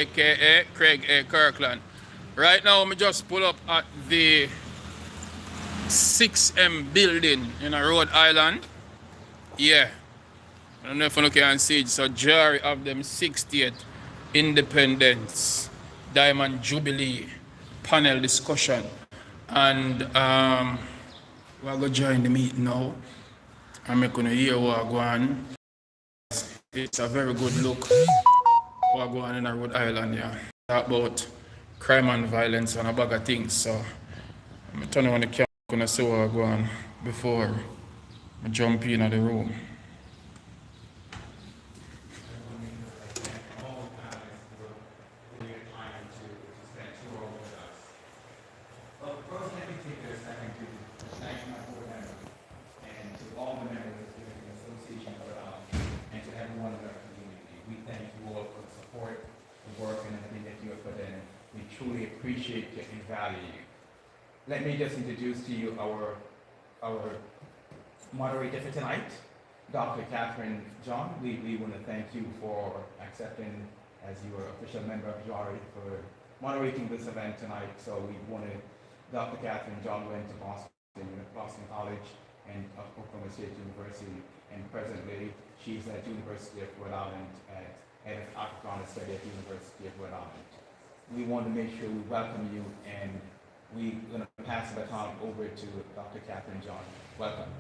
aka Craig A. Kirkland. Right now, we just pull up at the 6M building in Rhode Island. Yeah, I don't know if you can see it. So JARI of them 60th Independence Diamond Jubilee panel discussion. And we're going to join the meeting now. I'm going to hear what going on. It's a very good look what going on in Rhode Island, yeah. Talk about crime and violence and a bag of things. So I'm turning on the camera, going to see what going on before I jump in the room. Truly appreciate it and value you. Let me just introduce to you our moderator for tonight, Dr. Catherine John. We want to thank you for accepting as your official member of JARI for moderating this event tonight. So we wanted Dr. Catherine John went to Boston College and Oklahoma State University, and presently she's at University of Rhode Island at Head of Africana Study at University of Rhode Island. We want to make sure we welcome you, and we're going to pass the baton over to Dr. Catherine John. Welcome.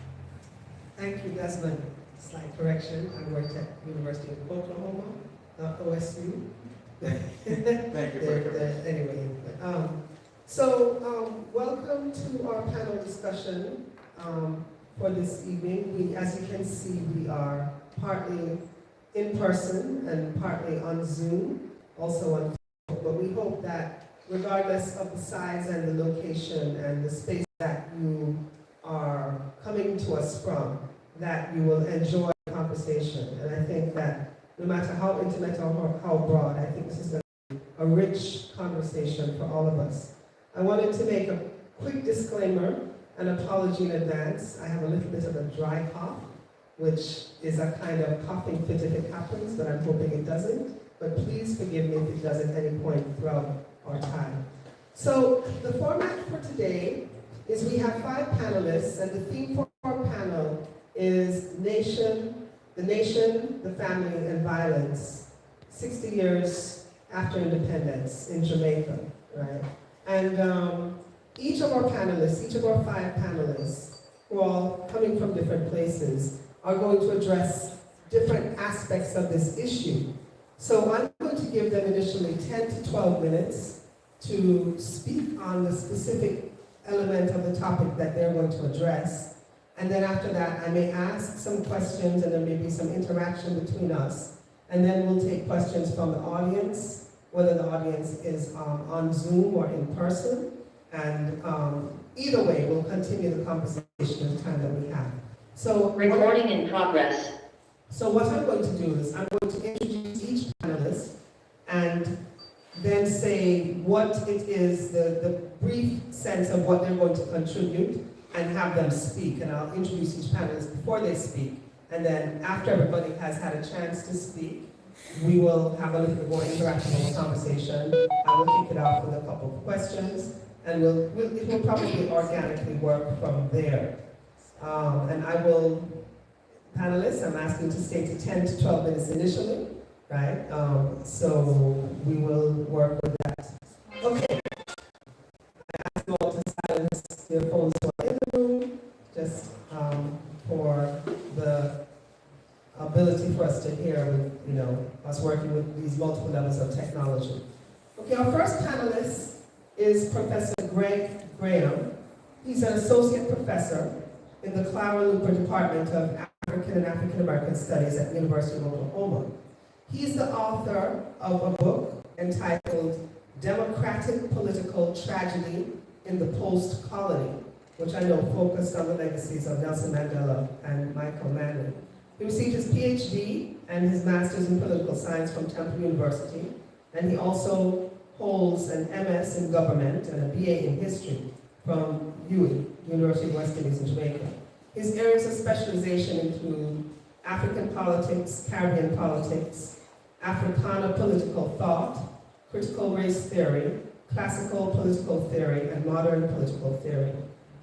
Thank you, Desmond. Slight correction, I worked at University of Oklahoma, not OSU. Thank you for Anyway, welcome to our panel discussion for this evening. As you can see, we are partly in person and partly on Zoom, also on. But we hope that regardless of the size and the location and the space that you are coming to us from, that you will enjoy the conversation. And I think that no matter how intimate or how broad, I think this is going to be a rich conversation for all of us. I wanted to make a quick disclaimer, an apology in advance. I have a little bit of a dry cough, which is a kind of coughing fit if it happens, but I'm hoping it doesn't. But please forgive me if it does at any point throughout our time. So the format for today is we have 5 panelists, and the theme for our panel is the nation, the family, and violence, 60 years after independence in Jamaica, right? And each of our panelists, each of our 5 panelists, who are all coming from different places, are going to address different aspects of this issue. So I'm going to give them initially 10 to 12 minutes to speak on the specific element of the topic that they're going to address. And then after that, I may ask some questions, and there may be some interaction between us. And then we'll take questions from the audience, whether the audience is on Zoom or in person. And either way, we'll continue the conversation in the time that we have. So recording in progress. So what I'm going to do is I'm going to introduce each panelist and then say what it is, the brief sense of what they're going to contribute, and have them speak. And I'll introduce each panelist before they speak. And then after everybody has had a chance to speak, we will have a little bit more interactive conversation. I will kick it off with a couple of questions, and it will probably organically work from there. And I will, panelists, I'm asking to stay to 10 to 12 minutes initially, right? So we will work with that. Okay. I ask you all to silence your phones who are in the room, just for the ability for us to hear with, us working with these multiple levels of technology. Okay, our first panelist is Professor Greg Graham. He's an associate professor in the Clara Luper Department of African and African American Studies at the University of Oklahoma. He's the author of a book entitled Democratic Political Tragedy in the Post-Colony, which I know focused on the legacies of Nelson Mandela and Michael Manley. He received his PhD and his master's in political science from Temple University, and he also holds an MS in government and a BA in history from UWI, University of West Indies in Jamaica. His areas of specialization include African politics, Caribbean politics, Africana political thought, critical race theory, classical political theory, and modern political theory.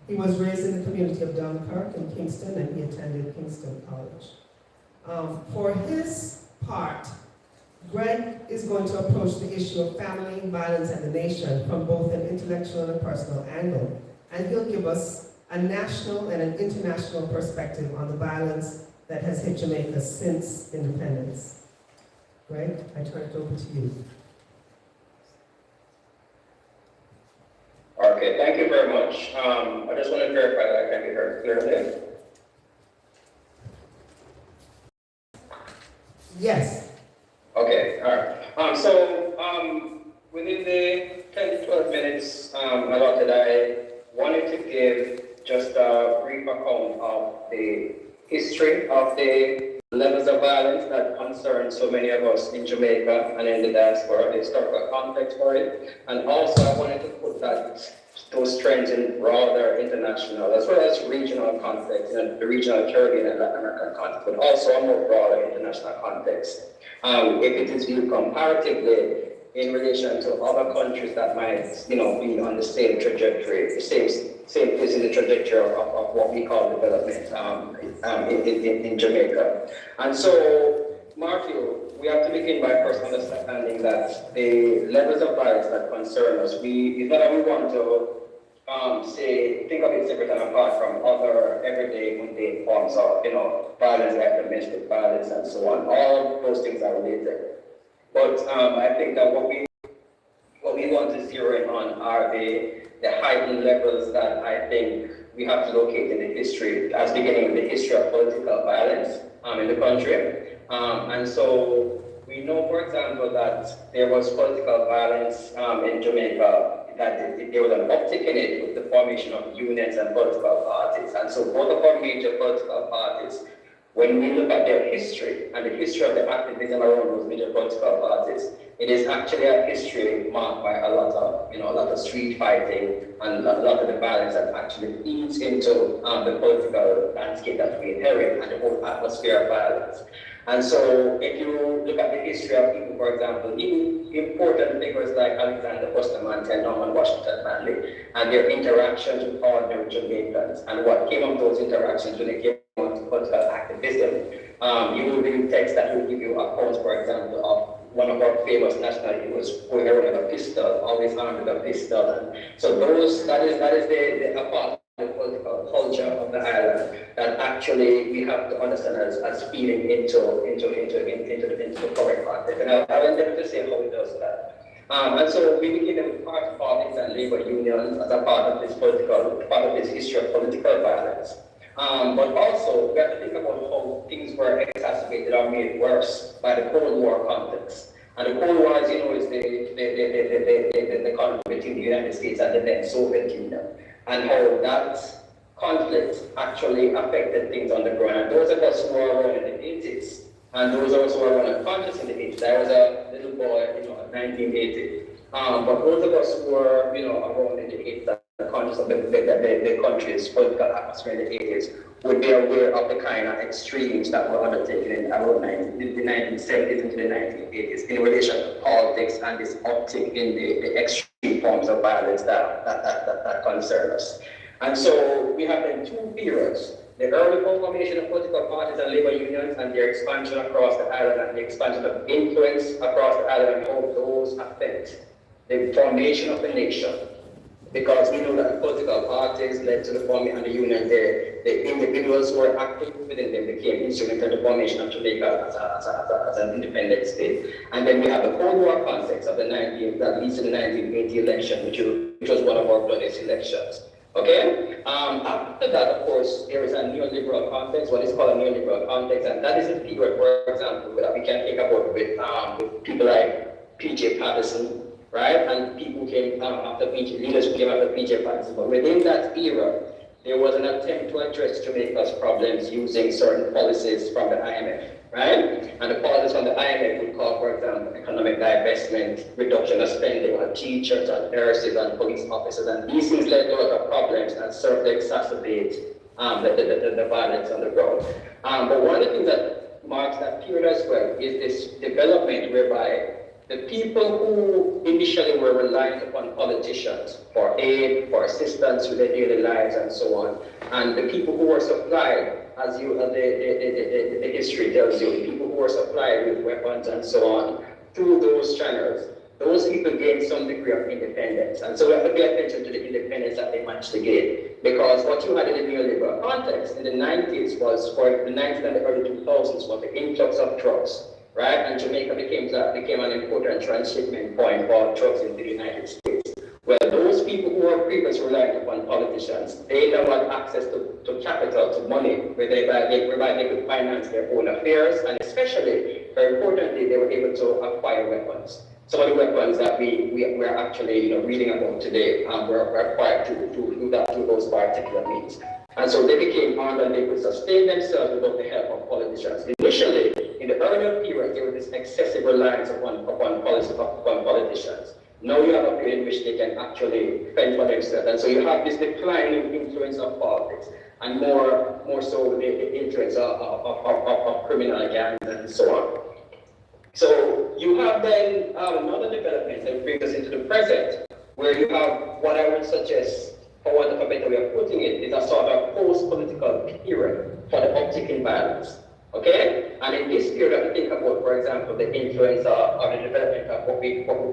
He was raised in the community of Dunkirk in Kingston, and he attended Kingston College. For his part, Greg is going to approach the issue of family, violence, and the nation from both an intellectual and a personal angle, and he'll give us a national and an international perspective on the violence that has hit Jamaica since independence. Greg, I turn it over to you. Okay, thank you very much. I just want to verify that I can be heard clearly. Yes. Okay, all right. Within the 10 to 12 minutes allotted, I wanted to give just a brief account of the history of the levels of violence that concern so many of us in Jamaica and in the diaspora, the historical context for it. And also I wanted to put those trends in broader international as well as regional context, the regional Caribbean and Latin American context, but also a more broader international context. If it is viewed comparatively in relation to other countries that might, be on the same trajectory, the same place in the trajectory of what we call development in Jamaica. And so, Matthew, we have to begin by first understanding that the levels of violence that concern us, it's not that we want to think of it separate and apart from other everyday mundane forms of, violence like domestic violence and so on. All those things are related. But I think that what we want to zero in on are the heightened levels that I think we have to locate in the history, as beginning with the history of political violence in the country. And so we know, for example, that there was political violence in Jamaica, that there was an uptick in it with the formation of unions and political parties. And so both of our major political parties, when we look at their history and the history of the activism around those major political parties, it is actually a history marked by a lot of street fighting and a lot of the violence that actually feeds into the political landscape that we inherit and the whole atmosphere of violence. And so if you look at the history of people, for example, even important figures like Alexander Bustamante and Norman Washington Manley and their interactions with ordinary Jamaicans and what came of those interactions when they came to political activism, you will read texts that will give you accounts, for example, of one of our famous national heroes going around with a pistol, always armed with a pistol. And so that is the part of the political culture of the island that actually we have to understand as feeding into the current context. And I'll endeavor to say how it does that. And so we became a part of politics and labor unions as a part of this history of political violence. But also, we have to think about how things were exacerbated or made worse by the Cold War context. And the Cold War, as you know, is the conflict between the United States and the then Soviet Union, and how that conflict actually affected things on the ground. And those of us who were around in the 80s, and those of us who were around unconscious in the 80s, I was a little boy, in 1980. But those of us who were, around in the 80s, conscious of the country's political atmosphere in the 80s, would be aware of the kind of extremes that were undertaken in around the 1970s into the 1980s in relation to politics and this uptick in the extreme forms of violence that concern us. And so we have then two periods: the early formation of political parties and labor unions and their expansion across the island and the expansion of influence across the island and how those affect the formation of the nation. Because we know that political parties led to the formation of the union, the individuals who were active within them became instrumental in the formation of Jamaica as an independent state. And then we have the Cold War context of that leads to the 1980 election, which was one of our bloodiest elections. Okay? After that, of course, there is a neoliberal context, what is called a neoliberal context, and that is a period, for example, that we can think about with people like P.J. Patterson, right? And people who came after PJ, leaders who came after PJ Patterson. But within that era, there was an attempt to address Jamaica's problems using certain policies from the IMF, right? And the policies from the IMF would call, for example, economic divestment, reduction of spending on teachers, on nurses, on police officers, and these things led to a lot of problems and served to exacerbate the violence on the ground. But one of the things that marks that period as well is this development whereby the people who initially were reliant upon politicians for aid, for assistance with their daily lives and so on. And the people who were supplied, as the history tells you, the people who were supplied with weapons and so on, through those channels, those people gained some degree of independence. And so we have to pay attention to the independence that they managed to gain. Because what you had in the neoliberal context in the 90s was, for the 90s and the early 2000s, was the influx of drugs, right? And Jamaica became an important transshipment point for drugs into the United States. Well, those people who were previously reliant upon politicians, they now had access to capital, to money, whereby they could finance their own affairs, and especially, very importantly, they were able to acquire weapons. Some of the weapons that we're actually reading about today were acquired through those particular means. And so they became armed and they could sustain themselves without the help of politicians. Initially, in the earlier period, there was this excessive reliance upon politicians. Now you have a period in which they can actually fend for themselves. And so you have this declining influence of politics and more so the influence of criminal gangs and so on. So you have then another development that brings us into the present, where you have what I would suggest, for want of a better way of putting it, is a sort of post-political period for the uptick in violence. Okay? And in this period, I think about, for example, the influence of the development of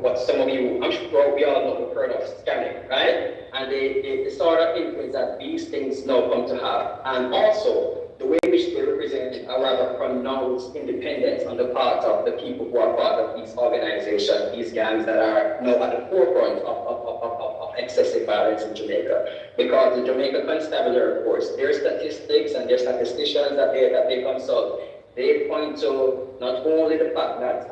what some of you, I'm sure we all know, we've heard of scamming, right? And the sort of influence that these things now come to have. And also, the way in which they represent a rather pronounced independence on the part of the people who are part of these organizations, these gangs that are now at the forefront of excessive violence in Jamaica. Because the Jamaica Constabulary, of course, their statistics and their statisticians that they consult, they point to not only the fact that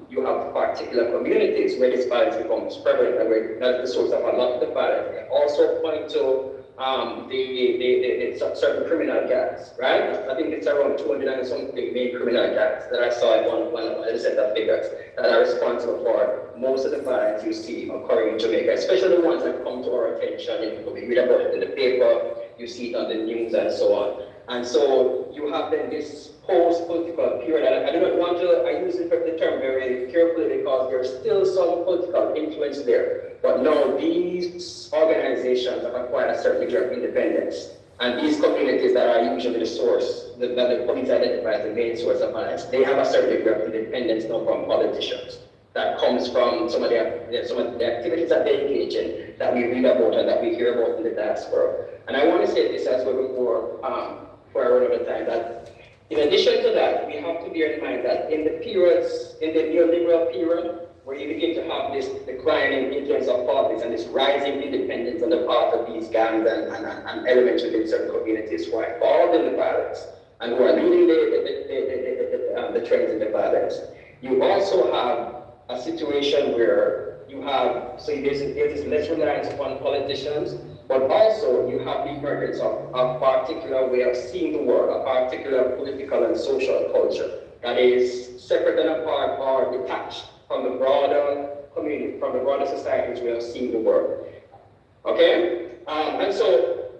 you have particular communities where this violence becomes prevalent and where that's the source of a lot of the violence, they also point to the certain criminal gangs, right? I think it's around 200 and something main criminal gangs that I saw in one of the set of figures that are responsible for most of the violence you see occurring in Jamaica, especially the ones that come to our attention. We read about it in the paper, you see it on the news and so on. And so you have then this post-political period, and I do not want to, I use the term very carefully because there's still some political influence there. But now these organizations have acquired a certain degree of independence. And these communities that are usually the source, that the police identify as the main source of violence, they have a certain degree of independence now from politicians. That comes from some of the activities that they engage in, that we read about and that we hear about in the diaspora. And I want to say this as well before I run out of time, that in addition to that, we have to bear in mind that in the periods, in the neoliberal period, where you begin to have this declining influence of politics and this rising independence on the part of these gangs and elements within certain communities who are involved in the violence and who are leading the trends in the violence, you also have a situation where you have, so there's this less reliance upon politicians, but also you have the emergence of a particular way of seeing the world, a particular political and social culture that is separate and apart or detached from the broader community, from the broader society's way of seeing the world. Okay? And so,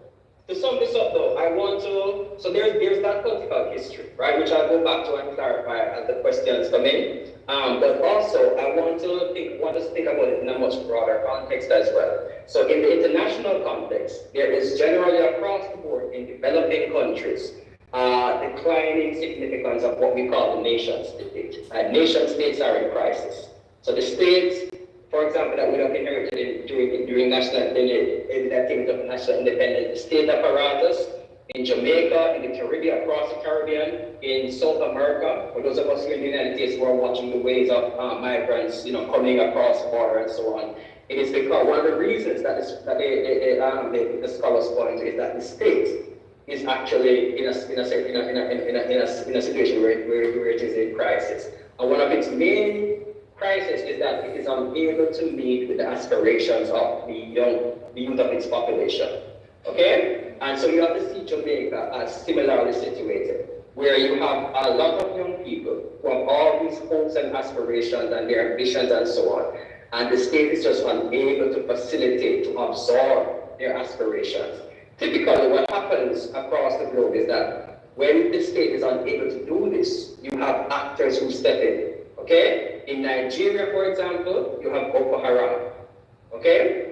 to sum this up though, I want to, so there's that political history, right, which I'll go back to and clarify as the questions come in. But also, I want to think about it in a much broader context as well. So in the international context, there is generally across the board in developing countries, declining significance of what we call the nation state. Nation states are in crisis. So the states, for example, that we have inherited during national independence, the state apparatus in Jamaica, in the Caribbean, across the Caribbean, in South America, for those of us here in the United States who are watching the waves of migrants, coming across the border and so on, it is because one of the reasons that the scholars point to is that the state is actually in a situation where it is a crisis. And one of its main crisis is that it is unable to meet with the aspirations of the youth of its population. Okay? And so you have to see Jamaica as similarly situated, where you have a lot of young people who have all these hopes and aspirations and their ambitions and so on. And the state is just unable to facilitate, to absorb their aspirations. Typically, what happens across the globe is that when the state is unable to do this, you have actors who step in. Okay? In Nigeria, for example, you have Boko Haram. Okay?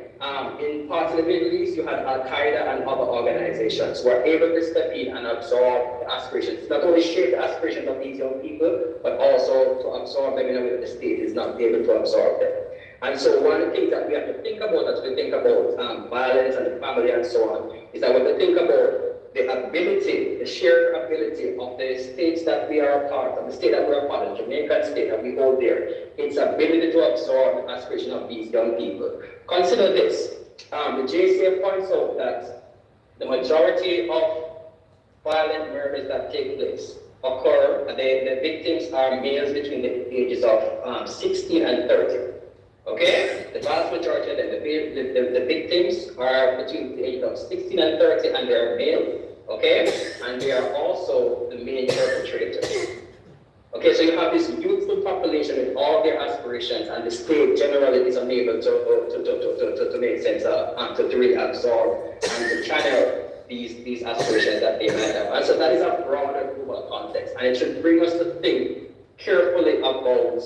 In parts of the Middle East, you had Al-Qaeda and other organizations who are able to step in and absorb the aspirations, not only shape the aspirations of these young people, but also to absorb them in a way that the state is not able to absorb them. And so one of the things that we have to think about as we think about violence and the family and so on, is that we have to think about the ability, the shared ability of the states that we are a part of, the state that we are a part of, the Jamaican state that we hold there, its ability to absorb the aspiration of these young people. Consider this, the JCA points out that the majority of violent murders that take place occur, the victims are males between the ages of 16 and 30. Okay? The vast majority of them, the victims are between the age of 16 and 30 and they are male. Okay? And they are also the main perpetrators. Okay, so you have this youthful population with all their aspirations, and the state generally is unable to make sense of, to really absorb and to channel these aspirations that they might have. And so that is a broader global context, and it should bring us to think carefully about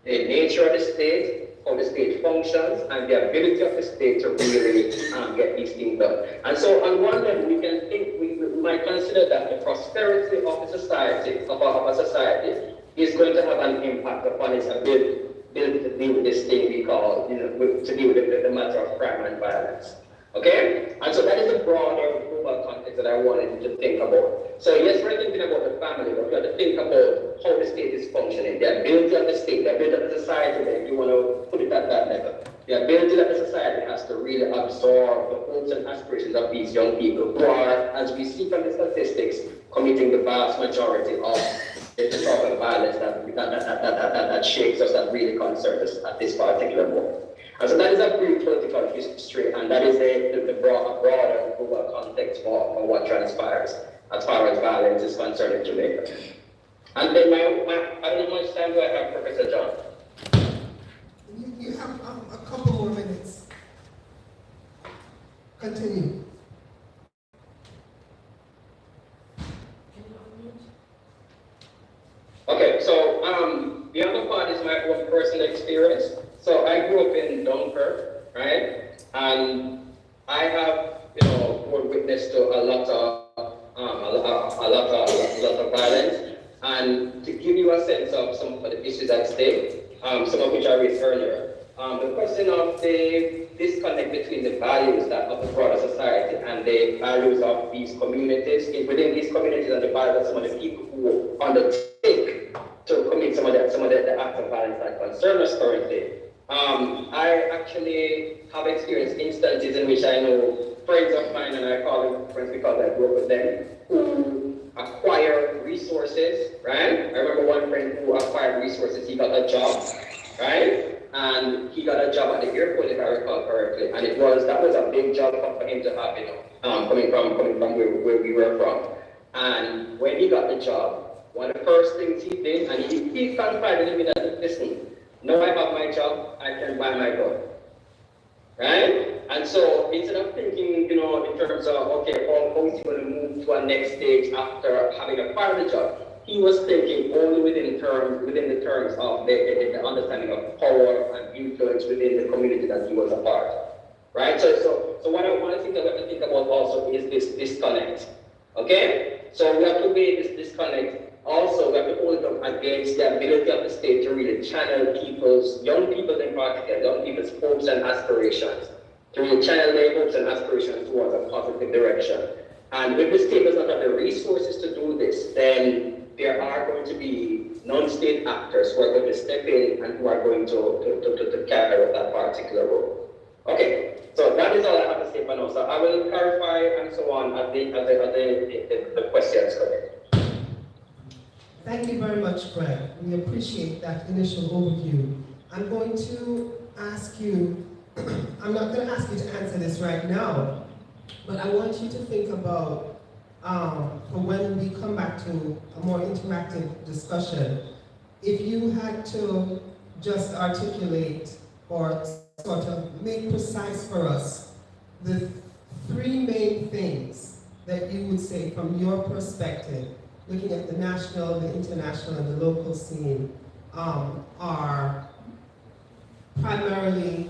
the nature of the state, how the state functions, and the ability of the state to really get these things done. And so on one level, we can think, we might consider that the prosperity of the society, of our society, is going to have an impact upon its ability to deal with this thing we call, to deal with the matter of crime and violence. Okay? And so that is the broader global context that I wanted you to think about. So yes, we're thinking about the family, but we have to think about how the state is functioning, the ability of the state, the ability of the society, if you want to put it at that level. The ability that the society has to really absorb the hopes and aspirations of these young people who are, as we see from the statistics, committing the vast majority of the historical violence that shakes us, that really concerns us at this particular moment. And so that is a brief political history, and that is the broader global context for what transpires as far as violence is concerned in Jamaica. And then I don't know how much time do I have, Professor John? You have a couple more minutes. Continue. Okay, so the other part is my own personal experience. So I grew up in Dunkirk, right? And I have, been witness to a lot of violence. And to give you a sense of some of the issues at stake, some of which I raised earlier, the question of the disconnect between the values of the broader society and the values of these communities, within these communities, and the values of some of the people who undertake to commit some of the acts of violence that concern us currently. I actually have experienced instances in which I know friends of mine, and I call them friends because I grew up with them, who acquire resources, right? I remember one friend who acquired resources, he got a job, right? And he got a job at the airport, if I recall correctly, and that was a big job for him to have, coming from where we were from. And when he got the job, one of the first things he did, and he confided in me that, listen, now I have my job, I can buy my gun. Right? And so instead of thinking, in terms of, okay, how is he going to move to a next stage after having acquired the job, he was thinking only within the terms of the understanding of power and influence within the community that he was a part of. Right? So one of the things that we have to think about also is this disconnect. Okay? So we have to weigh this disconnect. Also, we have to hold it up against the ability of the state to really channel young people in particular, young people's hopes and aspirations, to really channel their hopes and aspirations towards a positive direction. And if the state does not have the resources to do this, then there are going to be non-state actors who are going to step in and who are going to carry out that particular role. Okay, so that is all I have to say for now. So I will clarify and so on as the questions come in. Thank you very much, Greg. We appreciate that initial overview. I'm going to ask you, I'm not going to ask you to answer this right now, but I want you to think about, for when we come back to a more interactive discussion, if you had to just articulate or sort of make precise for us the three main things that you would say from your perspective, looking at the national, the international, and the local scene, are primarily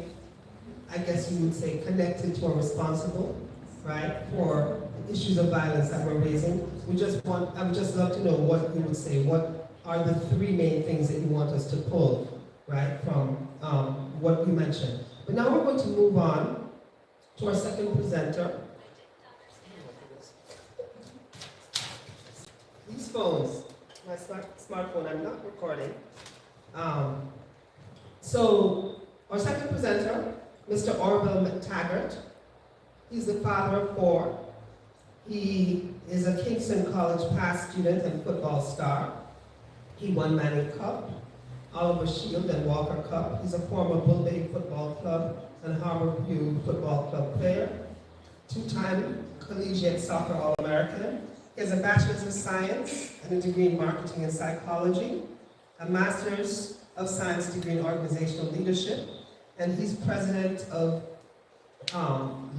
I guess you would say, connected to or responsible, right, for issues of violence that we're raising. I would just love to know what you would say. What are the three main things that you want us to pull, right, from what you mentioned? But now we're going to move on to our second presenter. These phones, my smartphone, I'm not recording. So our second presenter, Mr. Orville McTaggart. He's the father of four. He is a Kingston College past student and football star. He won Manning Cup, Oliver Shield, and Walker Cup. He's a former Bull Bay Football Club and Harborview Football Club player, two-time collegiate soccer All-American. He has a Bachelor's of Science and a degree in Marketing and Psychology, a Master's of Science degree in Organizational Leadership, and he's president of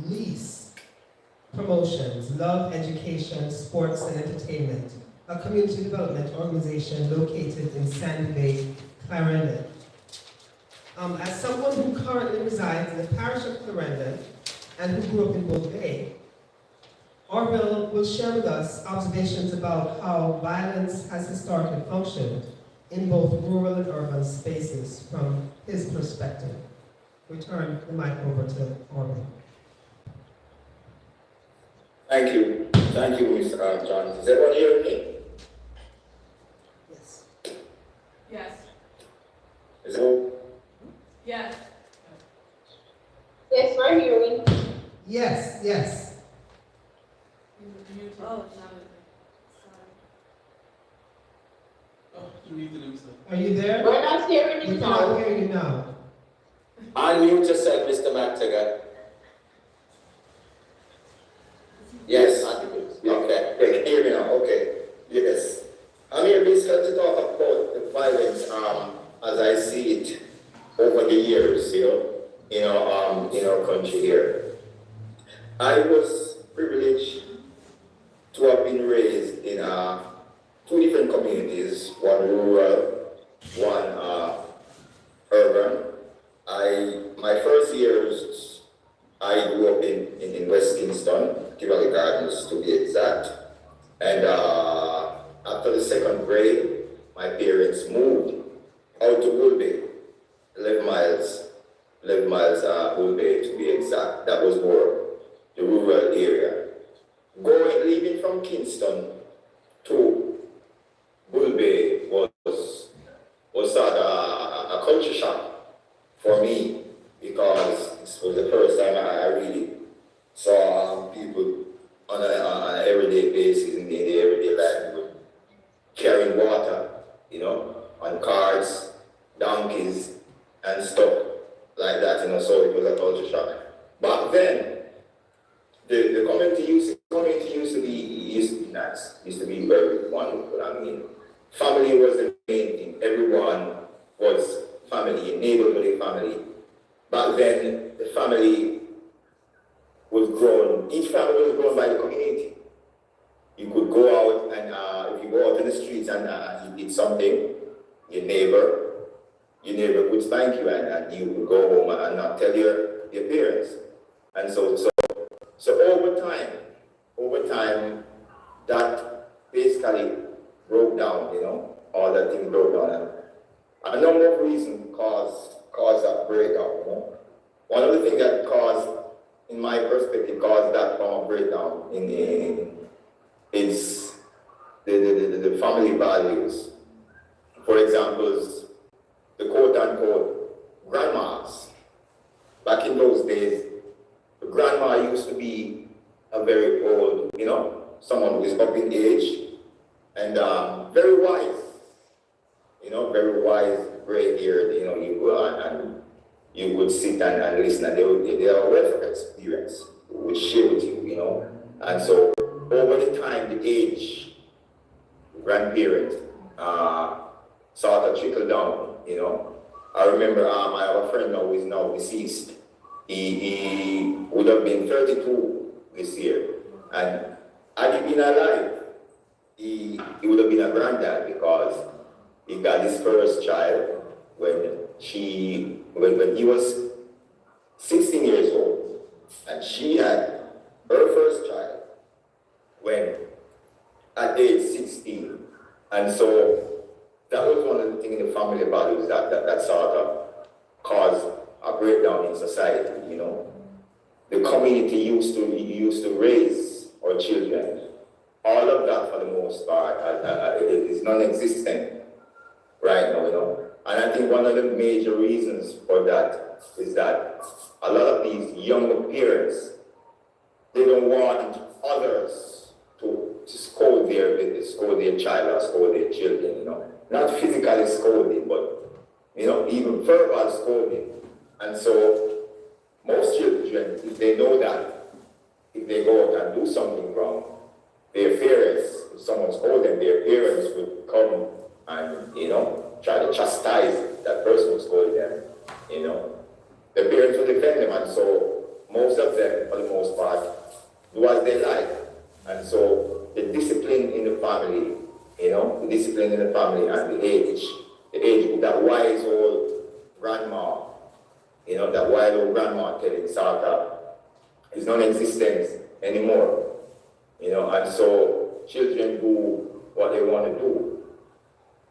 LEASE Promotions, Love, Education, Sports, and Entertainment, a community development organization located in Sandy Bay, Clarendon. As someone who currently resides in the parish of Clarendon and who grew up in Bull Bay, Orville will share with us observations about how violence has historically functioned in both rural and urban spaces from his perspective. We turn the mic over to Orville. Thank you, Mr. John. Is everyone hearing me? Yes. Yes. Is it? Yes. Yes, we're hearing. Yes, yes. Oh, Are you there? We're not hearing We you cannot now. hear you now. Unmute yourself, Mr. McTaggart. Yes. Okay. They can hear me now. Okay. Yes. I'm here basically to talk about the violence as I see it over the years, in our country here. I was privileged to have been raised in two different communities, one rural, one urban. My first years, I grew up in West Kingston, Jubilee Gardens to be exact. And after the second grade, my parents moved out to Bull Bay, 11 miles Bull Bay to be exact. That was more the rural area. Leaving from Kingston to Bull Bay was sort of a culture shock for me, because this was the first time I really saw people on an everyday basis in the everyday life carrying water, on carts, donkeys, and stuff like that, so it was a culture shock. Back then, the community used to be nice, used to be very wonderful. I mean, family was the main thing. Everyone was family, neighborhood family. Back then, the family was grown. Each family was grown by the community. You could go out and if you go out in the streets and you did something, your neighbor would spank you, and you would go home and not tell your parents. And so over time, that basically broke down. All that things broke down. And a number of reasons caused that breakdown. One of the things that in my perspective, caused that form of breakdown is the family values. For example, the quote-unquote grandmas. Back in those days, the grandma used to be a very old, someone who is up in age and very wise. Very wise, gray-haired. You go and you would sit and listen, and they are wealth of experience, would share with you, And so over the time, the age, grandparents sort of trickle down. I remember I have a friend now who is now deceased. He would have been 32 this year, and had he been alive, he would have been a granddad, because he got his first child when he was 16 years old, and she had her first child when at age 16. And so that was one of the things in the family values that sort of caused a breakdown in society, you know. The community used to raise our children. All of that, for the most part, is non-existent right now, you know. And I think one of the major reasons for that is that a lot of these younger parents, they don't want others to scold their child or scold their children, you know. Not physically scolding, but, you know, even verbal scolding. And so most children, if they know that if they go out and do something wrong, their parents, if someone scolds them, their parents would come and, you know, try to chastise that person who scolded them, you know. The parents will defend them, and so most of them, for the most part, do as they like. And so the discipline in the family, you know, the discipline in the family and the age, that wise old grandma, you know, that wise old grandma telling Sata is non-existent anymore. You know, and so children do what they want to do,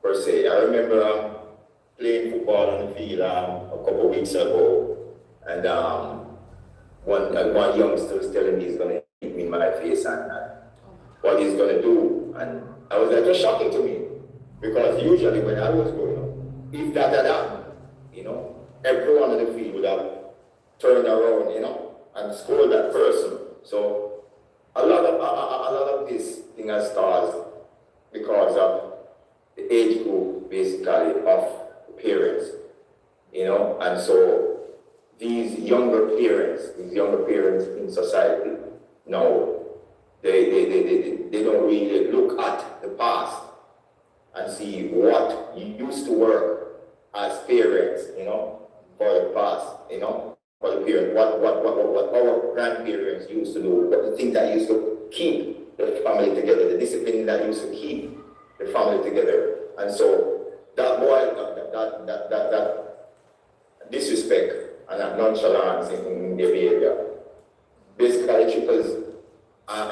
per se. I remember playing football on the field a couple of weeks ago, and one youngster was telling me he's going to hit me in my face and what he's going to do. And I was like, it was shocking to me, because usually when I was growing up, if that had happened, you know, everyone on the field would have turned around, you know, and scored that person. So a lot of this thing has started because of the age group, basically, of the parents, you know. And so these younger parents in society, now they don't really look at the past and see what used to work as parents, you know, for the past, you know, for the parents, what our grandparents used to do, what the things that used to keep the family together, the discipline that used to keep the family together. And so that boy, that disrespect and that nonchalance in their behavior basically trickles,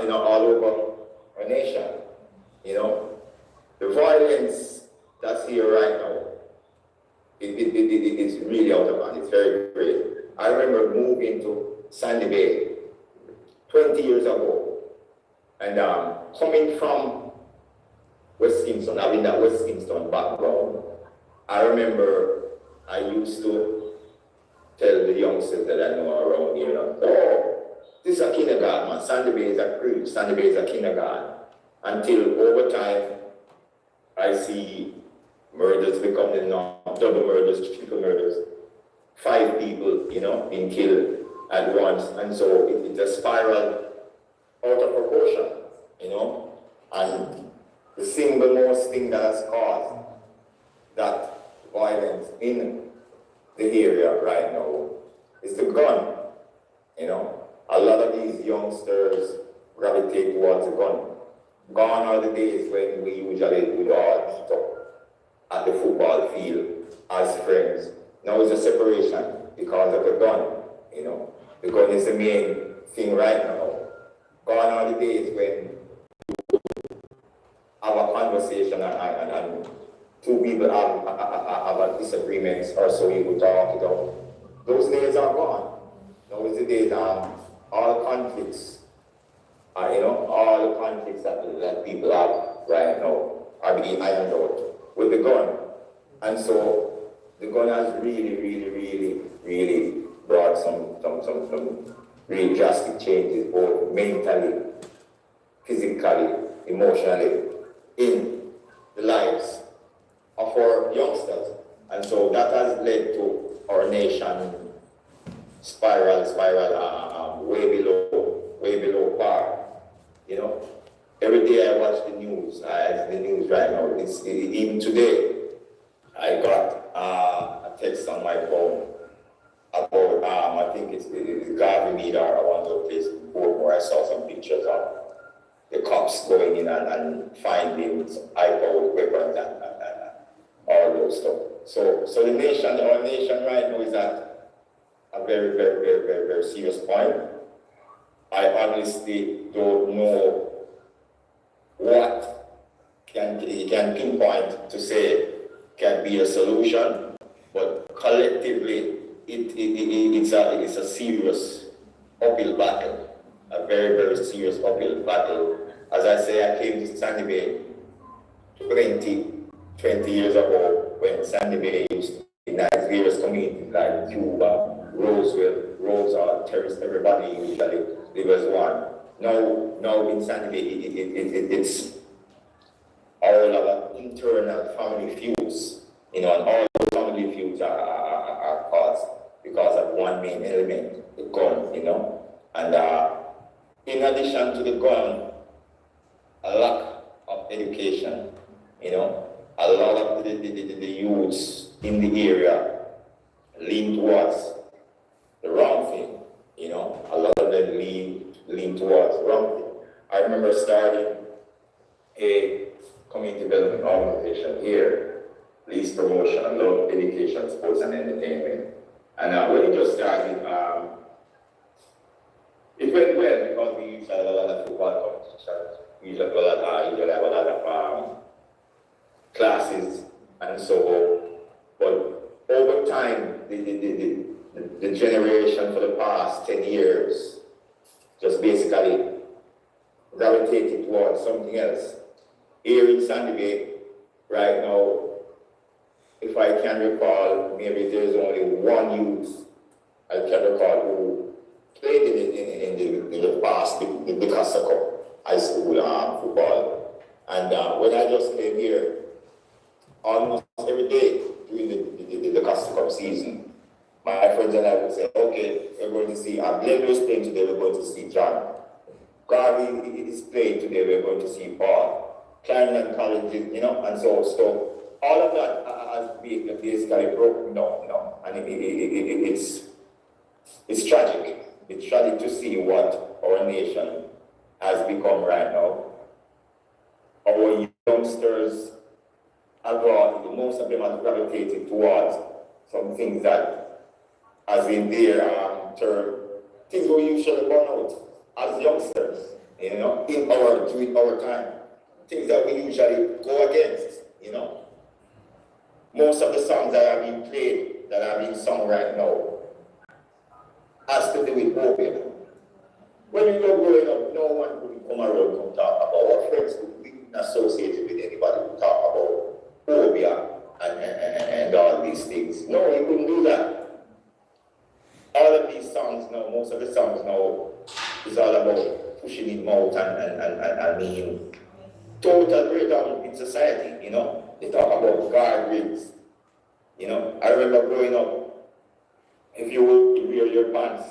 you know, all over our nation. You know, the violence that's here right now, it's really out of hand. It's very great. I remember moving to Sandy Bay 20 years ago, and coming from West Kingston, having that West Kingston background, I remember I used to tell the youngsters that I know around here, you know, oh, this is a kindergarten, man. Sandy Bay is a creche, Sandy Bay is a kindergarten. Until over time, I see murders become the norm, double murders, triple murders, 5 people, you know, being killed at once. And so it's a spiral out of proportion, you know. And the single most thing that has caused that violence in the area right now is the gun, you know. A lot of these youngsters gravitate towards the gun. Gone are the days when we usually would all meet up at the football field as friends. Now it's a separation because of the gun, you know. The gun is the main thing right now. Gone are the days when you have a conversation and 2 people have a disagreement or so you would talk it out. Those days are gone. Now it's the days all conflicts, you know, all the conflicts that people have right now are being ironed out with the gun. And so the gun has really brought some really drastic changes, both mentally, physically, emotionally, in the lives of our youngsters. And so that has led to our nation spiral way below par. You know, every day I watch the news. The news right now. Even today, I got a text on my phone about I think it's Garvey Mead or one of those places where I saw some pictures of the cops going in and finding high-powered weapons and all those stuff. So our nation right now is at a a very, very, very, very, very serious point. I honestly don't know what can pinpoint to say can be a solution, but collectively it's a serious uphill battle, a very, very serious uphill battle. As I say, I came to Sandy Bay 20 years ago when Sandy Bay used to be nice various communities like Cuba, Roseville, Rosal, Terrace, everybody usually live as one. Now in Sandy Bay, it's all of internal family feuds, and all those family feuds are caused because of one main element, the gun, And in addition to the gun, a lack of education, a lot of the youths in the area lean towards the wrong thing, a lot of them lean towards the wrong thing. I remember starting a community development organization here, lease promotion, love, education, sports and entertainment. And when it just started, it went well because we used to have a lot of football competitions. We used to have a lot of classes and so on. But over time, the generation for the past 10 years just basically gravitated towards something else. Here in Sandy Bay, right now, if I can recall, maybe there's only one youth I can recall who played in the past, the Casa Cup high school football. And when I just came here, almost every day during the Casa Cup season, my friends and I would say, okay, we're going to see, Glenn was playing today, we're going to see John. Garvey is playing today, we're going to see Paul. Clarendon College, and so all of that has basically broken down, and it's tragic. It's tragic to see what our nation has become right now. Our youngsters most of them have gravitated towards some things that, as in their term, things we usually burn out as youngsters, during our time. Things that we usually go against, Most of the songs that are being played, that are being sung right now, has to do with opium. When we were growing up, no one would come around and talk about, our friends would be associated with anybody who talk about opium and all these things. No, you couldn't do that. All of these songs now, most of the songs now, is all about pushing it out and total breakdown in society, They talk about guardrails, I remember growing up, if you would wear your pants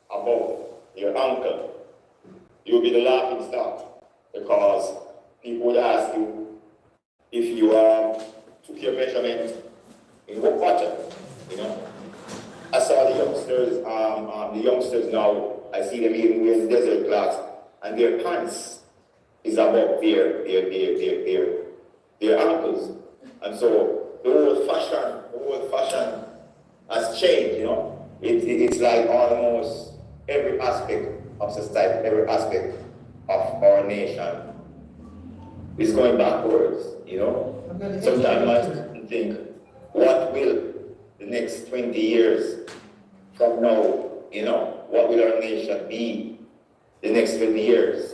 above your ankle, you would be the laughing stock because people would ask you if you took your measurement in what pattern, I saw the youngsters now, I see them even wearing desert clothes and their pants is above their ankles. And so the whole fashion has changed, It's like almost every aspect of society, every aspect of our nation is going backwards, Sometimes I think, what will the next 20 years from now, what will our nation be the next 20 years?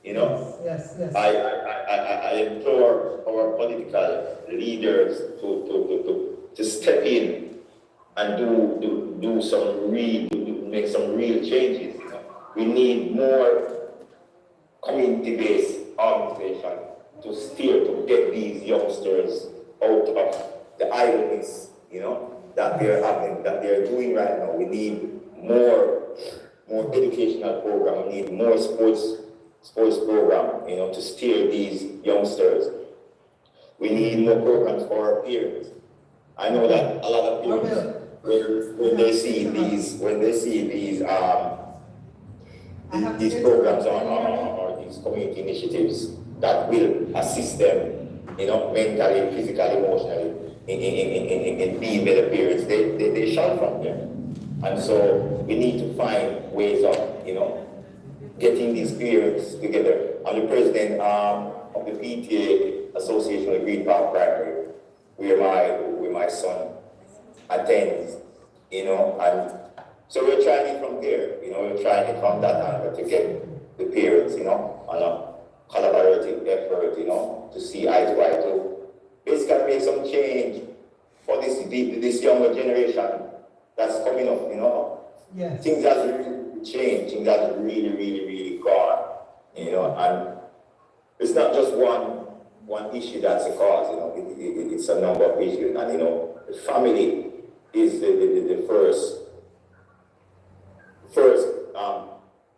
Yes. I implore our political leaders to step in and make some real changes. We need more community-based organization to get these youngsters out of the idleness, that they're having, that they're doing right now. We need more educational program. We need more sports program, to steer these youngsters. We need more programs for our parents. I know that a lot of parents, when they see these programs or these community initiatives that will assist them, mentally, physically, emotionally, in being better parents, they shun from them. And so we need to find ways of, getting these parents together. I'm the president of the PTA Association of Green Park Primary, where my son attends, and so we're trying it from there, we're trying it from that angle to get the parents, on a collaborative effort, to see eye to eye to basically make some change for this younger generation that's coming up, Yes. Things have really changed, things have really, really, really gone, and it's not just one issue that's the cause, it's a number of issues, and the family is the first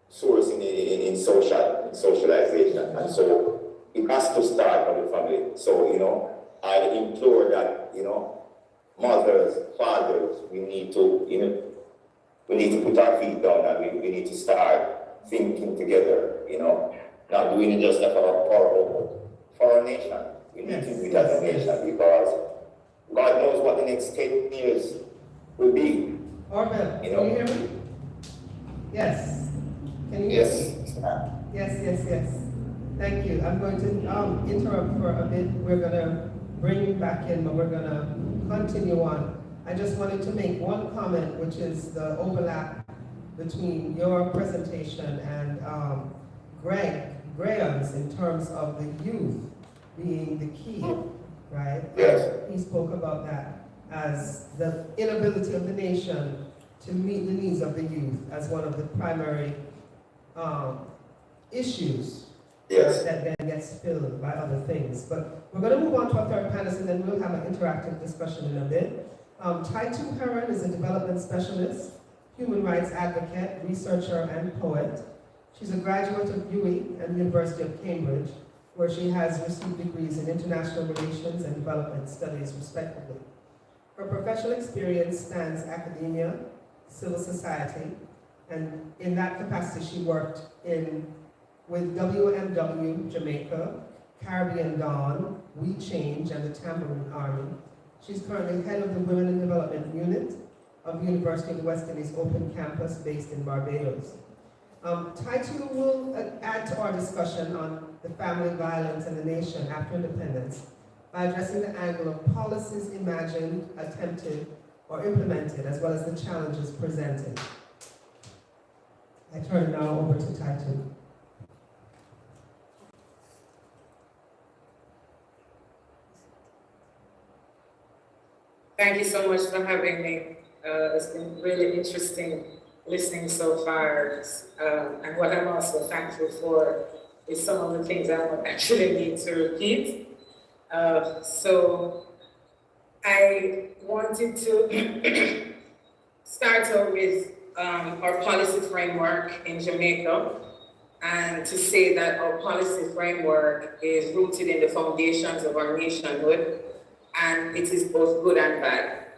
source in socialization, and so it has to start from the family. So I implore that mothers, fathers, we need to put our feet down, and we need to start thinking together, not doing it just for our nation. We need to do it as a nation, because God knows what the next 10 years will be. Orville, can you hear me? Yes. Can you hear me? Yes. Thank you. I'm going to interrupt for a bit. We're going to bring you back in, but we're going to continue on. I just wanted to make one comment, which is the overlap between your presentation and Graham's in terms of the youth being the key, right? Yes. He spoke about that as the inability of the nation to meet the needs of the youth as one of the primary issues. Yes. That then gets filled by other things. But we're going to move on to our third panelist, and then we'll have an interactive discussion in a bit. Taitu Heron is a development specialist, human rights advocate, researcher, and poet. She's a graduate of UWI and the University of Cambridge, where she has received degrees in international relations and development studies, respectively. Her professional experience spans academia, civil society, and in that capacity she worked with WMW Jamaica, Caribbean Dawn, We Change, and the Tambourine Army. She's currently head of the Women in Development Unit of the University of the West Indies Open Campus based in Barbados. Taitu will add to our discussion on the family violence in the nation after independence by addressing the angle of policies imagined, attempted, or implemented, as well as the challenges presented. I turn now over to Taitu. Thank you so much for having me. It's been really interesting listening so far. And what I'm also thankful for is some of the things I won't actually need to repeat. So I wanted to start out with our policy framework in Jamaica, and to say that our policy framework is rooted in the foundations of our nationhood, and it is both good and bad.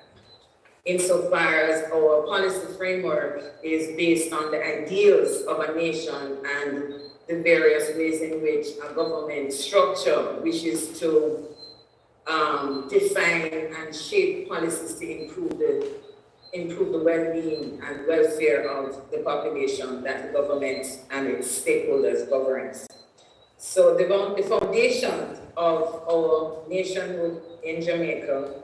Insofar as our policy framework is based on the ideals of a nation and the various ways in which a government structure wishes to define and shape policies to improve the well-being and welfare of the population that the government and its stakeholders governs. So the foundation of our nationhood in Jamaica,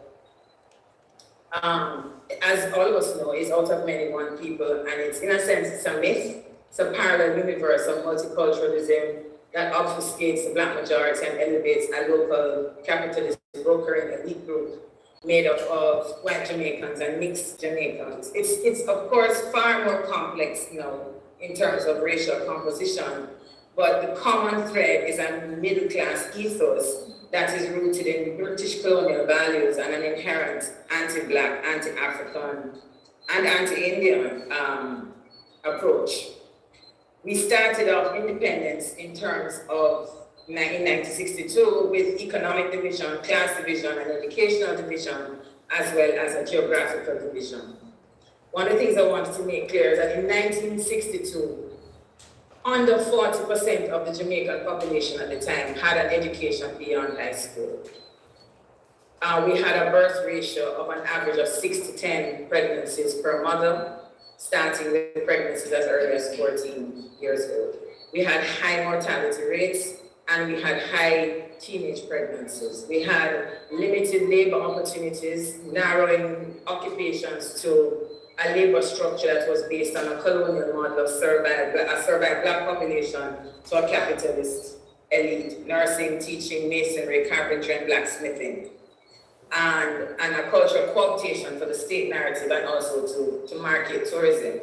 as all of us know, is out of many one people, and it's, in a sense, it's a myth. It's a parallel universe of multiculturalism that obfuscates the Black majority and elevates a local capitalist brokering elite group made up of white Jamaicans and mixed Jamaicans. It's of course far more complex now in terms of racial composition, but the common thread is a middle-class ethos that is rooted in British colonial values and an inherent anti-Black, anti-African, and anti-Indian approach. We started off independence in terms of in 1962 with economic division, class division, and educational division, as well as a geographical division. One of the things I wanted to make clear is that in 1962, under 40% of the Jamaican population at the time had an education beyond high school. We had a birth ratio of an average of 6 to 10 pregnancies per mother, starting with pregnancies as early as 14 years old. We had high mortality rates, and we had high teenage pregnancies. We had limited labor opportunities, narrowing occupations to a labor structure that was based on a colonial model of survived black population to a capitalist elite, nursing, teaching, masonry, carpentry, and blacksmithing. And a culture of cooptation for the state narrative and also to market tourism.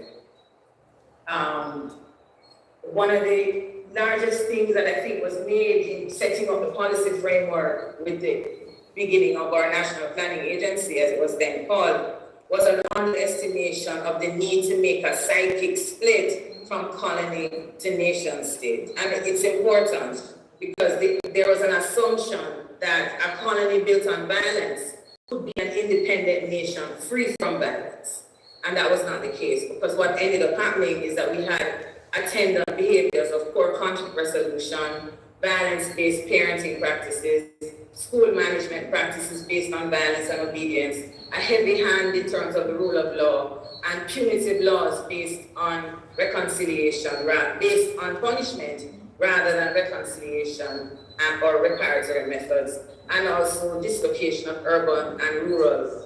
One of the largest things that I think was made in setting up the policy framework with the beginning of our National Planning Agency, as it was then called, was an underestimation of the need to make a psychic split from colony to nation state. And it's important because there was an assumption that a colony built on violence could be an independent nation free from violence. And that was not the case, because what ended up happening is that we had attendant behaviors of poor conflict resolution, violence-based parenting practices, school management practices based on violence and obedience, a heavy hand in terms of the rule of law, and punitive laws based on reconciliation, based on punishment rather than reconciliation or reparatory methods, and also dislocation of urban and rural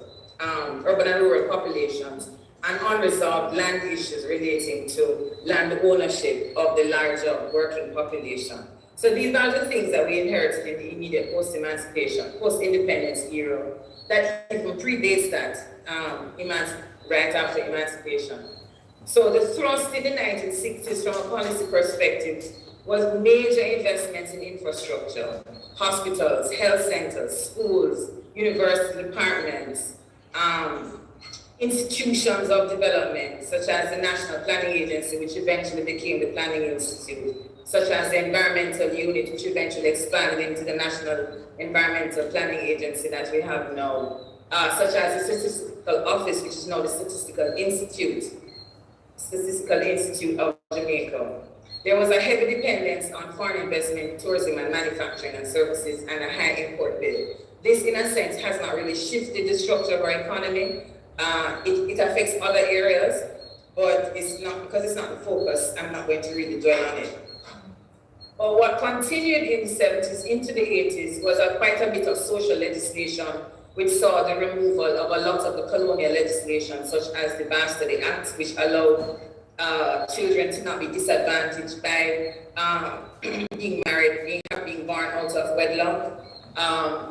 populations, and unresolved land issues relating to land ownership of the larger working population. So these are the things that we inherited in the immediate post-emancipation, post-independence era that even predates that, right after emancipation. So the thrust in the 1960s from a policy perspective was major investments in infrastructure, hospitals, health centers, schools, university departments, institutions of development, such as the National Planning Agency, which eventually became the Planning Institute, such as the Environmental Unit, which eventually expanded into the National Environmental Planning Agency that we have now, such as the Statistical Office, which is now the Statistical Institute of Jamaica. There was a heavy dependence on foreign investment, tourism and manufacturing and services, and a high import bill. This, in a sense, has not really shifted the structure of our economy. It affects other areas, but it's not, because it's not the focus, I'm not going to really dwell on it. But what continued in the 70s into the 80s was quite a bit of social legislation, which saw the removal of a lot of the colonial legislation, such as the Bastardy Act, which allowed children to not be disadvantaged by being married, being born out of wedlock.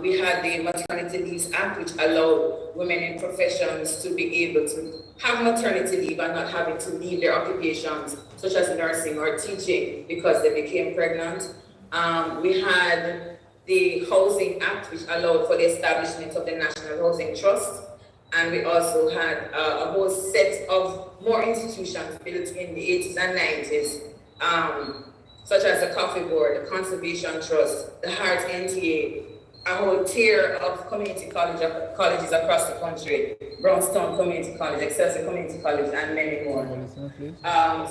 We had the Maternity Leave Act, which allowed women in professions to be able to have maternity leave and not having to leave their occupations, such as nursing or teaching, because they became pregnant. We had the Housing Act, which allowed for the establishment of the National Housing Trust. And we also had a whole set of more institutions built in the 80s and 90s, such as the Coffee Board, the Conservation Trust, the Heart NTA, a whole tier of community colleges across the country, Brownstown Community College, Excelsior Community College, and many more.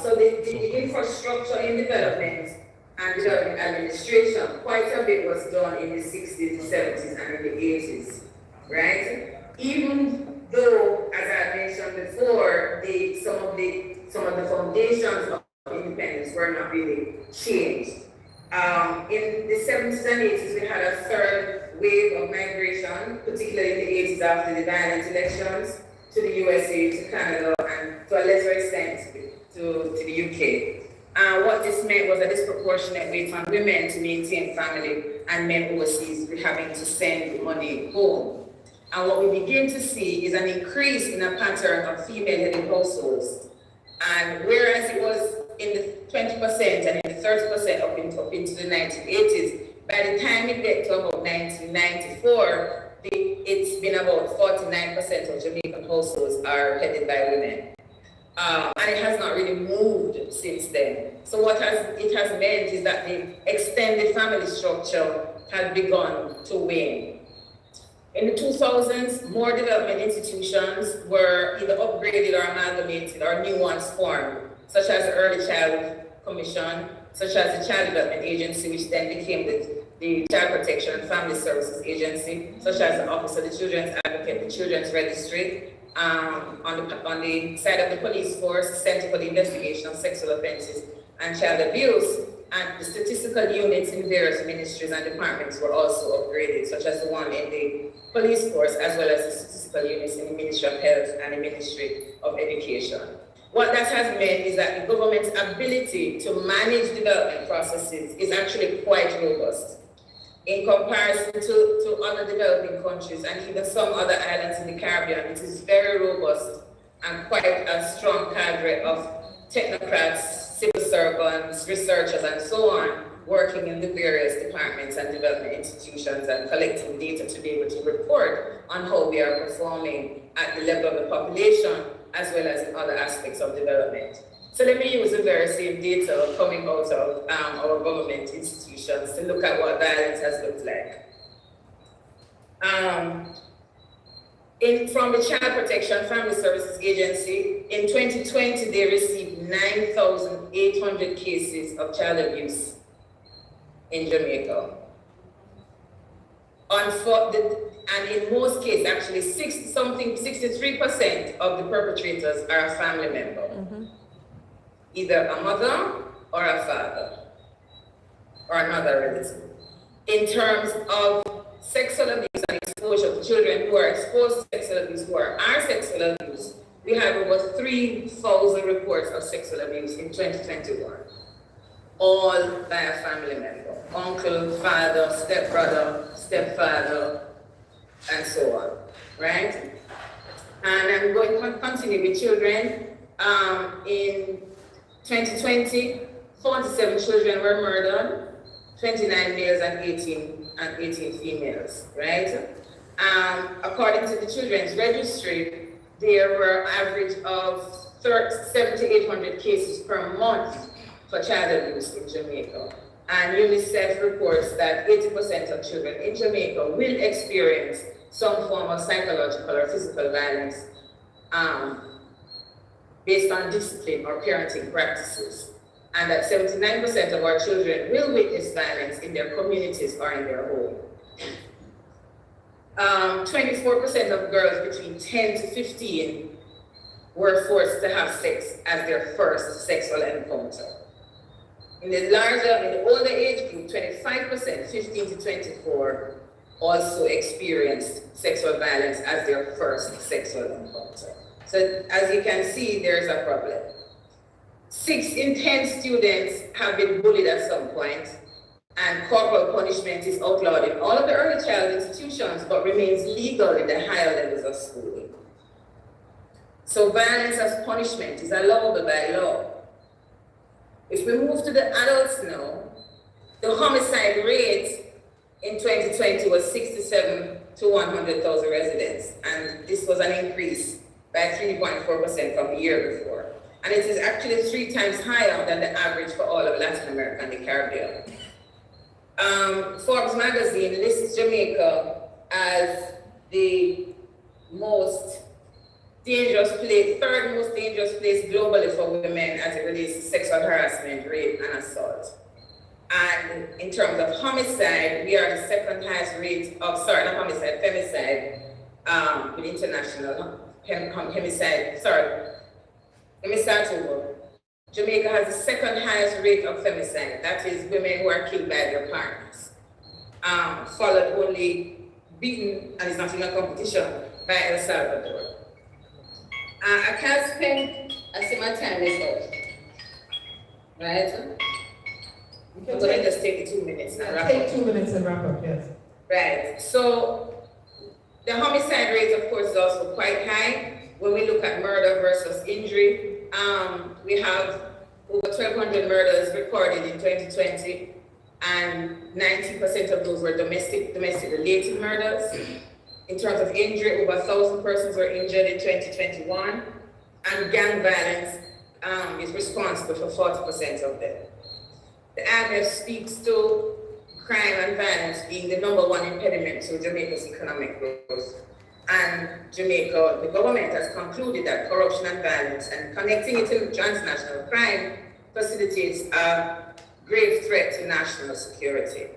So the infrastructure in development and development administration, quite a bit was done in the 60s, 70s, and in the 80s, right? Even though, as I mentioned before, some of the foundations of independence were not really changed. In the 70s and 80s, we had a third wave of migration, particularly in the 80s after the violent elections, to the USA, to Canada, and to a lesser extent to the UK. What this meant was a disproportionate weight on women to maintain family, and men overseas having to send money home. And what we begin to see is an increase in a pattern of female-headed households. And whereas it was in the 20% and in the 30% up into the 1980s, by the time it get to about 1994, it's been about 49% of Jamaican households are headed by women. And it has not really moved since then. So what it has meant is that the extended family structure has begun to wane. In the 2000s, more development institutions were either upgraded or amalgamated or new ones formed, such as the Early Childhood Commission, such as the Child Development Agency, which then became the Child Protection and Family Services Agency, such as the Office of the Children's Advocate, the Children's Registry, on the side of the police force, Center for the Investigation of Sexual Offences and Child Abuse, and the statistical units in various ministries and departments were also upgraded, such as the one in the police force, as well as the statistical units in the Ministry of Health and the Ministry of Education. What that has meant is that the government's ability to manage development processes is actually quite robust in comparison to other developing countries and even some other islands in the Caribbean. It is very robust and quite a strong cadre of technocrats, civil servants, researchers, and so on, working in the various departments and development institutions and collecting data to be able to report on how we are performing at the level of the population, as well as in other aspects of development. So let me use the very same data coming out of our government institutions to look at what violence has looked like. From the Child Protection Family Services Agency, in 2020, they received 9,800 cases of child abuse in Jamaica. And in most cases, actually 63% of the perpetrators are a family member. Either a mother or a father or another relative. In terms of sexual abuse and exposure to children who are exposed to sexual abuse, who are sexual abuse, we have over 3,000 reports of sexual abuse in 2021, all by a family member, uncle, father, stepbrother, stepfather, and so on, right? And I'm going to continue with children. In 2020, 47 children were murdered, 29 males and 18 females, right? According to the Children's Registry, there were an average of 7,800 cases per month for child abuse in Jamaica. And UNICEF reports that 80% of children in Jamaica will experience some form of psychological or physical violence based on discipline or parenting practices. And that 79% of our children will witness violence in their communities or in their home. 24% of girls between 10 to 15 were forced to have sex as their first sexual encounter. In the older age group, 25%, 15 to 24, also experienced sexual violence as their first sexual encounter. So as you can see, there's a problem. 6 in 10 students have been bullied at some point, and corporal punishment is outlawed in all of the early child institutions, but remains legal in the higher levels of schooling. So violence as punishment is allowable by law. If we move to the adults now, the homicide rate in 2020 was 67 to 100,000 residents, and this was an increase by 3.4% from the year before. And it is actually 3 times higher than the average for all of Latin America and the Caribbean. Forbes magazine lists Jamaica as the most dangerous place, 3rd most dangerous place globally for women as it relates to sexual harassment, rape, and assault. And in terms of homicide, we are the 2nd highest rate of, femicide, with international femicide over. Jamaica has the 2nd highest rate of femicide, that is women who are killed by their partners. Followed only, beaten, and it's not in a competition, by El Salvador. I can't spend, I see my time is up, right? I'm going to just take the 2 minutes and wrap up. Take 2 minutes and wrap up, yes. Right, so the homicide rate, of course, is also quite high. When we look at murder versus injury, we have over 1,200 murders recorded in 2020, and 90% of those were domestic-related murders. In terms of injury, over 1,000 persons were injured in 2021, and gang violence is responsible for 40% of them. The IMF speaks to crime and violence being the #1 impediment to Jamaica's economic growth. And Jamaica, the government has concluded that corruption and violence and connecting it to transnational crime facilitates a grave threat to national security.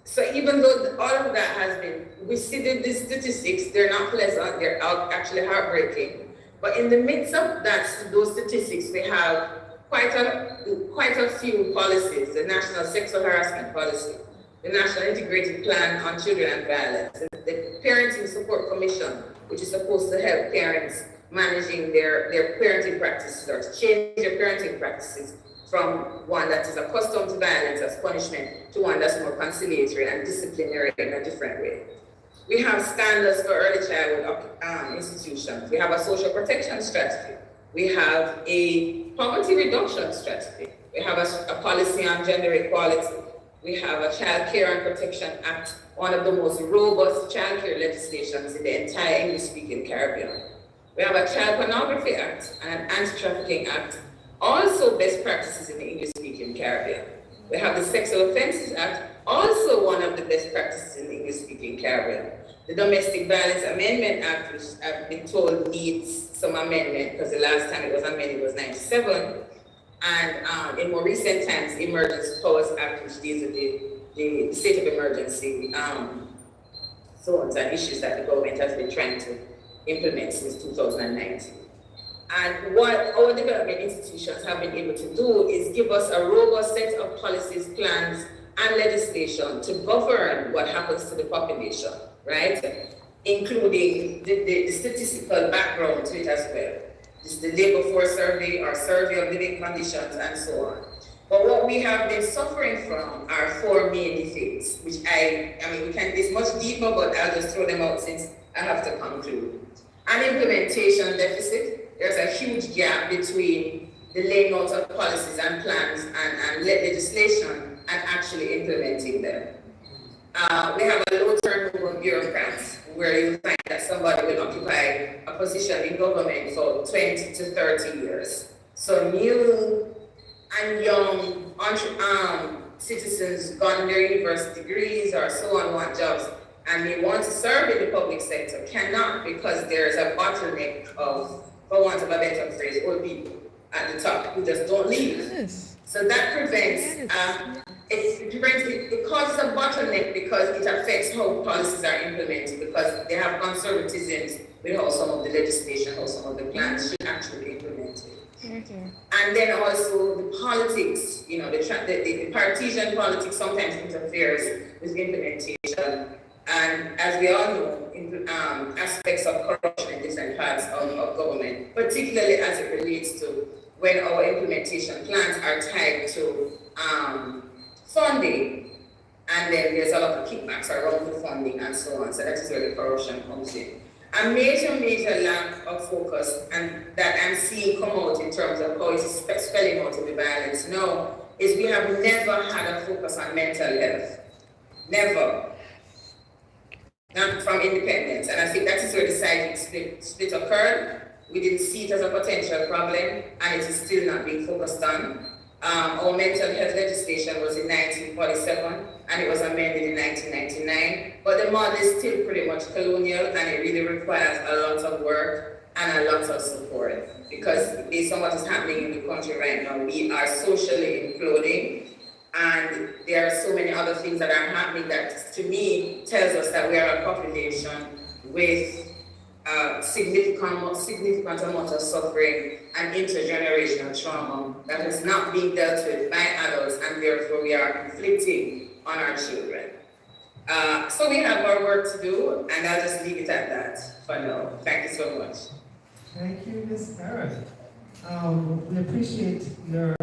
So even though all of that has been, we see the statistics, they're not pleasant, they're actually heartbreaking. But in the midst of those statistics, we have quite a few policies: the National Sexual Harassment Policy, the National Integrated Plan on Children and Violence, the Parenting Support Commission, which is supposed to help parents managing their parenting practices or to change their parenting practices from one that is accustomed to violence as punishment to one that's more conciliatory and disciplinary in a different way. We have standards for early childhood institutions. We have a social protection strategy. We have a poverty reduction strategy. We have a policy on gender equality. We have a Child Care and Protection Act, one of the most robust child care legislations in the entire English-speaking Caribbean. We have a Child Pornography Act and an Anti-Trafficking Act, also best practices in the English-speaking Caribbean. We have the Sexual Offences Act, also one of the best practices in the English-speaking Caribbean. The Domestic Violence Amendment Act, which I've been told needs some amendment because the last time it was amended was 97. And in more recent times, the Emergency Powers Act, which deals with the state of emergency zones and issues that the government has been trying to implement since 2019. And what our development institutions have been able to do is give us a robust set of policies, plans, and legislation to govern what happens to the population, right? Including the statistical background to it as well. This is the Labor Force Survey, our survey of living conditions, and so on. But what we have been suffering from are four main things, which I mean, we can be much deeper, but I'll just throw them out since I have to conclude. An implementation deficit. There's a huge gap between the laying out of policies and plans and legislation and actually implementing them. We have a low turnover of bureaucrats, where you find that somebody will occupy a position in government for 20 to 30 years. So new and young citizens gotten their university degrees or so on want jobs, and they want to serve in the public sector, cannot, because there's a bottleneck of, for want of a better phrase, old people at the top who just don't leave. Yes. So that prevents, it causes a bottleneck because it affects how policies are implemented, because they have conservatisms with how some of the legislation, how some of the plans should actually be implemented. And then also the politics, you know, the partisan politics sometimes interferes with implementation. And as we all know, aspects of corruption in different parts of government, particularly as it relates to when our implementation plans are tied to funding, and then there's a lot of kickbacks around the funding and so on. So that is where the corruption comes in. A major lack of focus, and that I'm seeing come out in terms of how it's spelling out in the violence now, is we have never had a focus on mental health. Never. Not from independence. And I think that is where the seismic split occurred. We didn't see it as a potential problem, and it is still not being focused on. Our mental health legislation was in 1947, and it was amended in 1999. But the model is still pretty much colonial, and it really requires a lot of work and a lot of support. Because based on what is happening in the country right now, we are socially imploding, and there are so many other things that are happening that, to me, tells us that we are a population with significant amount of suffering and intergenerational trauma that is not being dealt with by adults, and therefore we are inflicting on our children. So we have our work to do, and I'll just leave it at that for now. Thank you so much. Thank you, Ms. Erin. We appreciate your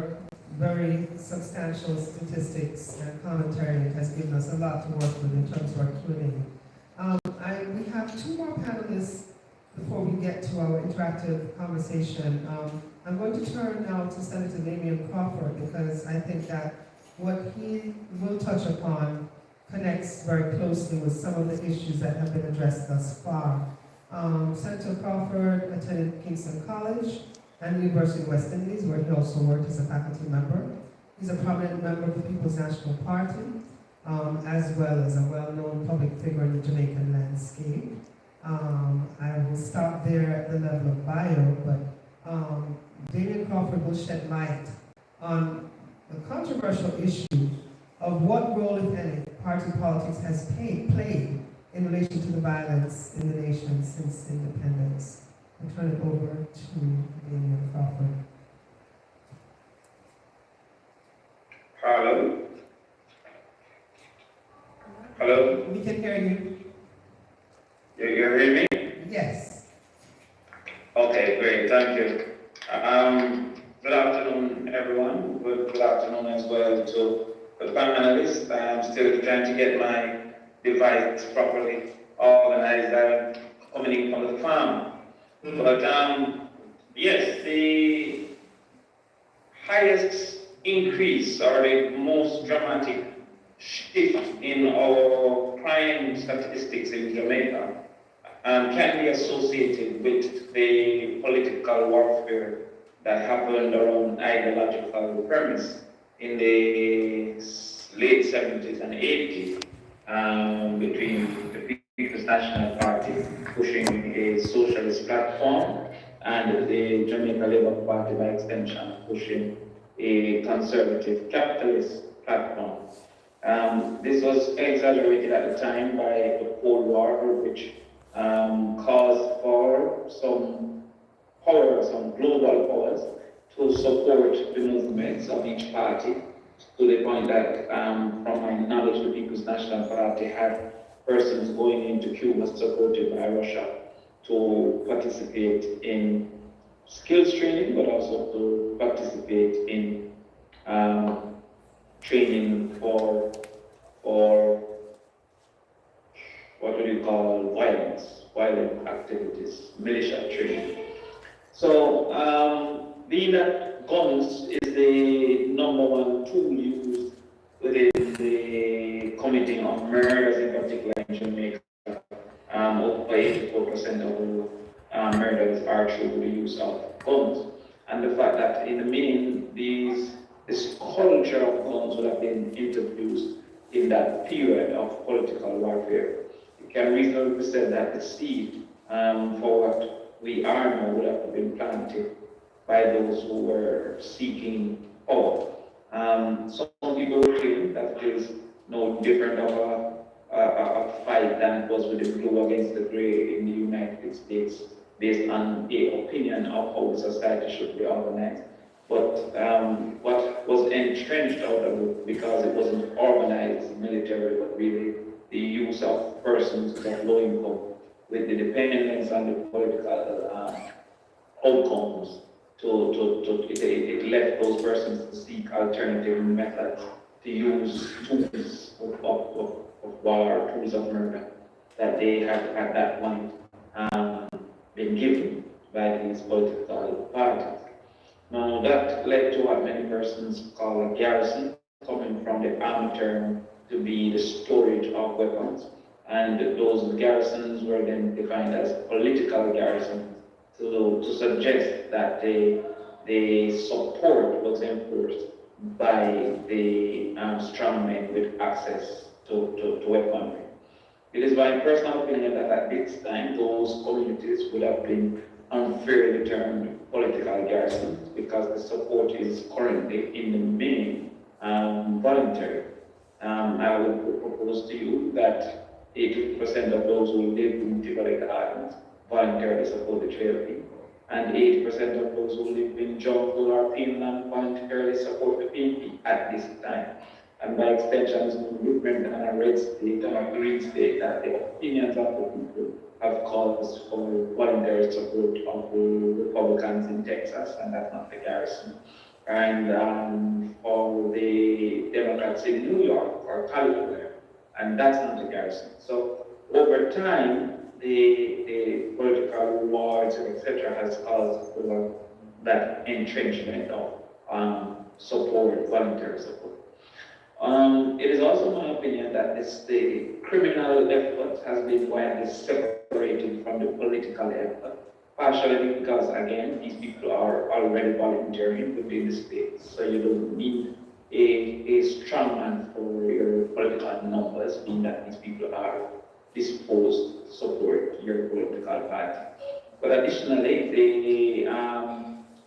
very substantial statistics and commentary. It has given us a lot to work with in terms of our Q&A. We have two more panelists before we get to our interactive conversation. I'm going to turn now to Senator Damian Crawford, because I think that what he will touch upon connects very closely with some of the issues that have been addressed thus far. Senator Crawford attended Kingston College and the University of West Indies, where he also worked as a faculty member. He's a prominent member of the People's National Party, as well as a well-known public figure in the Jamaican landscape. I will stop there at the level of bio, but Damian Crawford will shed light on the controversial issue of what role, if any, party politics has played in relation to the violence in the nation since independence. I'll turn it over to the Crawford. Hello? Hello? We can hear you. You hear me? Yes. Okay, great, thank you. Good afternoon, everyone. Good afternoon as well to the panelists. I'm still trying to get my device properly organized. I'm coming in from the farm. But yes, the highest increase or the most dramatic shift in our crime statistics in Jamaica can be associated with the political warfare that happened around ideological premise in the late 70s and 80s between the People's National Party pushing a socialist platform and the Jamaica Labour Party by extension pushing a conservative capitalist platform. This was exaggerated at the time by the Cold War, which caused for some global powers to support the movements of each party, to the point that, from my knowledge, the People's National Party had persons going into Cuba supported by Russia to participate in skills training, but also to participate in training for what do you call violent activities, militia training. So, being that guns is the number one tool used within the committing of murders, in particular in Jamaica, over 84% of all murders are through the use of guns. And the fact that in the meaning, this culture of guns would have been introduced in that period of political warfare. It can reasonably be said that the seed for what we are now would have been planted by those who were seeking power. Some people claim that it is no different of a fight than it was with the blue against the gray in the United States, based on the opinion of how the society should be organized. But what was entrenched out of it, because it wasn't organized military, but really the use of persons of low income with the dependence on the political outcomes, it left those persons to seek alternative methods to use tools of war, tools of murder that they had at that point been given by these political parties. Now that led to what many persons call a garrison, coming from the army term to be the storage of weapons. And those garrisons were then defined as political garrisons to suggest that the support was enforced by the strongmen with access to weaponry. It is my personal opinion that at this time, those communities would have been unfairly termed political garrisons because the support is currently in the main voluntary. I would propose to you that 80% of those who live in Jubilee Islands voluntarily support the trail people, and 80% of those who live in Jungle or Finland voluntarily support the PNP at this time. And by extension, it's no different than a red state and a green state, that the opinions of the people have caused for voluntary support of the Republicans in Texas, and that's not the garrison. And for the Democrats in New York or California, and that's not the garrison. So over time, the political wars, etc., has caused for that entrenchment of support, voluntary support. It is also my opinion that the criminal effort has been widely separated from the political effort, partially because, again, these people are already volunteering within the state, so you don't need a strong man for your political numbers, being that these people are disposed to support your political party. But additionally, the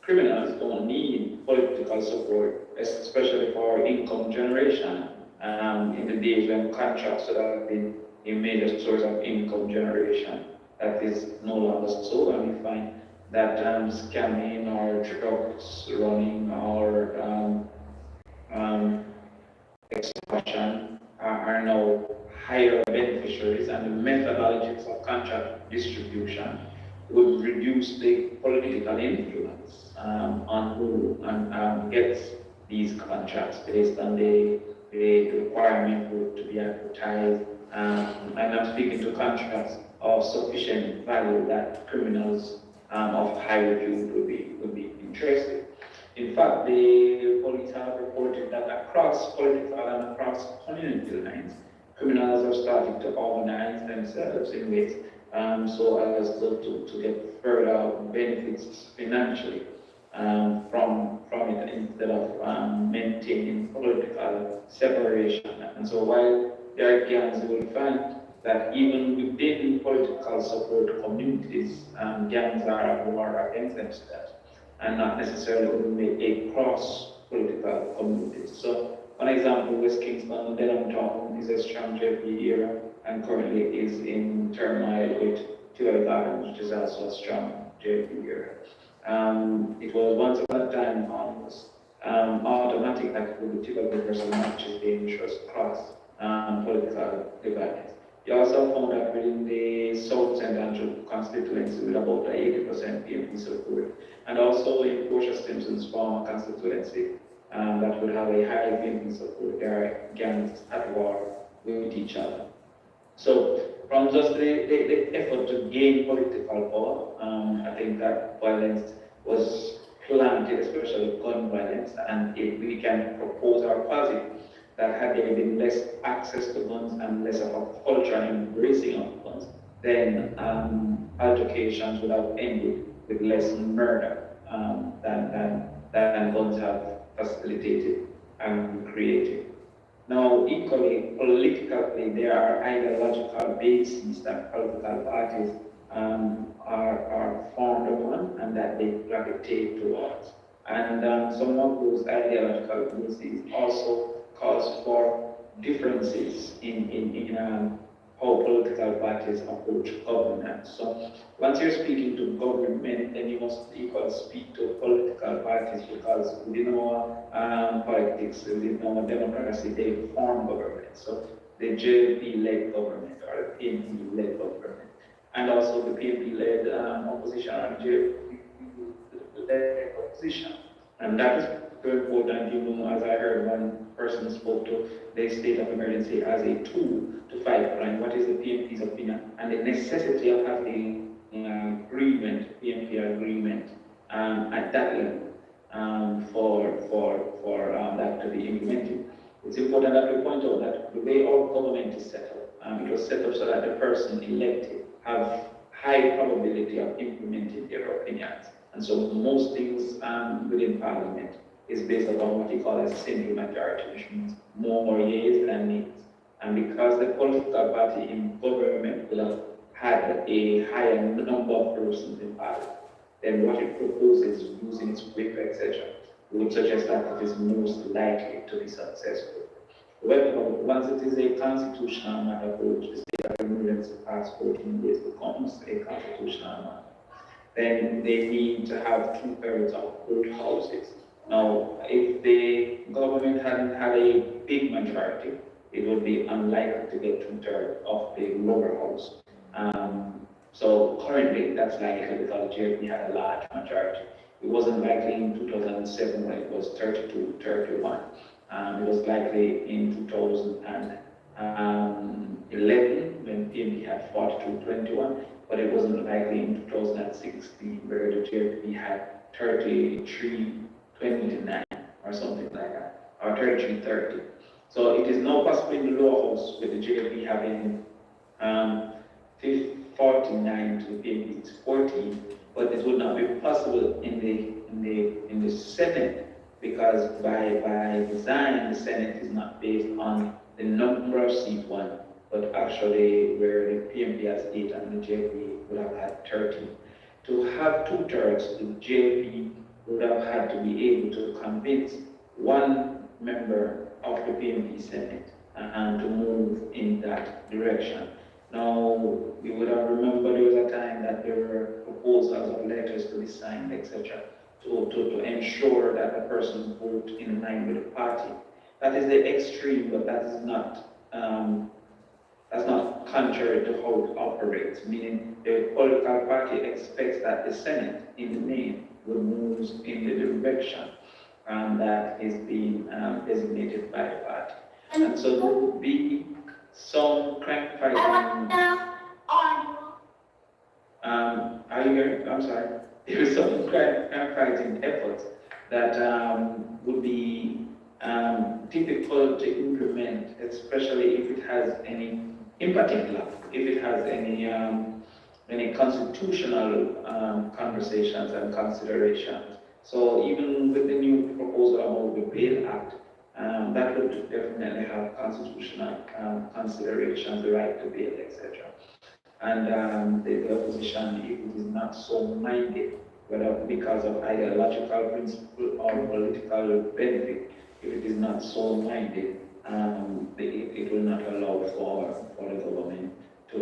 criminals don't need political support, especially for income generation in the days when contracts would have been a major source of income generation. That is no longer so, and we find that scamming or drugs running or extortion are now higher beneficiaries, and the methodologies of contract distribution would reduce the political influence on who gets these contracts based on the requirement for it to be advertised. And I'm speaking to contracts of sufficient value that criminals of high repute would be interested. In fact, the police have reported that across political and across community lines, criminals are starting to organize themselves in ways so as to get further benefits financially from it instead of maintaining political separation. And so while there are gangs, you will find that even within political support communities, gangs are at war against themselves and not necessarily a cross-political communities. So, one example, West Kingston, Denham is a strong JP era and currently is in turmoil with Tivoli Gardens, which is also a strong JP era. It was once upon a time almost automatic that the Tivoli versus matches the interest across political divides. You also found that within the South St. Andrew constituency with about 80% PMP support, and also in Portia Stimson's former constituency that would have a high PMP support. There are gangs at war with each other. So from just the effort to gain political power, I think that violence was planted, especially gun violence, and if we can propose our posit that had there been less access to guns and less of a culture and embracing of guns, then altercations would have ended with less murder than guns have facilitated and created. Now, equally, politically, there are ideological bases that political parties are formed upon and that they gravitate towards. And some of those ideological bases also cause for differences in how political parties approach government. So once you're speaking to government, then you must equally speak to political parties, because within our politics, within our democracy, they form government. So the JLP-led government or the PNP-led government, and also the PNP-led opposition and JLP-led opposition. And that is very important, as I heard one person spoke to the state of emergency as a tool to fight crime. What is the PNP's opinion? And the necessity of having agreement, PNP agreement at that level for that to be implemented. It's important that we point out that the way our government is set up, it was set up so that the person elected have high probability of implementing their opinions. And so most things within Parliament is based upon what you call a simple majority, which means more yeas than nays. And because the political party in government will have had a higher number of persons in Parliament, then what it proposes using its whip, etc., would suggest that it is most likely to be successful. However, once it is a constitutional matter, which the state of emergency past 14 days becomes a constitutional matter, then they need to have 2/3 of both houses. Now, if the government hadn't had a big majority, it would be unlikely to get 2/3 of the lower house. So currently, that's likely because JP had a large majority. It wasn't likely in 2007 when it was 32-31. It was likely in 2011 when PNP had 42-21, but it wasn't likely in 2016 where the JP had 33-29 or something like that, or 33-30. So it is now possible in the lower house with the JP having 49 to the PNP 14, but it would not be possible in the Senate, because by design the Senate is not based on the number of seats won, but actually where the PNP has 8 and the JP would have had 13. To have 2/3, the JP would have had to be able to convince one member of the PMP Senate and to move in that direction. Now, you would have remembered there was a time that there were proposals of letters to be signed, etc., to ensure that the person vote in line with the party. That is the extreme, but that is not that's not contrary to how it operates, meaning the political party expects that the Senate, in the main, will move in the direction that is being designated by the party. And so there will be some crime fighting. Are you hearing? I'm sorry. There is some crime fighting efforts that would be difficult to implement, especially if it has any. In particular, if it has any constitutional conversations and considerations. So even with the new proposal about the Bail Act, that would definitely have constitutional considerations, the right to bail, etc. And the opposition, if it is not so minded, whether because of ideological principle or political benefit, if it is not so minded, it will not allow for the government to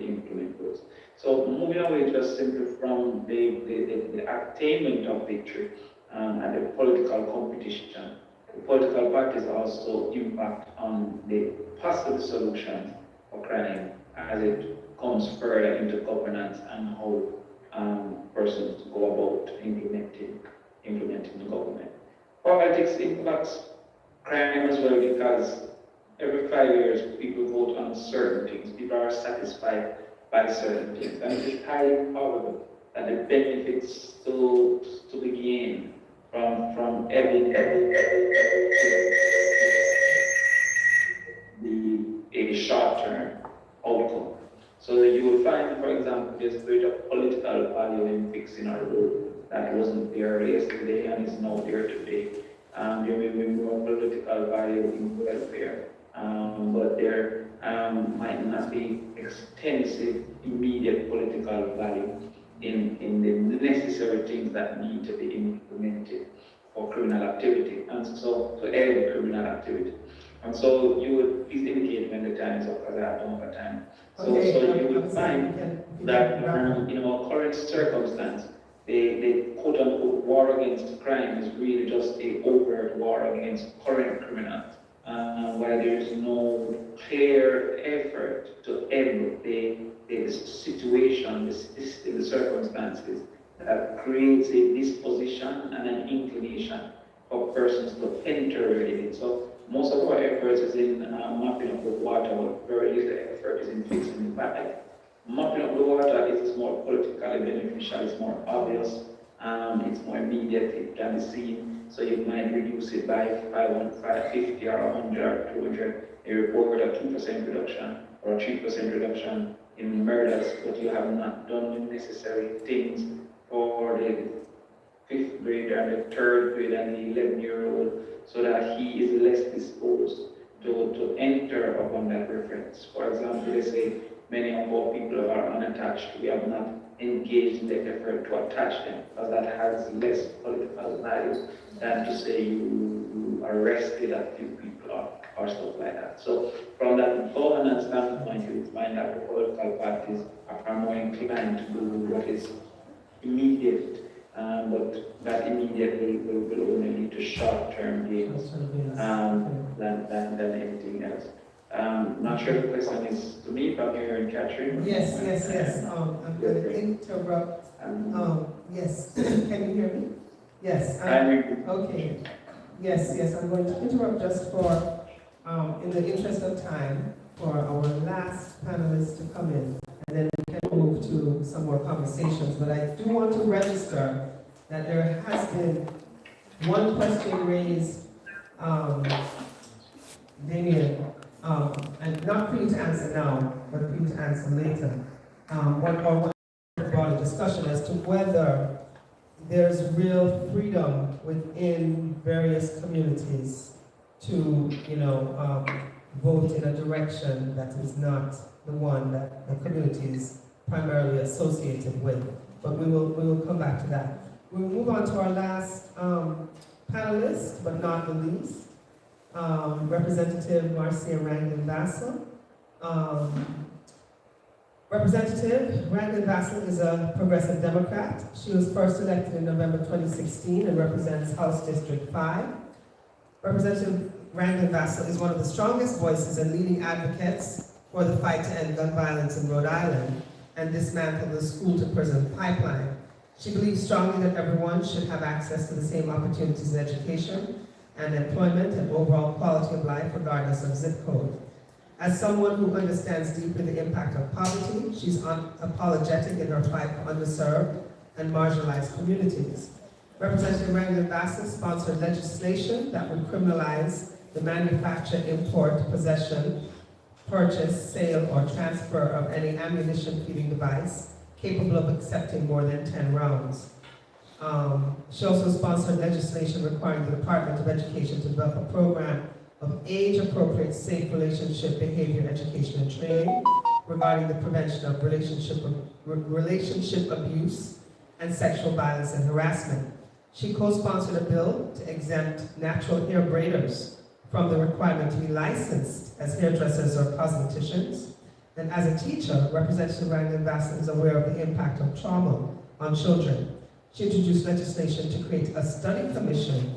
implement those. So moving away just simply from the attainment of victory and the political competition, the political parties also impact on the possible solutions for crime as it comes further into governance and how persons go about implementing the government. Politics impacts crime as well because every 5 years people vote on certain things. People are satisfied by certain things. And it is highly probable that the benefits to be gained from every a short-term outcome. So you will find, for example, there's great political value in fixing a road that wasn't there yesterday and is now there today. There may be more political value in welfare, but there might not be extensive, immediate political value in the necessary things that need to be implemented for criminal activity, and so to end criminal activity. And so you would please indicate when the time is up, because I don't have time. So you would find that in our current circumstance, the quote-unquote war against crime is really just a overt war against current criminals, while there is no clear effort to end the situation, the circumstances that creates a disposition and an inclination for persons to enter in it. So most of our efforts is in mapping up the water, but very little effort is in fixing the pipe. Mapping up the water is more politically beneficial, it's more obvious, it's more immediate, it can be seen, so you might reduce it by 50 or 100 or 200, you report a 2% reduction or a 3% reduction in murders, but you have not done the necessary things for the 5th grade and the 3rd grade and the 11-year-old, so that he is less disposed to enter upon that reference. For example, they say many of our people are unattached. We have not engaged in the effort to attach them, because that has less political value than to say you arrested a few people or stuff like that. So from that governance standpoint, you find that the political parties are more inclined to do what is immediate, but that immediate will only lead to short-term gains than anything else. Not sure the question is to me, if I'm hearing Catherine. Yes. I'm going to interrupt. Yes. Can you hear me? Yes. Okay. Yes. I'm going to interrupt just for, in the interest of time, for our last panelist to come in, and then we can move to some more conversations. But I do want to register that there has been one question raised, Damien, and not for you to answer now, but for you to answer later. One broader discussion as to whether there's real freedom within various communities to, vote in a direction that is not the one that the community is primarily associated with. But we will come back to that. We'll move on to our last panelist, but not the least. Representative Marcia Ranglin Vassell. Representative Ranglin Vassell is a progressive Democrat. She was first elected in November 2016 and represents House District 5. Representative Ranglin Vassell is one of the strongest voices and leading advocates for the fight to end gun violence in Rhode Island and dismantle the school-to-prison pipeline. She believes strongly that everyone should have access to the same opportunities in education and employment and overall quality of life regardless of zip code. As someone who understands deeply the impact of poverty, she's unapologetic in her fight for underserved and marginalized communities. Representative Ranglin Vassell sponsored legislation that would criminalize the manufacture, import, possession, purchase, sale, or transfer of any ammunition-feeding device capable of accepting more than 10 rounds. She also sponsored legislation requiring the Department of Education to develop a program of age-appropriate safe relationship behavior education and training regarding the prevention of relationship abuse and sexual violence and harassment. She co-sponsored a bill to exempt natural hair braiders from the requirement to be licensed as hairdressers or cosmeticians. And as a teacher, Representative Ranglin Vassell is aware of the impact of trauma on children. She introduced legislation to create a study commission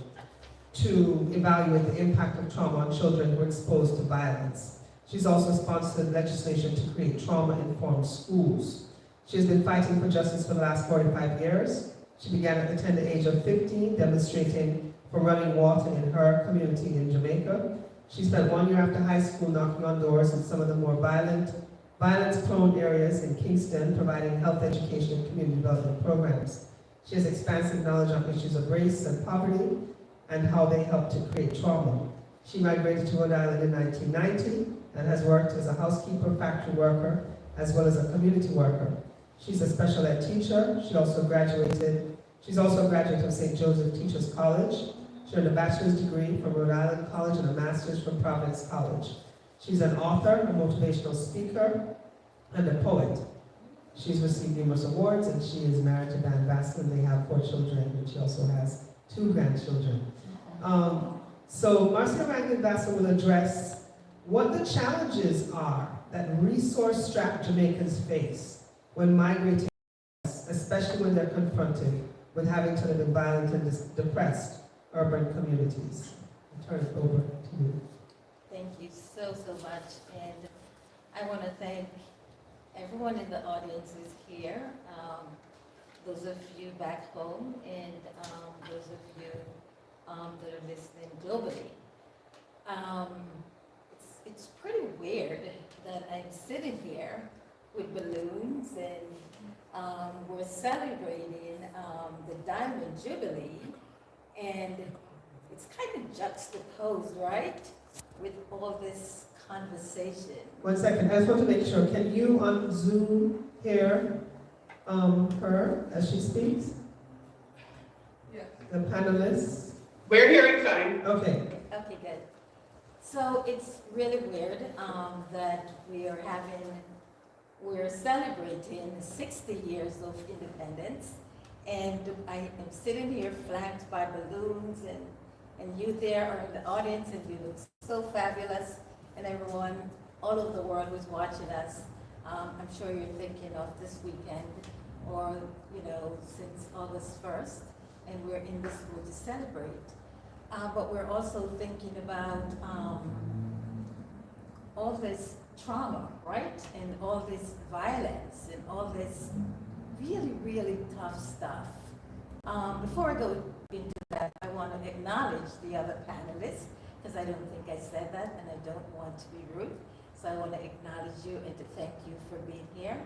to evaluate the impact of trauma on children who are exposed to violence. She's also sponsored legislation to create trauma-informed schools. She has been fighting for justice for the last 45 years. She began at the tender age of 15, demonstrating for running water in her community in Jamaica. She spent 1 year after high school knocking on doors in some of the more violence-prone areas in Kingston, providing health education and community development programs. She has expansive knowledge on issues of race and poverty and how they help to create trauma. She migrated to Rhode Island in 1990 and has worked as a housekeeper, factory worker, as well as a community worker. She's a special ed teacher. She's also a graduate of St. Joseph Teachers College. She earned a bachelor's degree from Rhode Island College and a master's from Providence College. She's an author, a motivational speaker, and a poet. She's received numerous awards, and she is married to Dan Vassell, and they have 4 children, and she also has 2 grandchildren. So Marcia Ranglin Vassell will address what the challenges are that resource-strapped Jamaicans face when migrating, especially when they're confronted with having to live in violent and depressed urban communities. I'll turn it over to you. Thank you so much. And I want to thank everyone in the audience who's here, those of you back home, and those of you that are listening globally. It's pretty weird that I'm sitting here with balloons and we're celebrating the Diamond Jubilee, and it's kind of juxtaposed, right, with all this conversation. 1 second, I just want to make sure, can you on Zoom hear her as she speaks? Yes. The panelists? We're hearing fine. Okay. Okay, good. So it's really weird that we're celebrating 60 years of independence, and I am sitting here flanked by balloons, and you there are in the audience, and you look so fabulous, and everyone all over the world who's watching us. I'm sure you're thinking of this weekend, or since August 1st, and we're in this mood to celebrate. But we're also thinking about all this trauma, right? And all this violence and all this really, really tough stuff. Before I go into that, I want to acknowledge the other panelists, because I don't think I said that, and I don't want to be rude. So I want to acknowledge you and to thank you for being here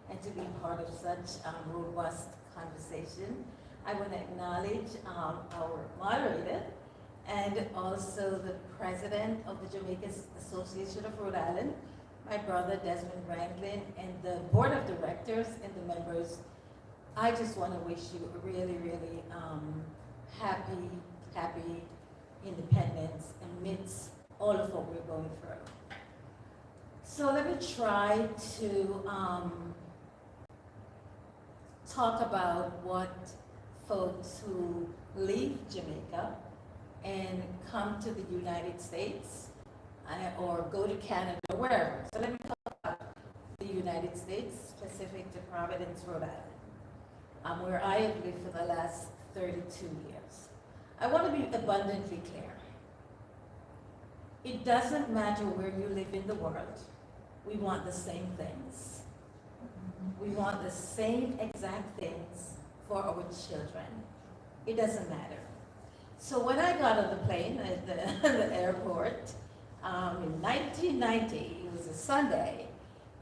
and to be part of such robust conversation. I want to acknowledge our moderator, and also the president of the Jamaica Association of Rhode Island, my brother Desmond Ranglin, and the board of directors and the members. I just want to wish you a really, really happy independence amidst all of what we're going through. So let me try to talk about what folks who leave Jamaica and come to the United States or go to Canada or wherever. So let me talk about the United States, specific to Providence, Rhode Island, where I have lived for the last 32 years. I want to be abundantly clear. It doesn't matter where you live in the world. We want the same things. We want the same exact things for our children. It doesn't matter. So when I got on the plane at the airport in 1990, it was a Sunday,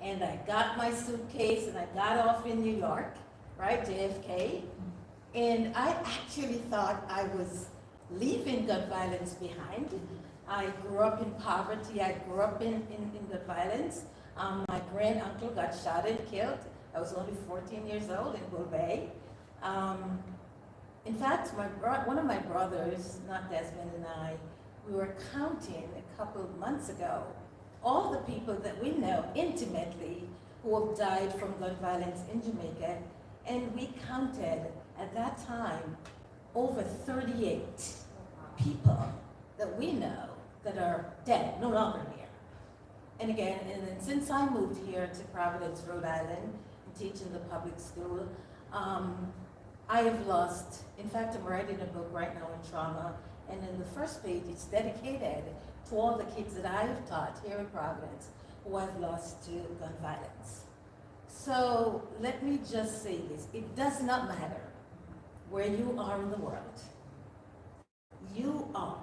and I got my suitcase and I got off in New York, right, JFK, and I actually thought I was leaving gun violence behind. I grew up in poverty. I grew up in the violence. My grand uncle got shot and killed. I was only 14 years old in Bull Bay. In fact, one of my brothers, not Desmond and I, we were counting a couple of months ago all the people that we know intimately who have died from gun violence in Jamaica, and we counted at that time over 38 people that we know that are dead, no longer here. And again, and then since I moved here to Providence, Rhode Island, and teach in the public school, I have lost, in fact, I'm writing a book right now on trauma, and in the first page, it's dedicated to all the kids that I have taught here in Providence who I've lost to gun violence. So let me just say this, it does not matter where you are in the world. You are.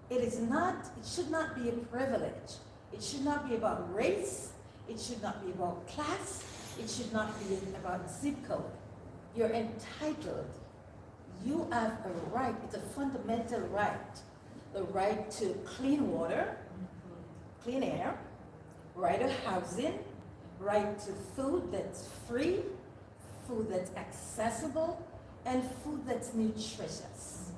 It should not be a privilege. It should not be about race. It should not be about class. It should not be about zip code. You're entitled. You have a right. It's a fundamental right. The right to clean water, clean air, right to housing, right to food that's free, food that's accessible, and food that's nutritious.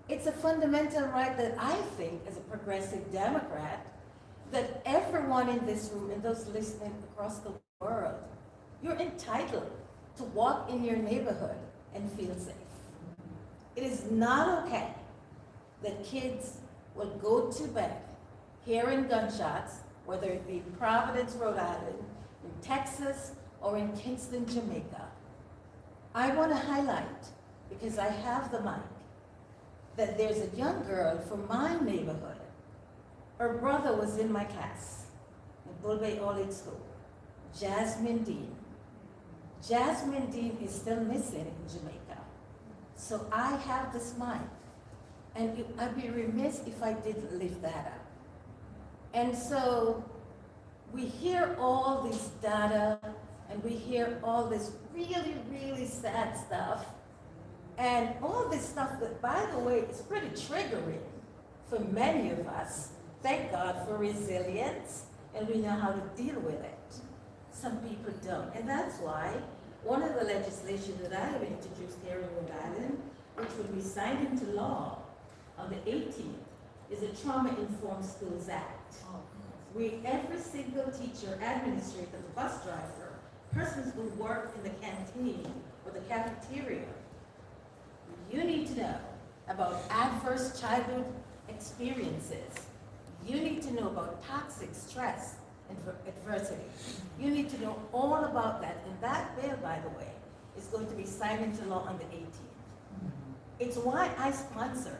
It's a fundamental right that I think, as a progressive Democrat, that everyone in this room and those listening across the world, you're entitled to walk in your neighborhood and feel safe. It is not okay that kids will go to bed hearing gunshots, whether it be Providence, Rhode Island, in Texas, or in Kingston, Jamaica. I want to highlight, because I have the mic, that there's a young girl from my neighborhood. Her brother was in my class in Bull Bay All-Age School, Jasmine Dean. Jasmine Dean is still missing in Jamaica. So I have this mic, and I'd be remiss if I didn't lift that up. And so we hear all this data, and we hear all this really, really sad stuff, and all this stuff that, by the way, is pretty triggering for many of us. Thank God for resilience, and we know how to deal with it. Some people don't, and that's why one of the legislation that I have introduced here in Rhode Island, which will be signed into law on the 18th, is a Trauma-Informed Schools Act. Every single teacher, administrator, bus driver, persons who work in the canteen or the cafeteria, you need to know about adverse childhood experiences. You need to know about toxic stress and adversity. You need to know all about that. And that bill, by the way, is going to be signed into law on the 18th. It's why I sponsored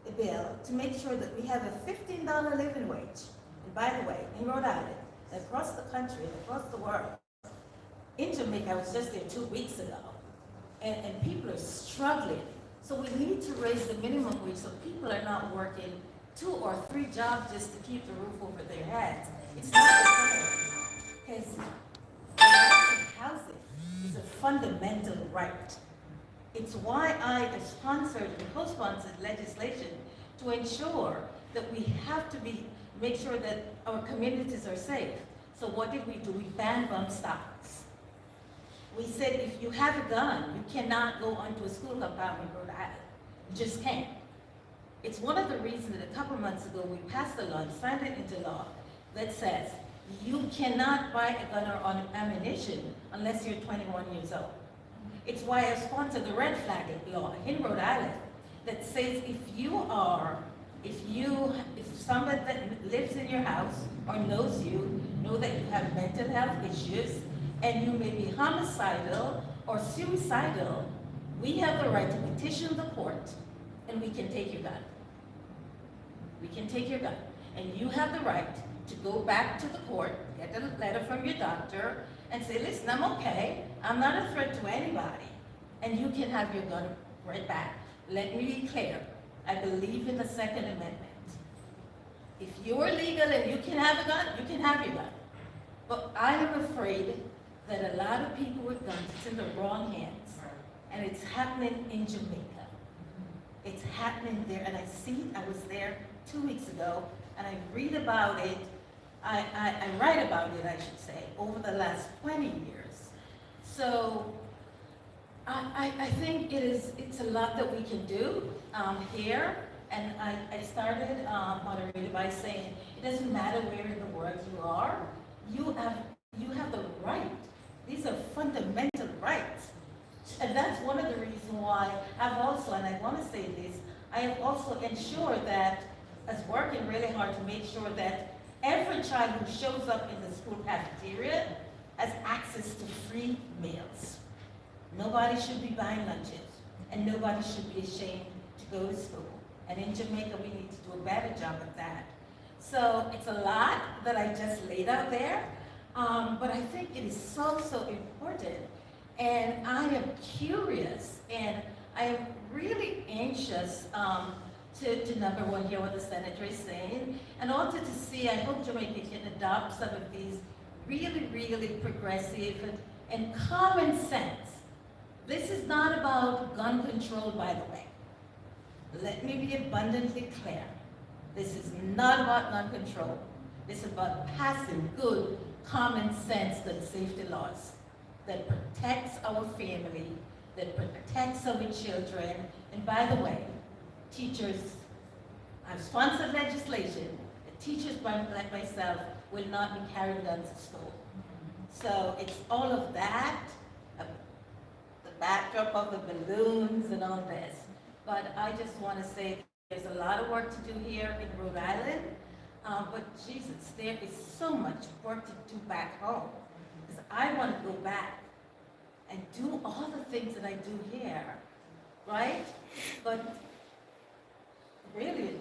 a bill to make sure that we have a $15 living wage. And by the way, in Rhode Island, across the country, and across the world, in Jamaica, I was just there 2 weeks ago, and people are struggling. So we need to raise the minimum wage so people are not working 2 or 3 jobs just to keep the roof over their heads. It's not because housing is a fundamental right. It's why I have sponsored and co-sponsored legislation to ensure that we have to make sure that our communities are safe. So what did we do? We banned bump stocks. We said if you have a gun, you cannot go onto a school compound in Rhode Island. You just can't. It's one of the reasons that a couple months ago we passed a law and signed it into law that says you cannot buy a gun or ammunition unless you're 21 years old. It's why I sponsored the red flag law in Rhode Island that says if somebody that lives in your house or knows you, know that you have mental health issues, and you may be homicidal or suicidal, we have the right to petition the court, and we can take your gun. We can take your gun. And you have the right to go back to the court, get a letter from your doctor, and say, listen, I'm okay, I'm not a threat to anybody, and you can have your gun right back. Let me be clear, I believe in the Second Amendment. If you're legal and you can have a gun, you can have your gun. But I am afraid that a lot of people with guns, it's in the wrong hands. And it's happening in Jamaica. It's happening there, and I see it. I was there 2 weeks ago, and I read about it. I write about it, I should say, over the last 20 years. So I think it's a lot that we can do here. And I started, moderator, by saying it doesn't matter where in the world you are, you have the right. These are fundamental rights. And that's one of the reasons why I've also, and I want to say this, I have also ensured that, as working really hard to make sure that every child who shows up in the school cafeteria has access to free meals. Nobody should be buying lunches, and nobody should be ashamed to go to school. And in Jamaica, we need to do a better job of that. So it's a lot that I just laid out there, but I think it is so, so important. And I am curious, and I am really anxious to number one, hear what the senator is saying, and also to see, I hope Jamaica can adopt some of these really, really progressive and common sense. This is not about gun control, by the way. Let me be abundantly clear. This is not about gun control. This is about passing good, common sense gun safety laws that protects our family, that protects our children. And by the way, teachers, I've sponsored legislation that teachers like myself will not be carrying guns to school. So it's all of that, the backdrop of the balloons and all this. But I just want to say there's a lot of work to do here in Rhode Island, but Jesus, there is so much work to do back home. Because I want to go back and do all the things that I do here, right? But really,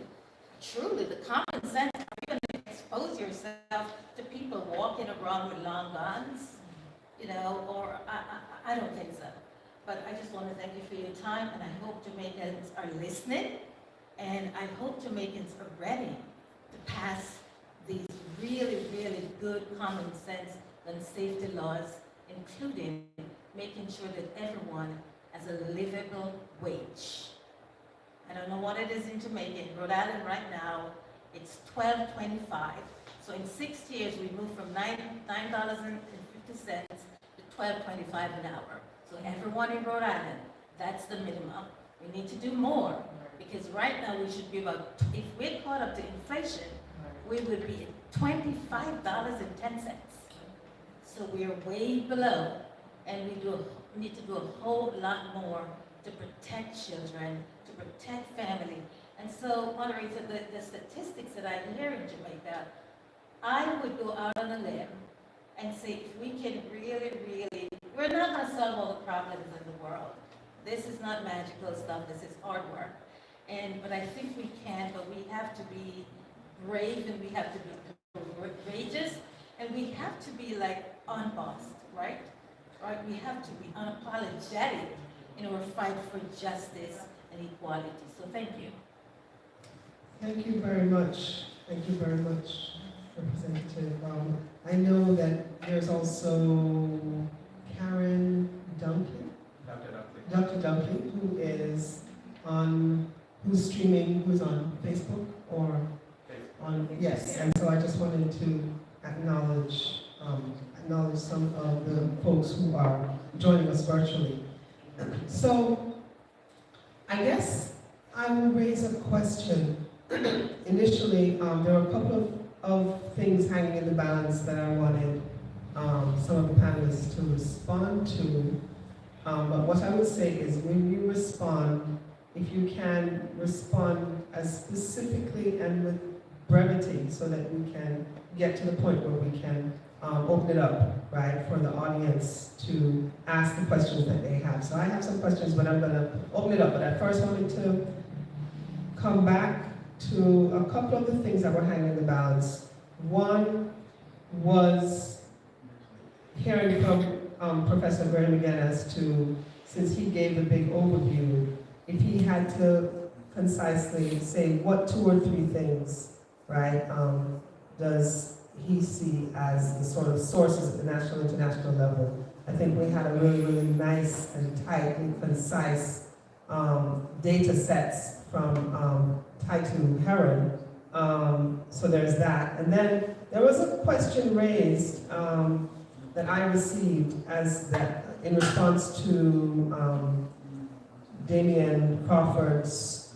truly, the common sense, are you going to expose yourself to people walking around with long guns? You know, or I don't think so. But I just want to thank you for your time, and I hope Jamaicans are listening, and I hope Jamaicans are ready to pass these really, really good common sense gun safety laws, including making sure that everyone has a livable wage. I don't know what it is in Jamaica. In Rhode Island right now, it's $12.25. So in 6 years, we moved from $9.50 to $12.25 an hour. So everyone in Rhode Island, that's the minimum. We need to do more, because right now we should be about, if we're caught up to inflation, we would be at $25.10. So we are way below, and we need to do a whole lot more to protect children, to protect family. And so, moderator, the statistics that I hear in Jamaica, I would go out on a limb and say if we can really, really, we're not going to solve all the problems in the world. This is not magical stuff, this is hard work. But I think we can, but we have to be brave, and we have to be courageous, and we have to be like unbossed, right? Right? We have to be unapologetic in our fight for justice and equality. So thank you. Thank you very much. Thank you very much, Representative. I know that there's also Karen Duncan. Dr. Duncan, who is on, who's streaming, who's on Facebook or on, yes. And so I just wanted to acknowledge some of the folks who are joining us virtually. So I guess I will raise a question. Initially, there were a couple of things hanging in the balance that I wanted some of the panelists to respond to. But what I would say is when you respond, if you can respond as specifically and with brevity so that we can get to the point where we can open it up, right, for the audience to ask the questions that they have. So I have some questions, but I'm going to open it up. But I first wanted to come back to a couple of the things that were hanging in the balance. One was hearing from Professor Graham again as to, since he gave the big overview, if he had to concisely say what 2 or 3 things, right, does he see as the sort of sources at the national, international level. I think we had a really, really nice and tight and concise data sets from Taitu Heron. So there's that. And then there was a question raised that I received as that in response to Damian Crawford's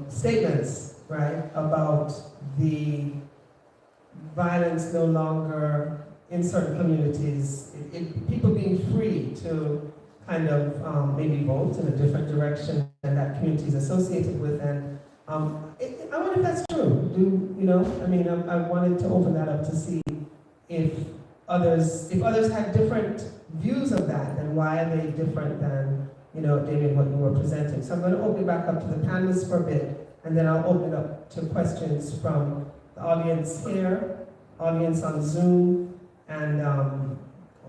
statements, right, about the violence no longer in certain communities, people being free to kind of maybe vote in a different direction than that community is associated with. And I wonder if that's true. I wanted to open that up to see if others had different views of that, and why are they different than, David, what you were presenting. So I'm going to open it back up to the panelists for a bit, and then I'll open it up to questions from the audience here, audience on Zoom, and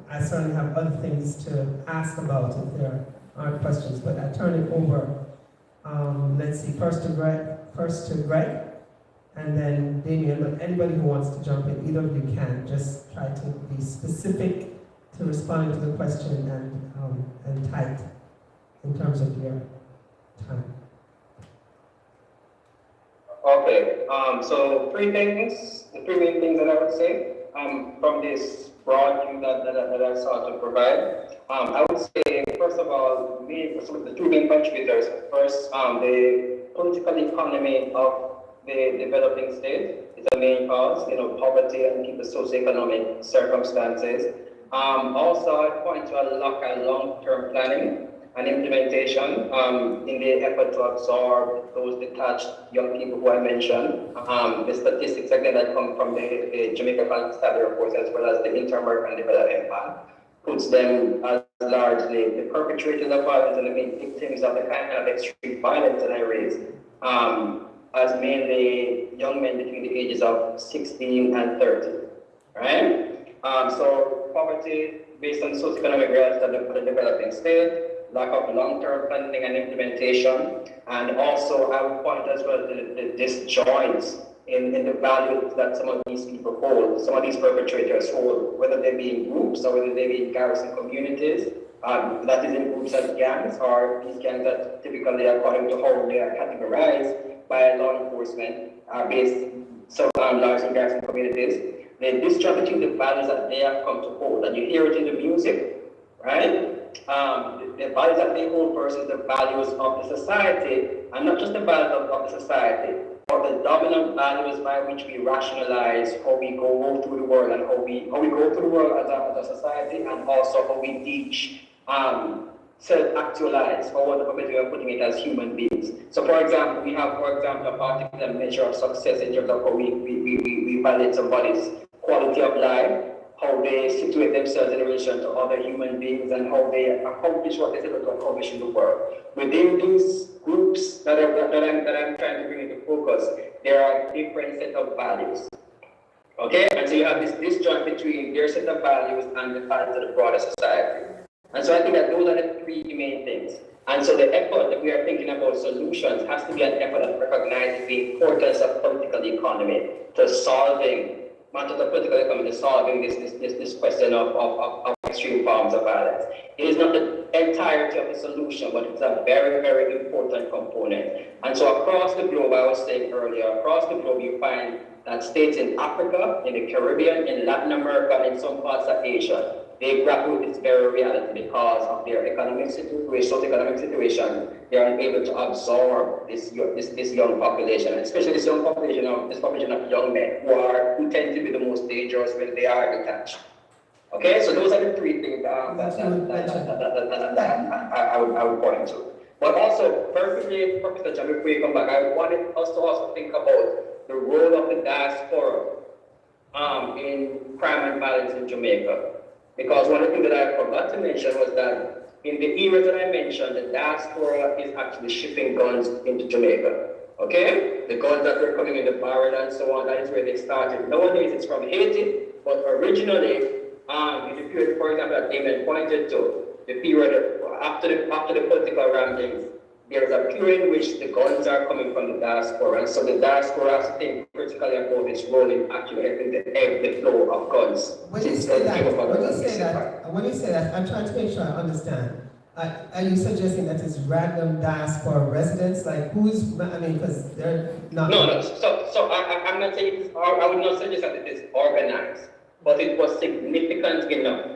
I certainly have other things to ask about if there aren't questions, but I turn it over. Let's see, first to Greg, and then Damien, but anybody who wants to jump in, either of you can. Just try to be specific to responding to the question and tight in terms of your time. Okay, so 3 things, the 3 main things that I would say from this broad view that I sought to provide. I would say, first of all, the 2 main contributors. First, the political economy of the developing state is the main cause, poverty and people's socioeconomic circumstances. Also, I point to a lack of long-term planning and implementation in the effort to absorb those detached young people who I mentioned. The statistics again that come from the Jamaica Constabulary reports, as well as the Inter-American Development Fund, puts them as largely the perpetrators of violence and the main victims of the kind of extreme violence that I raised, as mainly young men between the ages of 16 and 30, right? So poverty based on socioeconomic realities of the developing state, lack of long-term planning and implementation, and also I would point as well to the disjoints in the values that some of these people hold, some of these perpetrators hold, whether they be in groups or whether they be in garrison communities, that is in groups as gangs, or these gangs that typically, according to how they are categorized by law enforcement, are based large in garrison communities. The disjoint between the values that they have come to hold, and you hear it in the music, right? The values that they hold versus the values of the society, and not just the values of the society, but the dominant values by which we rationalize how we go through the world and how we go through the world as a society, and also how we teach self-actualize, or whatever we are putting it as human beings. So for example, we have, a particular measure of success in terms of how we validate somebody's quality of life, how they situate themselves in relation to other human beings, and how they accomplish what they set out to accomplish in the world. Within these groups that I'm trying to bring into focus, there are different set of values. Okay? And so you have this disjoint between their set of values and the values of the broader society. And so I think that those are the 3 main things. And so the effort that we are thinking about solutions has to be an effort that recognizes the importance of political economy to solving, not just the political economy, to solving this question of extreme forms of violence. It is not the entirety of the solution, but it's a very, very important component. And so across the globe, I was saying earlier, across the globe you find that states in Africa, in the Caribbean, in Latin America, and in some parts of Asia, they grapple with this very reality because of their socioeconomic situation. They are unable to absorb this young population, especially this population of young men who tend to be the most dangerous when they are detached. Okay, so those are the 3 things that I would point to. But also, personally, Professor John, before you come back, I wanted us to also think about the role of the diaspora in crime and violence in Jamaica. Because one of the things that I forgot to mention was that in the era that I mentioned, the diaspora is actually shipping guns into Jamaica. Okay? The guns that were coming in the barrel and so on, that is where they started. Nowadays it's from Haiti, but originally, in the period, for example, that Damon pointed to, the period after the political ramblings, there is a period in which the guns are coming from the diaspora, and so the diaspora has to think critically about its role in actually helping to egg the flow of guns. When you say that, I'm trying to make sure I understand. Are you suggesting that it's random diaspora residents? Like who's, I mean, because they're not... No. So I'm not saying it's, I would not suggest that it is organized, but it was significant enough.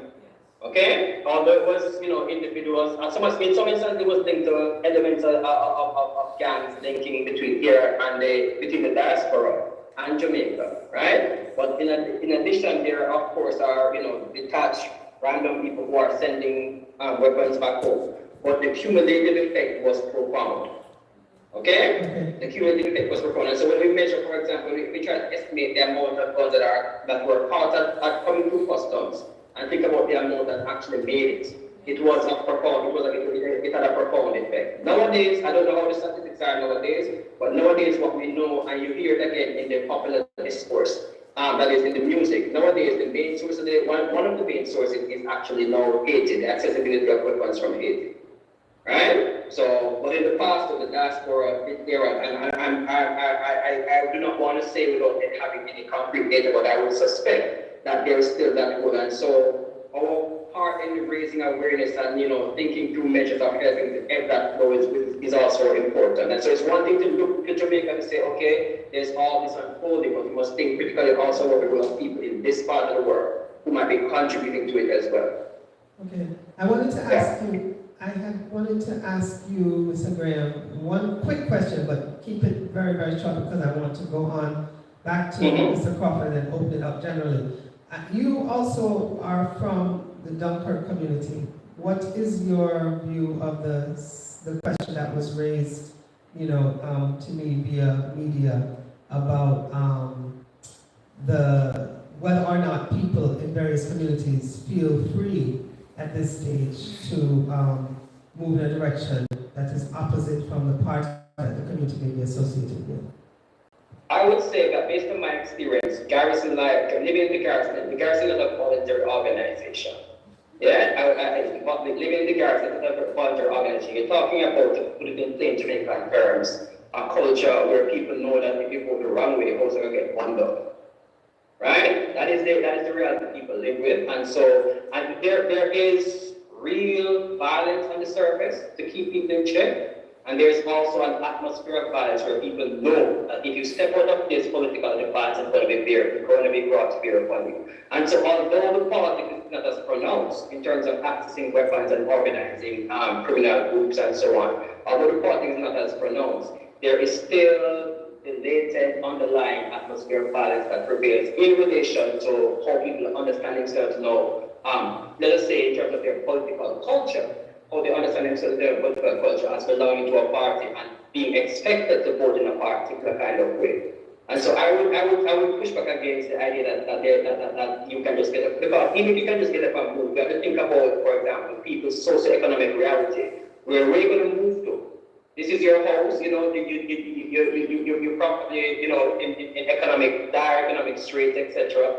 Okay? Although it was, individuals, in some instances it was linked to elements of gangs linking between here and between the diaspora and Jamaica, right? But in addition, there of course are, detached random people who are sending weapons back home. But the cumulative effect was profound. Okay? The cumulative effect was profound. And so when we measure, for example, we try to estimate the amount of guns that were caught at coming through customs, and think about the amount that actually made it. It was a profound, it had a profound effect. Nowadays, I don't know how the statistics are nowadays, but nowadays what we know, and you hear it again in the popular discourse, that is in the music. Nowadays, the main source of one of the main sources is actually now Haiti, the accessibility of weapons from Haiti. Right? So, but in the past of the diaspora era, and I do not want to say without having any concrete data, but I would suspect that there is still that role. And so our part in raising awareness and thinking through measures of helping to end that flow is also important. And so it's one thing to look at Jamaica and say, okay, there's all this unfolding, but we must think critically also about the role of people in this part of the world who might be contributing to it as well. Okay, I wanted to ask you, Mr. Graham, one quick question, but keep it very, very short because I want to go on back to Mr. Crawford and open it up generally. You also are from the Dunkirk community. What is your view of the question that was raised, to me via media about whether or not people in various communities feel free at this stage to move in a direction that is opposite from the party that the community may be associated with? I would say that based on my experience, Garrison Life, living in the Garrison is a voluntary organization. Yeah, living in the Garrison is a voluntary organization. You're talking about, to put it in plain Jamaican terms, a culture where people know that if you go the wrong way, you're also going to get wound up. Right? That is the reality people live with. And so, there is real violence on the surface to keep people in check. And there's also an atmosphere of violence where people know that if you step out of this political, the violence is going to be brought to bear upon you. And so although the politics is not as pronounced in terms of accessing weapons and organizing criminal groups and so on, although the politics is not as pronounced, there is still the latent underlying atmosphere of violence that prevails in relation to how people understand themselves now, let us say in terms of their political culture, how they understand themselves in their political culture as belonging to a party and being expected to vote in a particular kind of way. And so I would push back against the idea that you can just get up, because even if you can just get up and move, you have to think about, for example, people's socioeconomic reality. Where are you going to move to? This is your house, you're probably, in dire economic straits, etc.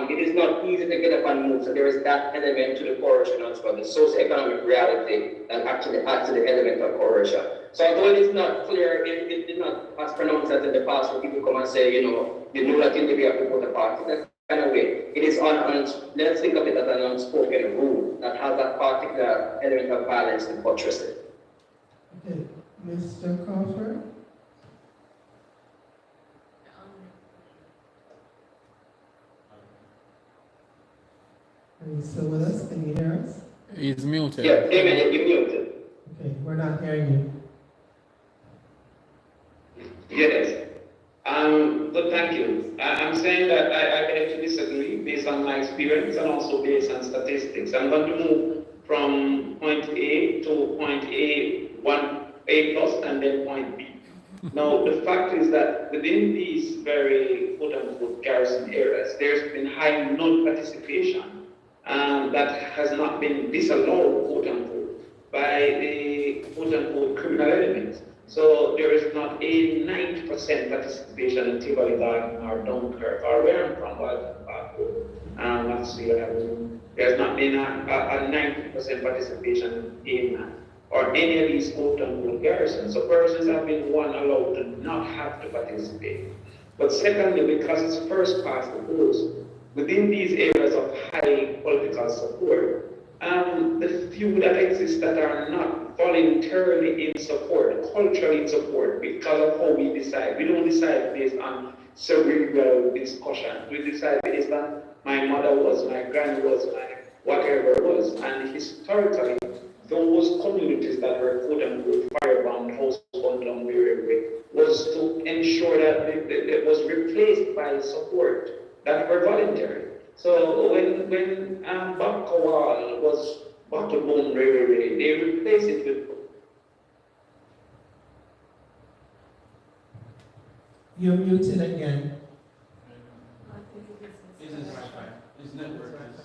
It is not easy to get up and move, so there is that element to the coercion as well, the socio-economic reality that actually adds to the element of coercion. So although it is not clear, it is not as pronounced as in the past where people come and say, you know that you have to vote a party, that kind of way. It is let's think of it as an unspoken rule that has that particular element of violence to buttress it. Okay, Mr. Crawford? Are you still with us? Can you hear us? He's muted. Yeah, Damien, you're muted. Okay, we're not hearing you. Yes. But thank you. I'm saying that I beg to disagree based on my experience and also based on statistics. I'm going to move from point A to point A one A plus and then point B. Now, the fact is that within these very quote-unquote garrison areas, there's been high non-participation that has not been disallowed, quote-unquote, by the quote-unquote criminal elements. So there is not a 90% participation in Tivoli Garden or Dunkirk or where I'm from, there's not been a 90% participation in or any of these quote-unquote garrisons. So persons have been, one, allowed to not have to participate. But secondly, because it's first past the post, within these areas of high political support, the few that exist that are not voluntarily in support, culturally in support, because of how we decide. We don't decide based on cerebral discussion. We decide based on my mother was, my granny was, my whatever it was. And historically, those communities that were quote-unquote firebound, housebound, and wherever, was to ensure that it was replaced by support that were voluntary. So when Bakawal was Bakabon Railway, they replaced it with. You're muted again. His network is.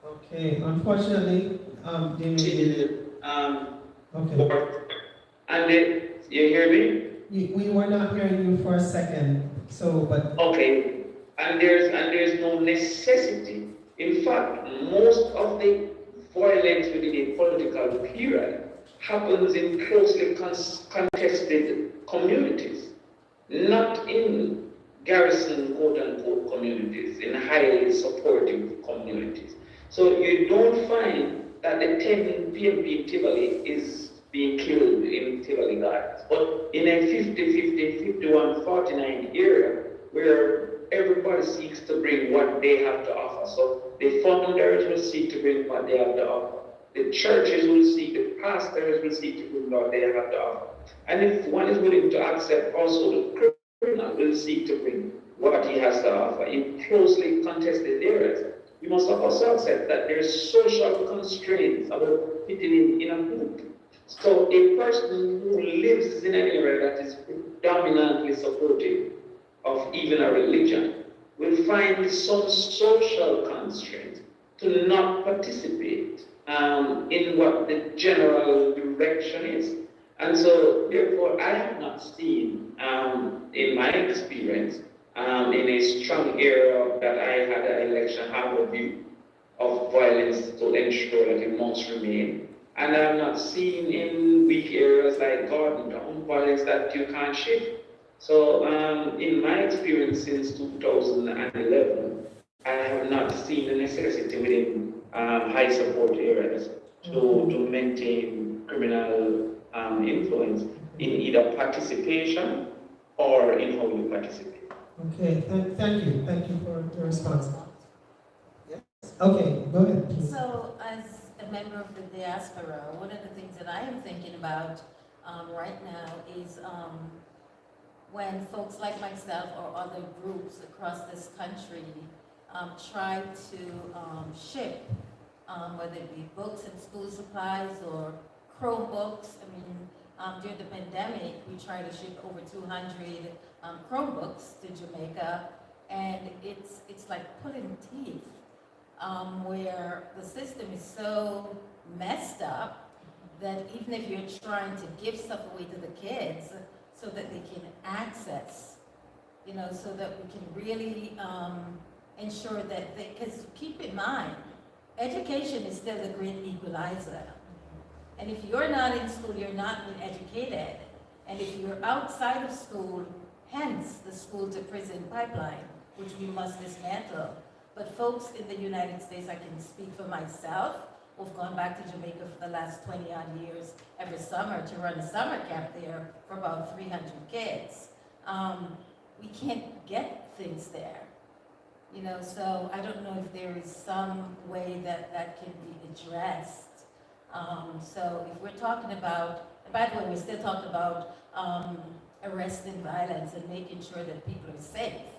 Okay, unfortunately, okay. And you hear me? We were not hearing you for a second, so, but. Okay, and there's no necessity. In fact, most of the violence within a political period happens in closely contested communities, not in garrison quote-unquote communities, in highly supportive communities. So you don't find that the 10 PMP in Tivoli is being killed in Tivoli Gardens, but in a 50-50, 51-49 area where everybody seeks to bring what they have to offer. So the funders will seek to bring what they have to offer. The churches will seek, the pastors will seek to bring what they have to offer. And if one is willing to accept, also the criminal will seek to bring what he has to offer in closely contested areas. We must also accept that there is social constraints about fitting in a group. So a person who lives in an area that is predominantly supportive of even a religion will find some social constraints to not participate in what the general direction is. And so, therefore, I have not seen, in my experience, in a strong area that I had an election, have a view of violence to ensure that it must remain. And I'm not seen in weak areas like Gordon Town violence that you can't shift. So in my experience since 2011, I have not seen the necessity within high support areas to maintain criminal influence in either participation or in how you participate. Okay, thank you for your response. Yes. Okay, go ahead, please. So, as a member of the diaspora, one of the things that I am thinking about right now is when folks like myself or other groups across this country try to ship, whether it be books and school supplies or Chromebooks. I mean, during the pandemic, we tried to ship over 200 Chromebooks to Jamaica, and it's like pulling teeth, where the system is so messed up that even if you're trying to give stuff away to the kids so that they can access, so that we can really ensure that because keep in mind, education is still the great equalizer. And if you're not in school, you're not educated. And if you're outside of school, hence the school to prison pipeline, which we must dismantle. But folks in the United States, I can speak for myself, we've gone back to Jamaica for the last 20 odd years every summer to run a summer camp there for about 300 kids. We can't get things there. So I don't know if there is some way that can be addressed. So if we're talking about, and by the way, we're still talking about arresting violence and making sure that people are safe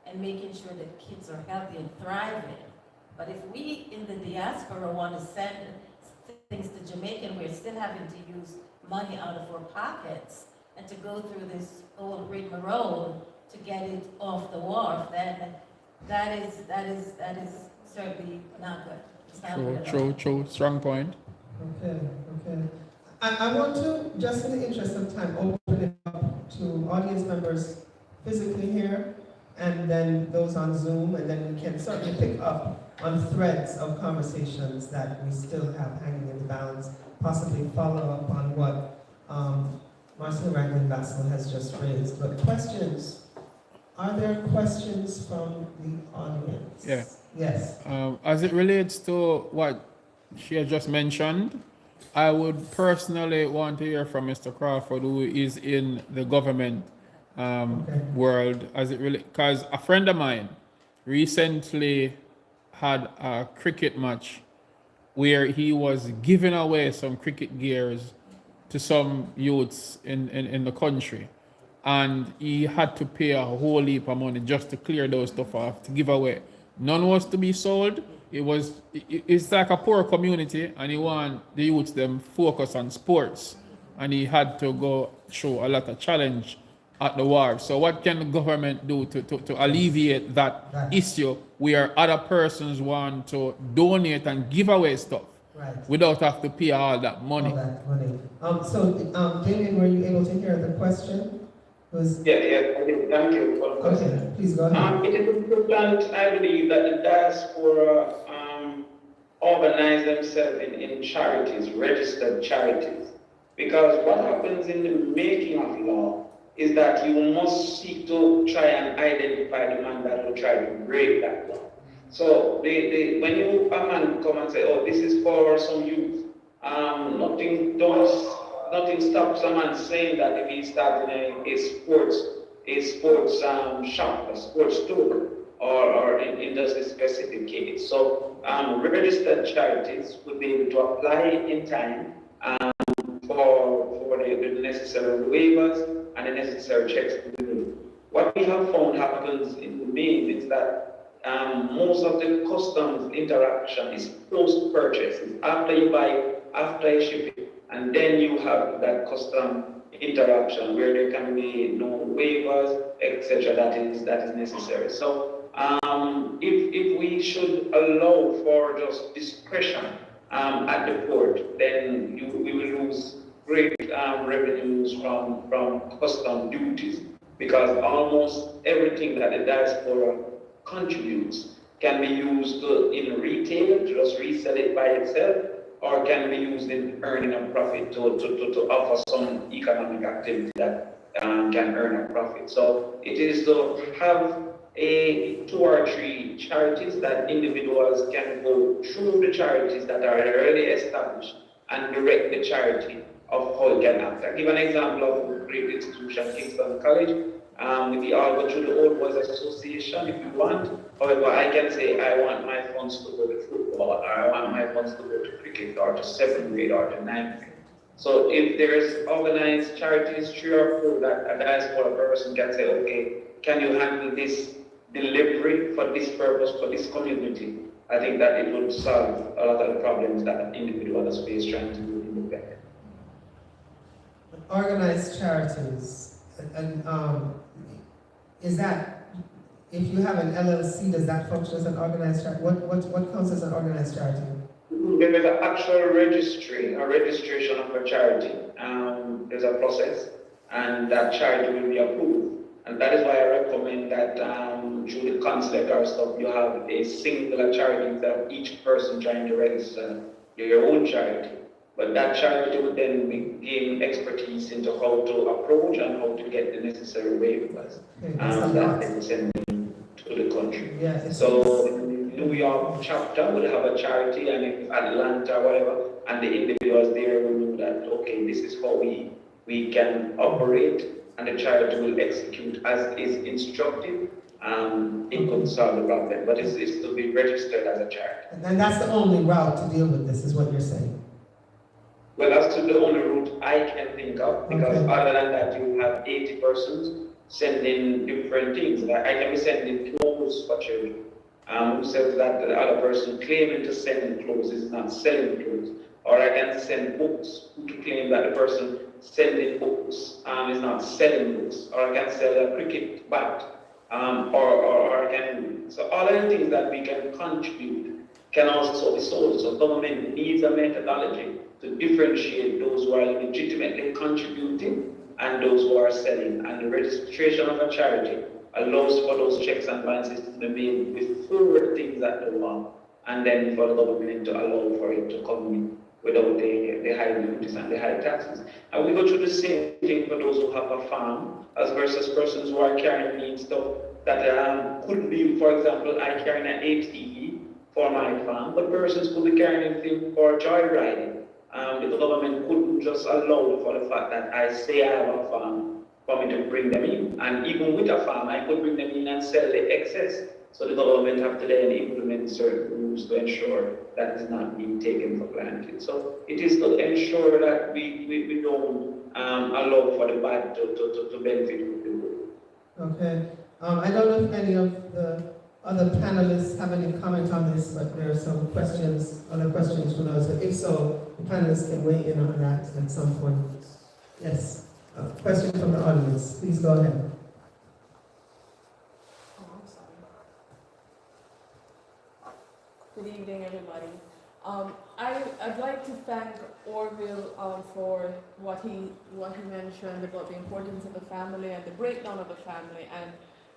and making sure that kids are healthy and thriving. But if we in the diaspora want to send things to Jamaica and we're still having to use money out of our pockets and to go through this whole rigmarole to get it off the wharf, then that is certainly not good. It's not good at all. True. Strong point. Okay. I want to, just in the interest of time, open it up to audience members physically here, and then those on Zoom, and then we can certainly pick up on threads of conversations that we still have hanging in the balance, possibly follow up on what Marcel Rankin-Vassell has just raised. But questions, are there questions from the audience? Yeah. Yes. As it relates to what she had just mentioned, I would personally want to hear from Mr. Crawford, who is in the government world, as it really, because a friend of mine recently had a cricket match where he was giving away some cricket gears to some youths in the country, and he had to pay a whole heap of money just to clear those stuff off to give away. None was to be sold. It's like a poor community, and he want the youths them focus on sports, and he had to go through a lot of challenge at the wharf. So what can the government do to alleviate that issue where other persons want to donate and give away stuff without have to pay all that money? All that money. Damien, were you able to hear the question? Yeah, thank you for the question. Okay, please go ahead. It is important, I believe, that the diaspora organize themselves in charities, registered charities. Because what happens in the making of law is that you must seek to try and identify the man that will try to break that law. So when a man come and say, oh, this is for some youth, nothing stops a man saying that if he starts in a sports shop, a sports store, or in just a specific case. So registered charities would be able to apply in time for the necessary waivers and the necessary checks to be made. What we have found happens in the main is that most of the customs interaction is post-purchase. After you buy, after you ship it, and then you have that custom interaction where there can be no waivers, etc. That is necessary. So if we should allow for just discretion at the port, then we will lose great revenues from custom duties, because almost everything that the diaspora contributes can be used in retail, to just resell it by itself, or can be used in earning a profit to offer some economic activity that can earn a profit. So it is to have 2 or 3 charities that individuals can go through the charities that are already established and direct the charity of how it can act. I'll give an example of a great institution, Kingston College. We all go through the Old Boys Association if you want. However, I can say I want my funds to go to football, or I want my funds to go to cricket, or to 7th grade, or to 9th grade. So if there's organized charities, 3 or 4 that a diaspora person can say, okay, can you handle this delivery for this purpose, for this community? I think that it would solve a lot of the problems that individuals face trying to do independent. Organized charities, and is that, if you have an LLC, does that function as an organized charity? What counts as an organized charity? There is an actual registry, a registration of a charity. There's a process, and that charity will be approved. And that is why I recommend that through the consulate or stuff, you have a singular charity instead of each person trying to register your own charity. But that charity would then gain expertise into how to approach and how to get the necessary waivers that they will send to the country. Yeah, so New York chapter would have a charity, and in Atlanta, whatever, and the individuals there will know that, okay, this is how we can operate, and the charity will execute as is instructed. It could solve the problem, but it's to be registered as a charity. And that's the only route to deal with this, is what you're saying? Well, that's the only route I can think of, because other than that, you have 80 persons sending different things. I can be sending clothes for children. Who says that the other person claiming to send clothes is not selling clothes, or I can send books to claim that the person sending books is not selling books, or I can sell a cricket bat, or I can, so all of the things that we can contribute can also be sold. So government needs a methodology to differentiate those who are legitimately contributing and those who are selling. And the registration of a charity allows for those checks and balances to be made before things that go on, and then for the government to allow for it to come in without the high duties and the high taxes. And we go through the same thing for those who have a farm, as versus persons who are carrying meat stuff that could be, for example, I carry an ATE for my farm, but persons could be carrying anything for joyriding. The government couldn't just allow for the fact that I say I have a farm for me to bring them in. And even with a farm, I could bring them in and sell the excess. So the government have to then implement certain rules to ensure that is not being taken for granted. So it is to ensure that we don't allow for the bad to benefit the good. Okay. I don't know if any of the other panelists have any comment on this, but there are some questions, other questions from us. If so, the panelists can weigh in on that at some point. Yes. Question from the audience. Please go ahead. Good evening, everybody. I'd like to thank Orville for what he mentioned about the importance of the family and the breakdown of the family, and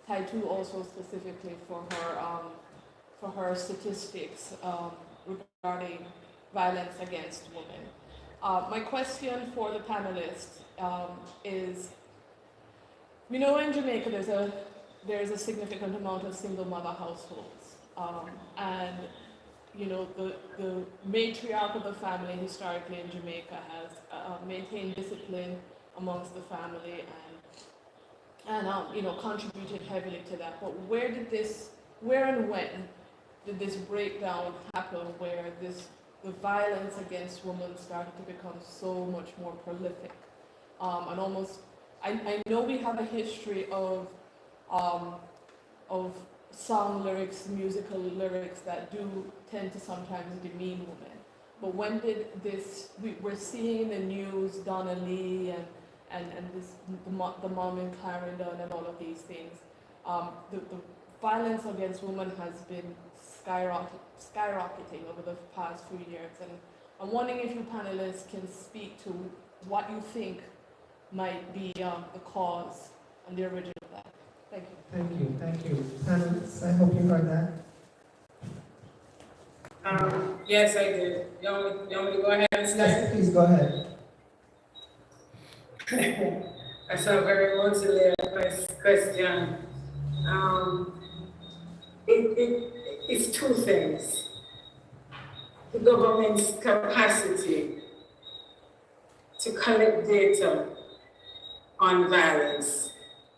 Taitu also specifically for her statistics regarding violence against women. My question for the panelists is, we know in Jamaica there's a significant amount of single mother households, and you know, the matriarch of the family historically in Jamaica has maintained discipline amongst the family and you know, contributed heavily to that. But where and when did this breakdown happen, where the violence against women started to become so much more prolific? And almost, I know we have a history of song lyrics, musical lyrics that do tend to sometimes demean women. But when did this, we're seeing in the news Donna Lee and this, the mom in Clarendon and all of these things. The violence against women has been skyrocketing over the past few years. And I'm wondering if you panelists can speak to what you think might be the cause and the origin of that. Thank you. Thank you, thank you. Panelists, I hope you heard that. Yes, I did. You want me to go ahead and start? Yes, please go ahead. That's a very multi-layered question. It's two things. The government's capacity to collect data on violence,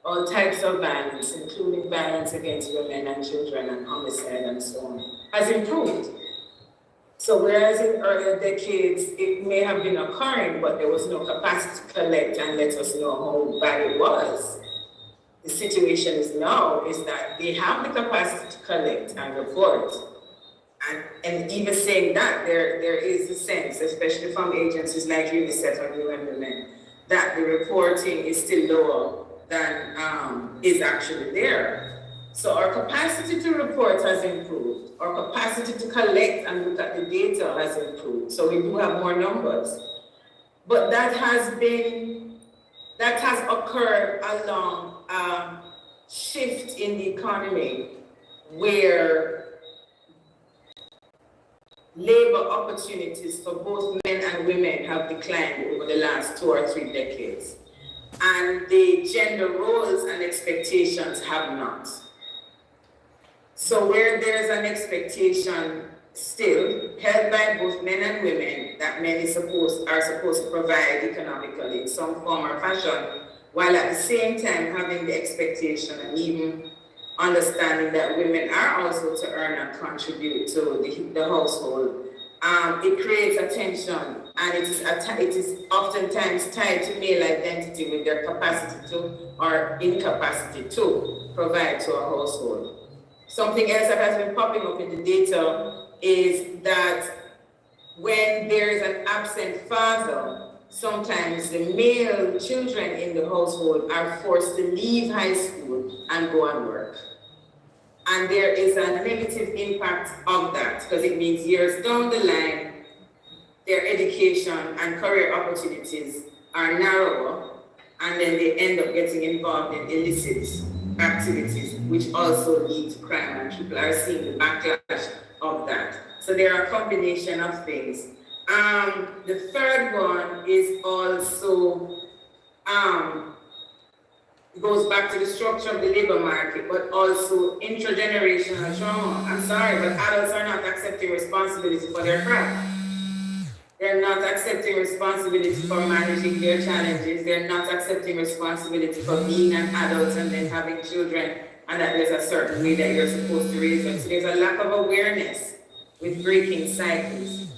all types of violence, including violence against women and children and homicide and so on, has improved. So whereas in earlier decades, it may have been occurring, but there was no capacity to collect and let us know how bad it was. The situation is now is that they have the capacity to collect and report. And even saying that, there is a sense, especially from agencies like UNICEF and UN Women, that the reporting is still lower than is actually there. So our capacity to report has improved. Our capacity to collect and look at the data has improved. So we do have more numbers. But that has occurred along a shift in the economy where labor opportunities for both men and women have declined over the last 2 or 3 decades. And the gender roles and expectations have not. So where there's an expectation still held by both men and women that men are supposed to provide economically in some form or fashion, while at the same time having the expectation and even understanding that women are also to earn and contribute to the household, it creates a tension, and it is oftentimes tied to male identity with their capacity to or incapacity to provide to a household. Something else that has been popping up in the data is that when there is an absent father, sometimes the male children in the household are forced to leave high school and go and work. And there is a negative impact of that, because it means years down the line, their education and career opportunities are narrower, and then they end up getting involved in illicit activities, which also lead to crime, and people are seeing the backlash of that. So there are a combination of things. The third one is also goes back to the structure of the labor market, but also intergenerational trauma. I'm sorry, but adults are not accepting responsibility for their crap. They're not accepting responsibility for managing their challenges. They're not accepting responsibility for being an adult and then having children, and that there's a certain way that you're supposed to raise them. So there's a lack of awareness with breaking cycles.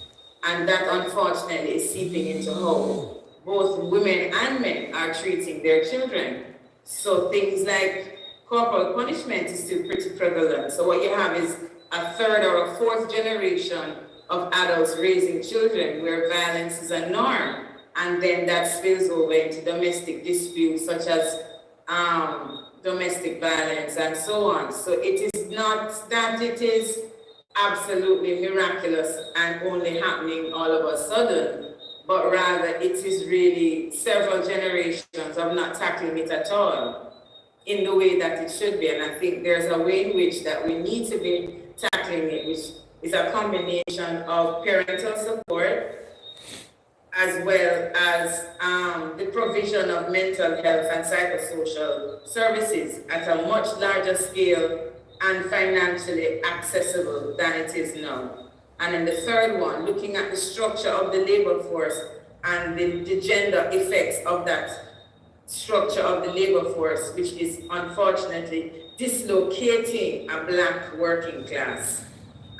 And that unfortunately is seeping into how both women and men are treating their children. So things like corporal punishment is still pretty prevalent. So what you have is a third or a fourth generation of adults raising children where violence is a norm, and then that spills over into domestic disputes such as domestic violence and so on. So it is not that it is absolutely miraculous and only happening all of a sudden, but rather it is really several generations of not tackling it at all in the way that it should be. And I think there's a way in which that we need to be tackling it, which is a combination of parental support as well as the provision of mental health and psychosocial services at a much larger scale and financially accessible than it is now. And then the third one, looking at the structure of the labor force and the gender effects of that structure of the labor force, which is unfortunately dislocating a Black working class.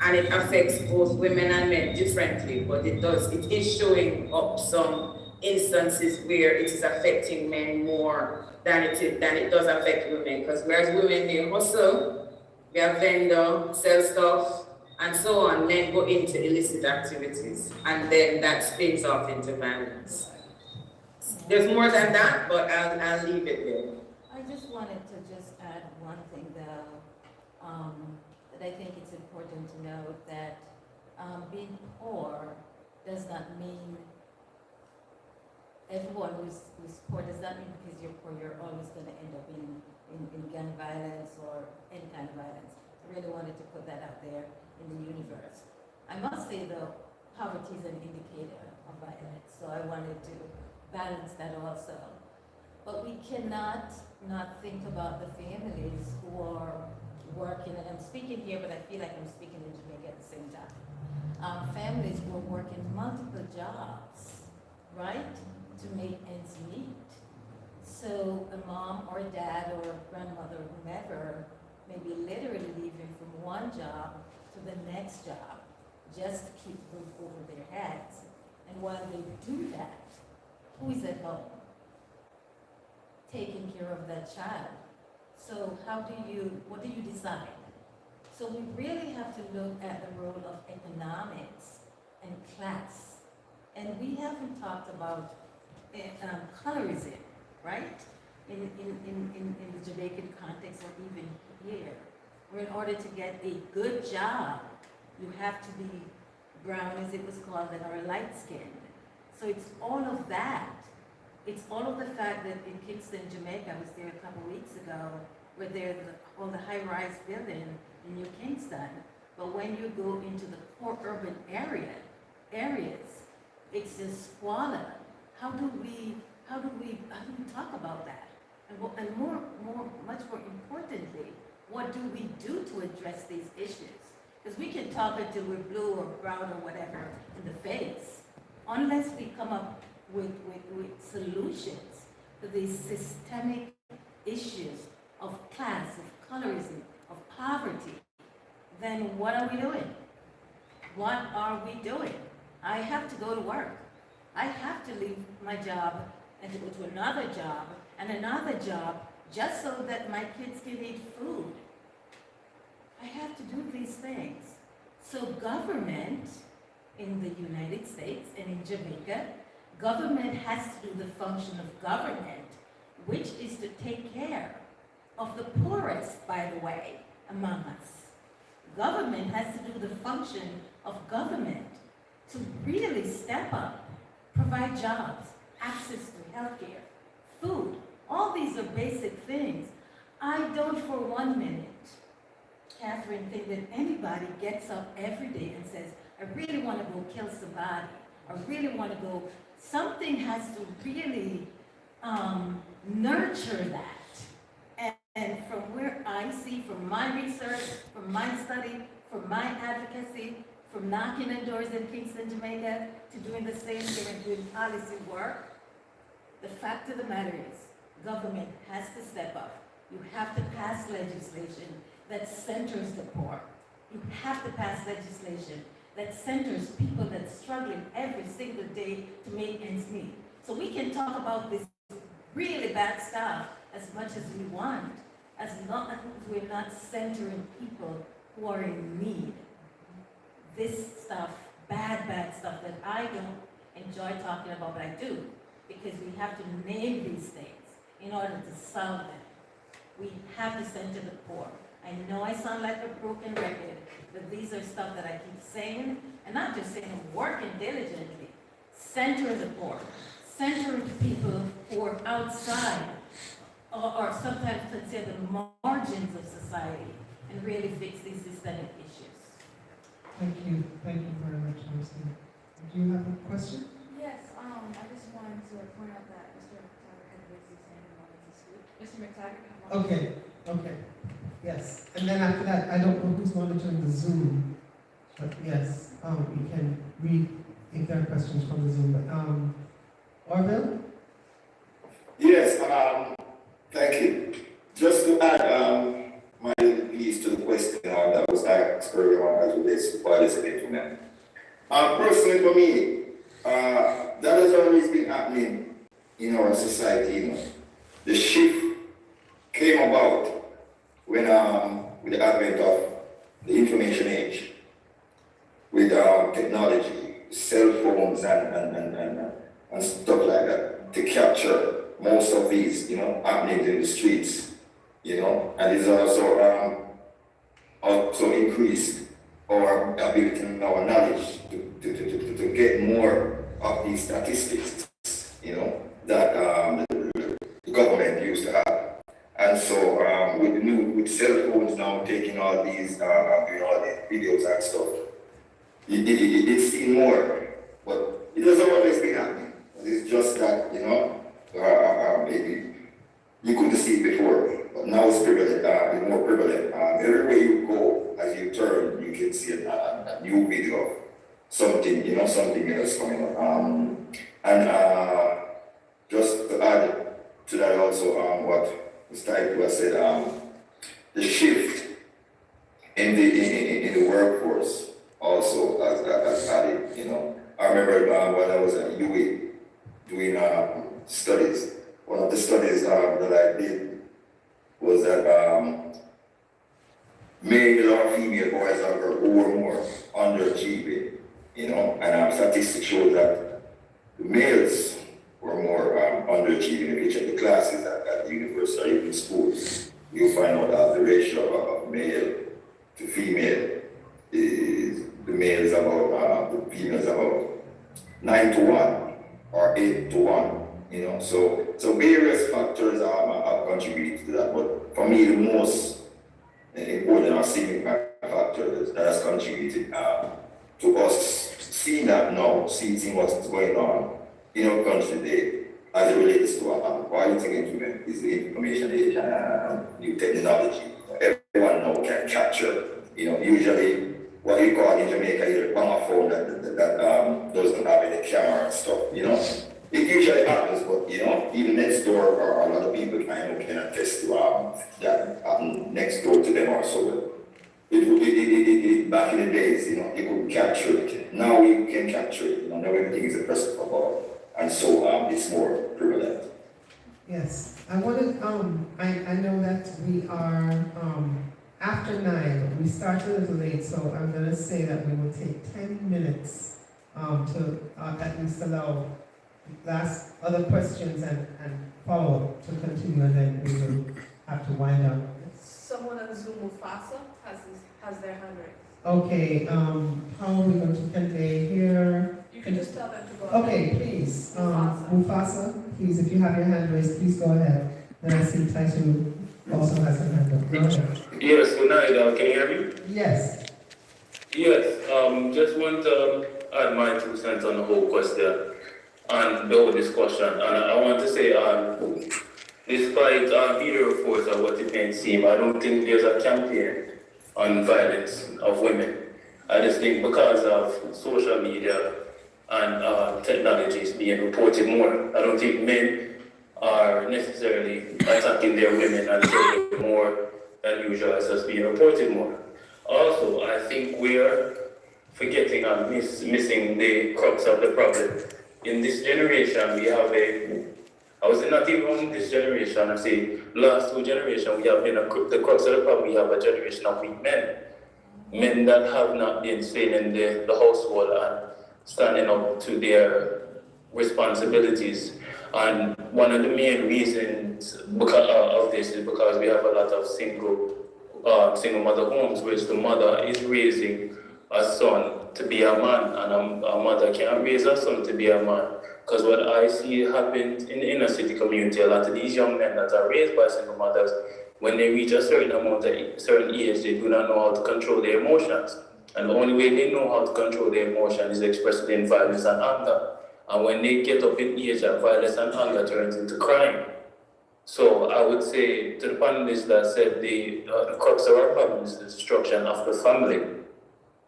And it affects both women and men differently, but it is showing up some instances where it is affecting men more than it does affect women. Because whereas women, they hustle, they are vendor, sell stuff, and so on, men go into illicit activities, and then that spins off into violence. There's more than that, but I'll leave it there. I just wanted to just add one thing though, that I think it's important to note that being poor does not mean everyone who's poor does not mean because you're poor you're always going to end up in gun violence or any kind of violence. I really wanted to put that out there in the universe. I must say though, poverty is an indicator of violence, so I wanted to balance that also. But we cannot not think about the families who are working, and I'm speaking here, but I feel like I'm speaking in Jamaica at the same time. Families who are working multiple jobs, right, to make ends meet. So a mom or a dad or a grandmother, whomever, may be literally leaving from one job to the next job just to keep the roof over their heads. And while they do that, who is at home taking care of that child? So what do you decide? So we really have to look at the role of economics and class. And we haven't talked about colorism, right? In the Jamaican context or even here, where in order to get a good job, you have to be brown, as it was called, and or light-skinned. So it's all of that. It's all of the fact that in Kingston, Jamaica, I was there a couple weeks ago, where there's all the high-rise building in New Kingston. But when you go into the core urban areas, it's just squalor. How do we talk about that? And much more importantly, what do we do to address these issues? Because we can talk until we're blue or brown or whatever in the face, unless we come up with solutions to these systemic issues of class, of colorism, of poverty, then what are we doing? What are we doing? I have to go to work. I have to leave my job and to go to another job and another job just so that my kids can eat food. I have to do these things. So government in the United States and in Jamaica, government has to do the function of government, which is to take care of the poorest, by the way, among us. Government has to do the function of government to really step up, provide jobs, access to healthcare, food. All these are basic things. I don't for 1 minute, Catherine, think that anybody gets up every day and says, I really want to go kill somebody. I really want to go. Something has to really nurture that. And from where I see, from my research, from my study, from my advocacy, from knocking on doors in Kingston, Jamaica, to doing the same thing and doing policy work, the fact of the matter is, government has to step up. You have to pass legislation that centers the poor. You have to pass legislation that centers people that's struggling every single day to make ends meet. So we can talk about this really bad stuff as much as we want, as long as we're not centering people who are in need. This stuff, bad stuff that I don't enjoy talking about, but I do, because we have to name these things in order to solve them. We have to center the poor. I know I sound like a broken record, but these are stuff that I keep saying, and not just saying, I'm working diligently. Center the poor. Center the people who are outside, or sometimes considered the margins of society, and really fix these systemic issues. Thank you very much, Lucy. Do you have a question? Yes, I just wanted to point out that Mr. McTaggart had raised his hand and wanted to speak. Mr. McTaggart. Okay, yes. And then after that, I don't know who's monitoring the Zoom, but yes, we can read if there are questions from the Zoom. But Orville? Yes, thank you. Just to add my piece to the question that was asked earlier on as it relates to policy implement. Personally for me, that has always been happening in our society. You know. The shift came about when with the advent of the information age, with technology, cell phones and stuff like that, to capture most of these, happenings in the streets, and it's also increased our ability and our knowledge to get more of these statistics, that the government used to have. And so with cell phones now taking all these, doing all these videos and stuff, it's seen more, but it doesn't always be happening. It's just that, maybe you couldn't see it before, but now it's prevalent, it's more prevalent. Everywhere you go, as you turn, you can see a new video of something, something else coming up. And just to add to that also, what Mr. Iqbal said, the shift in the workforce also has added, I remember when I was at UWI doing studies. One of the studies that I did was that male or female boys or girls who were more underachieving, and statistics show that the males were more underachieving. If you check the classes at the university or even schools, you'll find out that the ratio of male to female is the male is about the female is about 9 to 1 or 8 to 1. So various factors have contributed to that. But for me, the most important or significant factor that has contributed to us seeing that now, seeing what's going on in our country today, as it relates to policy implement, is the information age and new technology. Everyone now can capture. Usually what we call in Jamaica is a banger phone that doesn't have any camera and stuff. It usually happens, but even next door, or a lot of people can attest to that happened next door to them also. It back in the days, you could capture it. Now you can capture it. Now everything is a press of a button, and so it's more prevalent. Yes, I wanted. I know that we are after 9. We started a little late, so I'm going to say that we will take 10 minutes to at least allow last other questions and follow-up to continue, and then we will have to wind up. Someone on Zoom, Mufasa, has their hand raised. Okay, how are we going to, can they hear? You can just tell them to go ahead. Okay, please, Mufasa. Mufasa, please, if you have your hand raised, please go ahead. Then I see Taishu also has her hand up. Go ahead. Yes, good night. Can you hear me? Yes. Yes, just want to add my 2 cents on the whole question and the whole discussion. And I want to say, despite media reports of what it may seem, I don't think there's a campaign on violence of women. I just think because of social media and technologies being reported more, I don't think men are necessarily attacking their women and killing them more than usual as just being reported more. Also, I think we are forgetting and missing the crux of the problem. In this generation, we have I would say not even this generation, I say last 2 generations, we have been the crux of the problem. We have a generation of weak men. Men that have not been staying in the household and standing up to their responsibilities. And one of the main reasons of this is because we have a lot of single mother homes, which the mother is raising a son to be a man, and a mother can't raise a son to be a man. Because what I see happens in the inner city community, a lot of these young men that are raised by single mothers, when they reach a certain age, they do not know how to control their emotions. And the only way they know how to control their emotions is expressed in violence and anger. And when they get up in age, that violence and anger turns into crime. So I would say to the panelists that said the crux of our problem is the destruction of the family.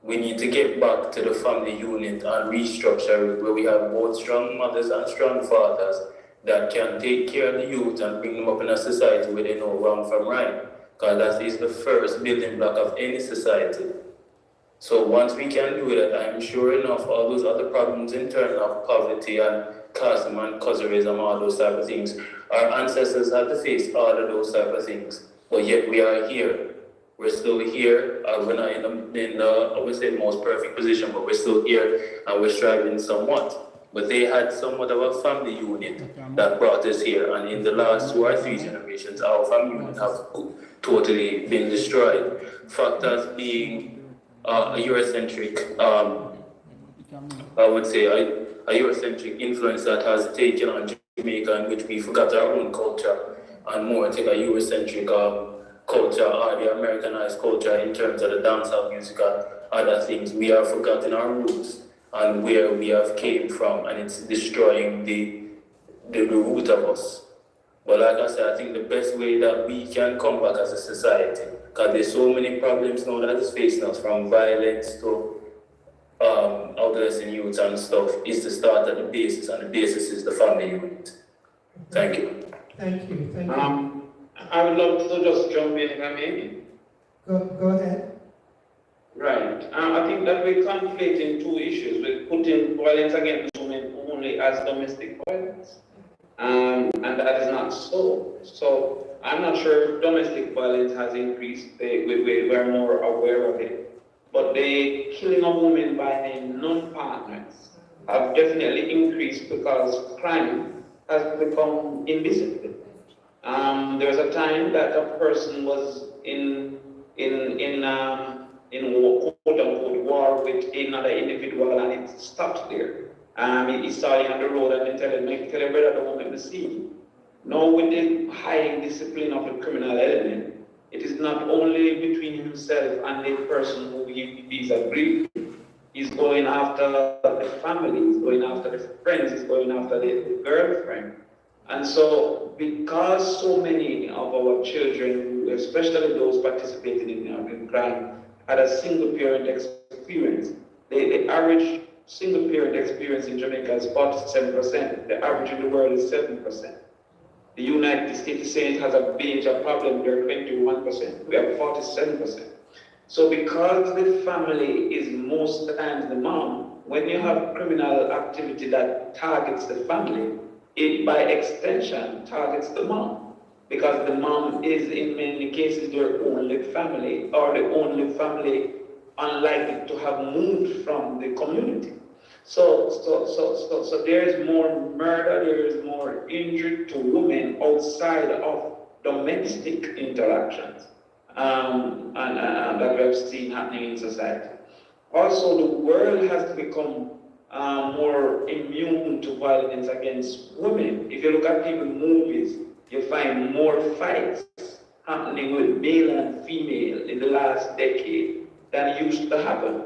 We need to get back to the family unit and restructure it, where we have both strong mothers and strong fathers that can take care of the youth and bring them up in a society where they know wrong from right. Because that is the first building block of any society. So once we can do that, I'm sure enough all those other problems in terms of poverty and classism and colorism, all those type of things, our ancestors had to face all of those type of things. But yet we are here. We're still here. We're not in the, I would say, most perfect position, but we're still here and we're striving somewhat. But they had somewhat of a family unit that brought us here. And in the last 2 or 3 generations, our family unit have totally been destroyed. Factors being a Eurocentric, I would say, a Eurocentric influence that has taken on Jamaica, in which we forgot our own culture and more take a Eurocentric culture or the Americanized culture in terms of the dancehall music and other things. We have forgotten our roots and where we have came from, and it's destroying the root of us. But like I said, I think the best way that we can come back as a society, because there's so many problems now that is facing us, from violence to adolescent youth and stuff, is to start at the basis, and the basis is the family unit. Thank you. Thank you, thank you. I would love to just jump in if I may. Go ahead. Right. I think that we're conflating 2 issues. We're putting violence against women only as domestic violence. And that is not so. So I'm not sure if domestic violence has increased. We're more aware of it. But the killing of women by non-partners have definitely increased because crime has become indisciplined. There was a time that a person was in quote unquote war with another individual, and it stopped there. He saw you on the road and he tell your brother don't make the scene. Now with the high discipline of the criminal element, it is not only between himself and the person who he's aggrieved. He's going after the family, he's going after the friends, he's going after the girlfriend. And so, because so many of our children, especially those participating in crime, had a single parent experience, the average single parent experience in Jamaica is 47%. The average in the world is 7%. The United States is saying it has a major problem, they're 21%. We have 47%. So because the family is most times the mom, when you have criminal activity that targets the family, it by extension targets the mom, because the mom is in many cases their only family, or the only family unlikely to have moved from the community. So there is more murder, there is more injury to women outside of domestic interactions, and that we have seen happening in society. Also, the world has become more immune to violence against women. If you look at even movies, you find more fights happening with male and female in the last decade than used to happen.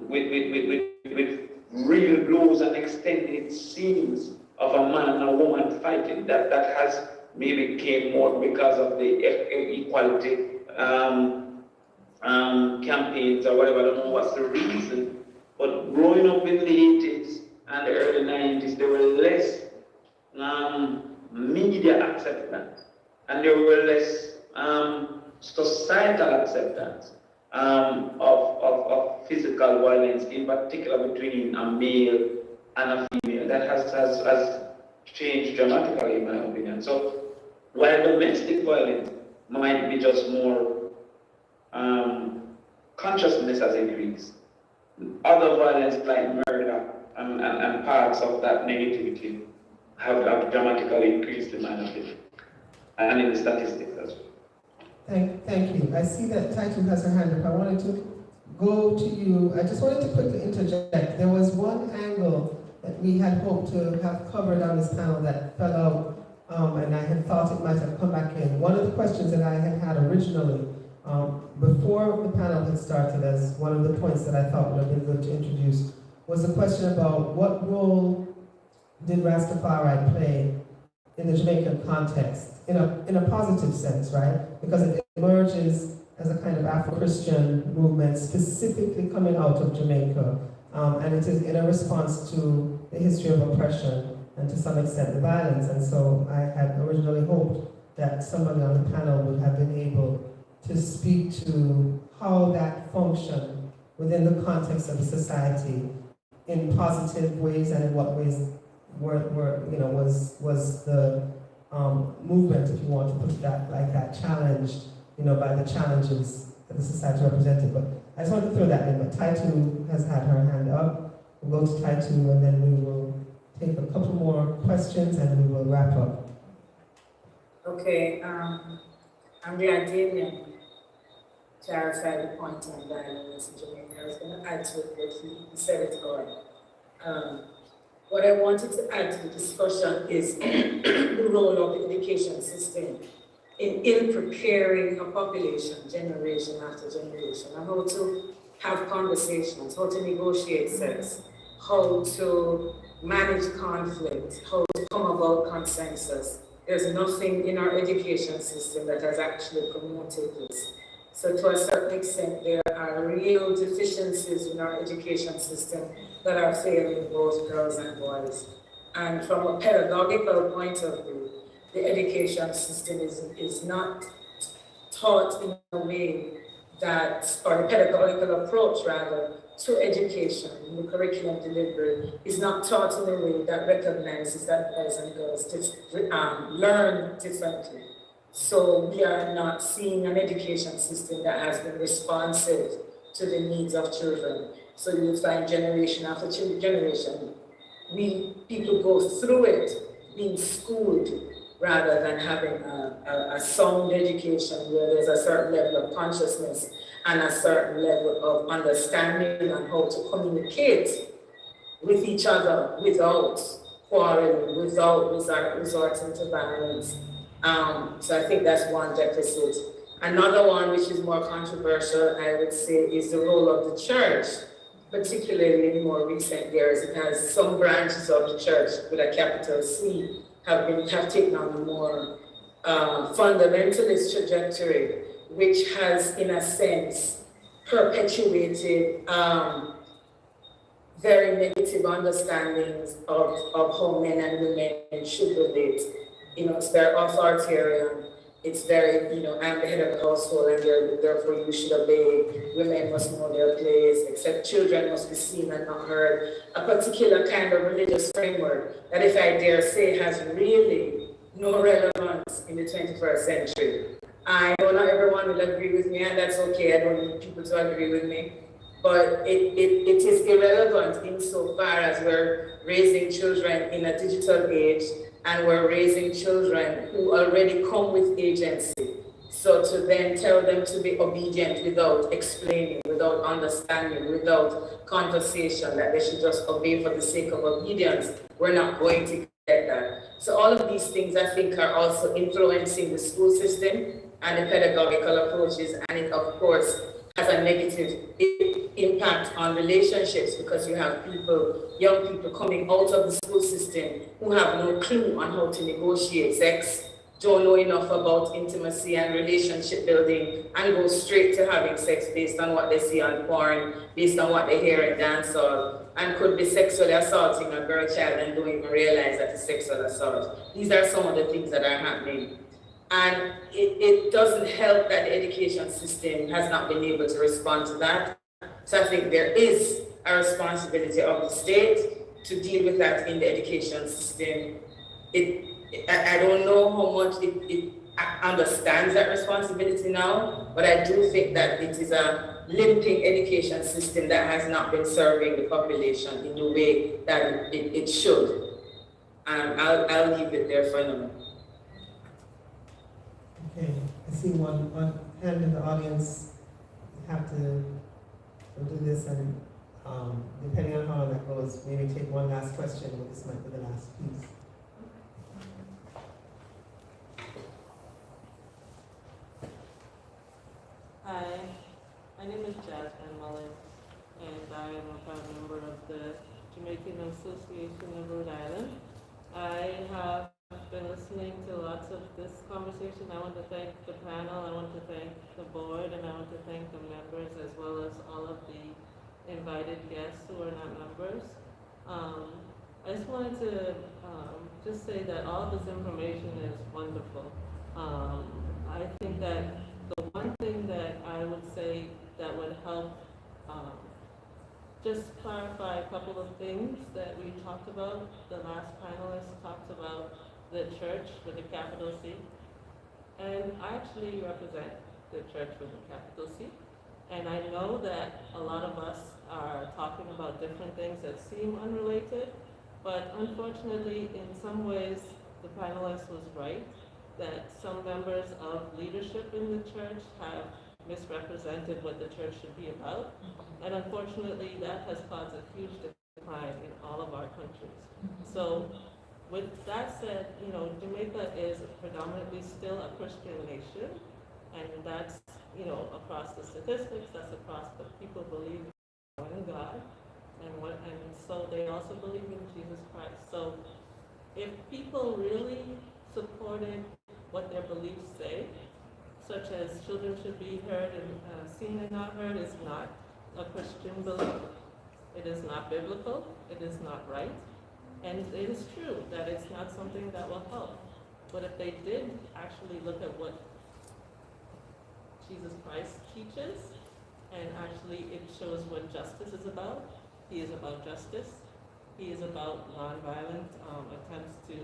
With real blows and extended scenes of a man and a woman fighting, that has maybe came more because of the equality campaigns or whatever. I don't know what's the reason, but growing up in the 80s and the early 90s, there were less media acceptance and there were less societal acceptance of physical violence, in particular between a male and a female. That has changed dramatically, in my opinion. So while domestic violence might be just more consciousness has increased, other violence like murder and parts of that negativity have dramatically increased, in my opinion, and in the statistics as well. Thank you. I see that Title has her hand up. I wanted to go to you. I just wanted to quickly interject. There was one angle that we had hoped to have covered on this panel that fell out, and I had thought it might have come back in. One of the questions that I had originally, before the panel had started, as one of the points that I thought would have been good to introduce, was the question about what role did Rastafari play in the Jamaican context, in a positive sense, right? Because it emerges as a kind of Afro-Christian movement specifically coming out of Jamaica, and it is in a response to the history of oppression and to some extent the violence. And so I had originally hoped that somebody on the panel would have been able to speak to how that functioned within the context of the society in positive ways, and in what ways was the movement, if you want to put it like that, challenged, by the challenges that the society represented. But I just wanted to throw that in. But Taitu has had her hand up. We'll go to Taitu, and then we will take a couple more questions, and we will wrap up. Okay, I'm glad Damien clarified the point on violence in Jamaica. I was going to add to it, but he said it all. What I wanted to add to the discussion is the role of the education system in preparing a population, generation after generation, and how to have conversations, how to negotiate sex, how to manage conflict, how to come about consensus. There's nothing in our education system that has actually promoted this. So to a certain extent, there are real deficiencies in our education system that are failing both girls and boys. And from a pedagogical point of view, the education system is not taught in a way that, or the pedagogical approach rather, to education, the curriculum delivery, is not taught in a way that recognizes that boys and girls learn differently. So we are not seeing an education system that has been responsive to the needs of children. So you find generation after generation, people go through it being schooled rather than having a sound education where there's a certain level of consciousness and a certain level of understanding on how to communicate with each other without quarreling, without resorting to violence. So I think that's one deficit. Another one, which is more controversial, I would say, is the role of the church, particularly in more recent years, because some branches of the church, with a capital C, have taken on a more fundamentalist trajectory, which has, in a sense, perpetuated very negative understandings of how men and women should relate. It's very authoritarian. It's very, I'm the head of the household and therefore you should obey. Women must know their place, except children must be seen and not heard. A particular kind of religious framework that, if I dare say, has really no relevance in the 21st century. I know not everyone will agree with me, and that's okay. I don't need people to agree with me. but it is irrelevant insofar as we're raising children in a digital age and we're raising children who already come with agency. So to then tell them to be obedient without explaining, without understanding, without conversation, that they should just obey for the sake of obedience, we're not going to get that. So all of these things I think are also influencing the school system and the pedagogical approaches, and it of course has a negative impact on relationships because you have young people coming out of the school system who have no clue on how to negotiate sex, don't know enough about intimacy and relationship building, and go straight to having sex based on what they see on porn, based on what they hear in dancehall, and could be sexually assaulting a girl child and don't even realize that it's sexual assault. These are some of the things that are happening. And it doesn't help that the education system has not been able to respond to that. So I think there is a responsibility of the state to deal with that in the education system. I don't know how much it understands that responsibility now, but I do think that it is a limping education system that has not been serving the population in the way that it should. And I'll leave it there for now. Okay, I see one hand in the audience. We have to do this, and depending on how that goes, maybe take one last question, but this might be the last piece. Hi, my name is Jasmine Mullen, and I am a proud member of the Jamaican Association of Rhode Island. I have been listening to lots of this conversation. I want to thank the panel, I want to thank the board, and I want to thank the members as well as all of the invited guests who are not members. I just wanted to just say that all this information is wonderful. I think that the one thing that I would say that would help just clarify a couple of things that we talked about. The last panelist talked about the church with a capital C. And I actually represent the church with a capital C. And I know that a lot of us are talking about different things that seem unrelated, but unfortunately, in some ways, the panelist was right, that some members of leadership in the church have misrepresented what the church should be about. And unfortunately, that has caused a huge decline in all of our countries. So with that said, you know, Jamaica is predominantly still a Christian nation, and that's, you know, across the statistics, that's across the people believe in God, and so they also believe in Jesus Christ. So if people really supported what their beliefs say, such as children should be heard and seen and not heard, is not a Christian belief. It is not biblical, it is not right, and it is true that it's not something that will help. But if they did actually look at what Jesus Christ teaches, and actually it shows what justice is about, he is about justice, he is about nonviolent attempts to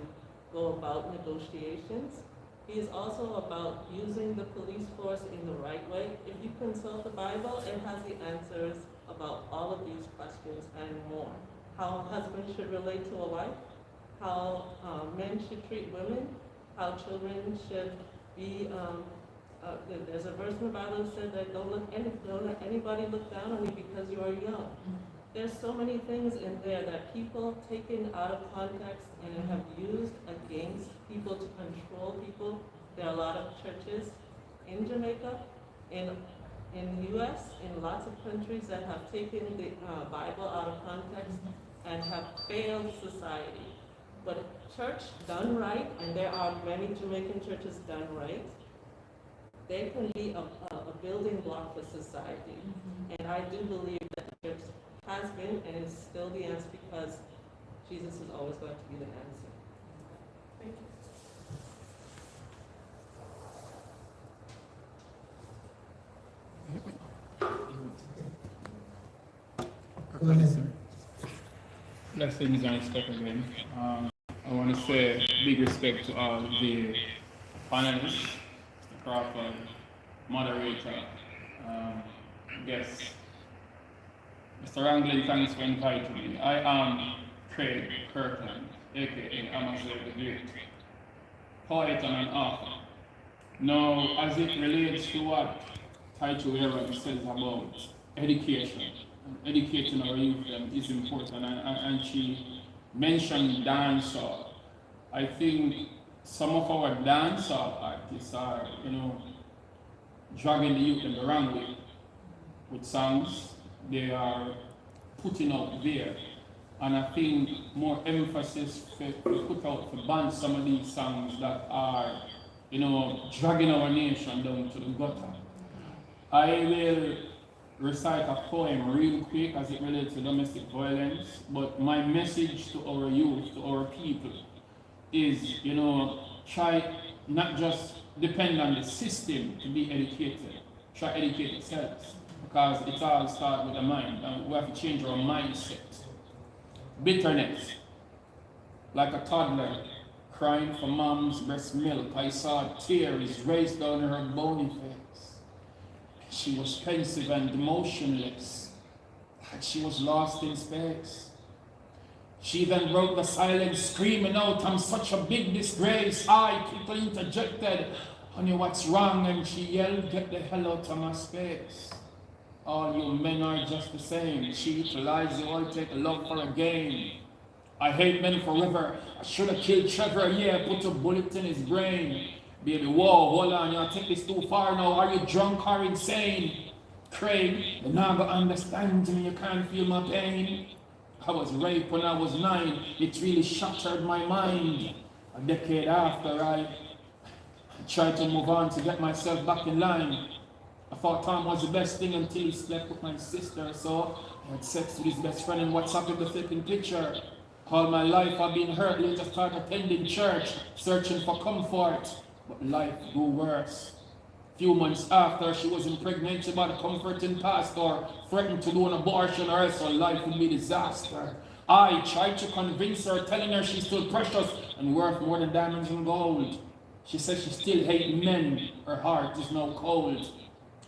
go about negotiations. He is also about using the police force in the right way. If you consult the Bible, it has the answers about all of these questions and more. How a husband should relate to a wife, how men should treat women, how children should be, there's a verse in the Bible that said that don't let anybody look down on you because you are young. There's so many things in there that people taken out of context and have used against people to control people. There are a lot of churches in Jamaica, in the US, in lots of countries that have taken the Bible out of context and have failed society. But church done right, and there are many Jamaican churches done right, they can be a building block for society. And I do believe that the church has been and is still the answer because Jesus is always going to be the answer. Thank you. Go ahead, sir. Blessings and stuff again. I want to say big respect to all the panelists, Mr. Crawford, moderator, guests. Mr. Ranglin, thanks for inviting me. I am Craig Kirkland, aka Amazon the Great, poet and an author. Now, as it relates to what Title Aaron says about education, educating our youth is important, and she mentioned dancehall. I think some of our dancehall artists are, dragging the youth in the wrong way with songs they are putting out there. And I think more emphasis we put out to ban some of these songs that are, dragging our nation down to the gutter. I will recite a poem real quick as it relates to domestic violence, but my message to our youth, to our people, is, try not just depend on the system to be educated, try educate yourselves, because it all starts with the mind, and we have to change our mindset. Bitterness, like a toddler crying for mom's breast milk, I saw tears race down her bony face. She was pensive and motionless, like she was lost in space. She then broke the silence, screaming out, I'm such a big disgrace. I quickly interjected, honey, what's wrong? And she yelled, get the hell out of my space. All you men are just the same. Cheat, lies, you all take love for a game. I hate men forever. I should have killed Trevor, yeah, put a bullet in his brain. Baby, whoa, hold on, you take this too far now. Are you drunk or insane? Craig, you're not gonna understand me, you can't feel my pain. I was raped when I was 9. It really shattered my mind. A decade after, I tried to move on to get myself back in line. I thought Tom was the best thing until he slept with my sister. So I had sex with his best friend and WhatsApp with the flipping picture. All my life I've been hurt. Later started attending church, searching for comfort. But life grew worse. Few months after she was impregnated by the comforting pastor, threatened to do an abortion or else her life would be disaster. I tried to convince her, telling her she's still precious and worth more than diamonds and gold. She said she still hates men, her heart is now cold.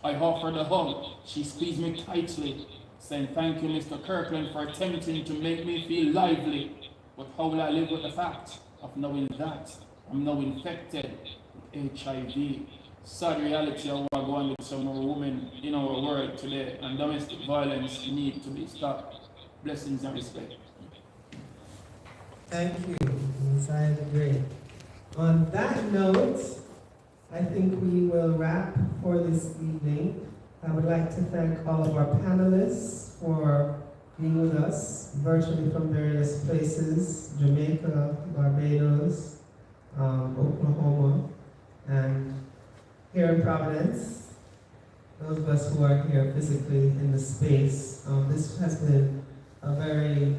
I offered a hug, she squeezed me tightly, saying thank you Mr. Kirkland for attempting to make me feel lively. But how will I live with the fact of knowing that I'm now infected with HIV? Sad reality of what going with some more women in our world today, and domestic violence need to be stopped. Blessings and respect. Thank you, Messiah the Great. On that note, I think we will wrap for this evening. I would like to thank all of our panelists for being with us virtually from various places, Jamaica, Barbados, Oklahoma, and here in Providence, those of us who are here physically in the space. This has been a very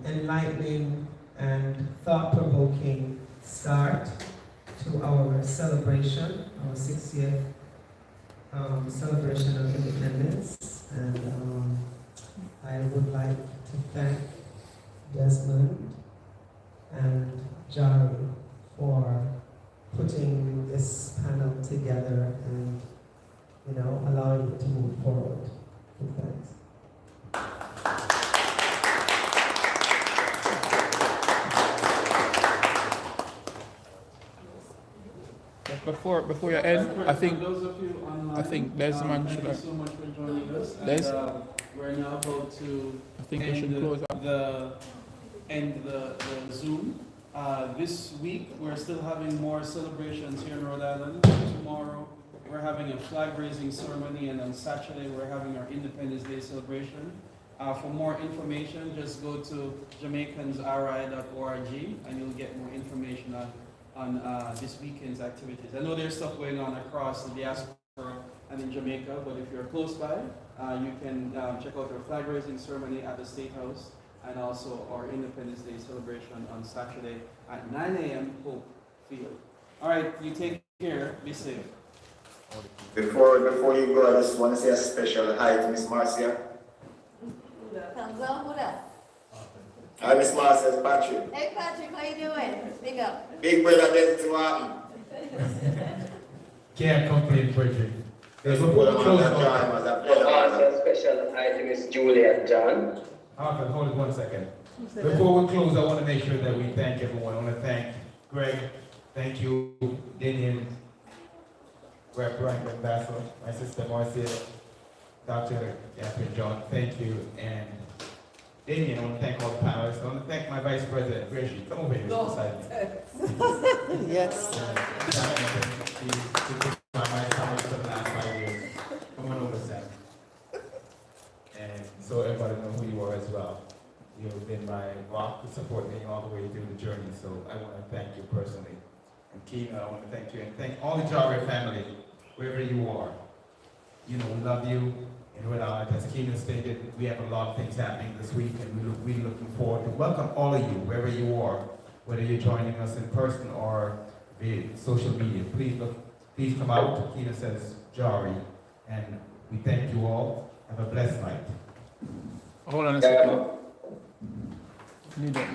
enlightening and thought-provoking start to our celebration, our 60th celebration of independence. And I would like to thank Desmond and JARI for putting this panel together and, allowing it to move forward. So thanks. Before you end, I think those of you online, I think Desmond thank should you so much for joining us. Des? And, we're now about to I think we should close up. end the Zoom. This week we're still having more celebrations here in Rhode Island. Tomorrow we're having a flag raising ceremony, and on Saturday we're having our Independence Day celebration. For more information, just go to JamaicansRI.org and you'll get more information on this weekend's activities. I know there's stuff going on across the diaspora and in Jamaica, but if you're close by, you can check out our flag raising ceremony at the State House, and also our Independence Day celebration on Saturday at 9 a.m. Hope Field. All right, you take care, be safe. Before you go, I just want to say a special hi to Miss Marcia. Thumbs up, what up? Hi, Miss Marcia, it's Patrick. Hey Patrick, how you doing? Big up. Big brother, this is what happened. Can't complain, Frederick. Just put them on that time as a The special item is Julie and John. Arthur, hold it 1 second. Before we close, I want to make sure that we thank everyone. I want to thank Greg, thank you, Dinian, Rep. Rank Ambassador, my sister Marcia, Dr. Catherine John, thank you, and Dinian, I want to thank all the panelists. I want to thank my Vice President, Gracie. Come over here, beside me. Yes. My summer for the last 5 years. Come on over, Sam. And so everybody know who you are as well. You've been my rock to support me all the way through the journey, so I want to thank you personally. And Keena, I want to thank you, and thank all the JARI family, wherever you are. You know, we love you, and Rhode Island, as Keena stated, we have a lot of things happening this week, and we're looking forward to welcome all of you, wherever you are, whether you're joining us in person or via social media. Please come out. Keena says JARI, and we thank you all. Have a blessed night. Hold on a second. Need that.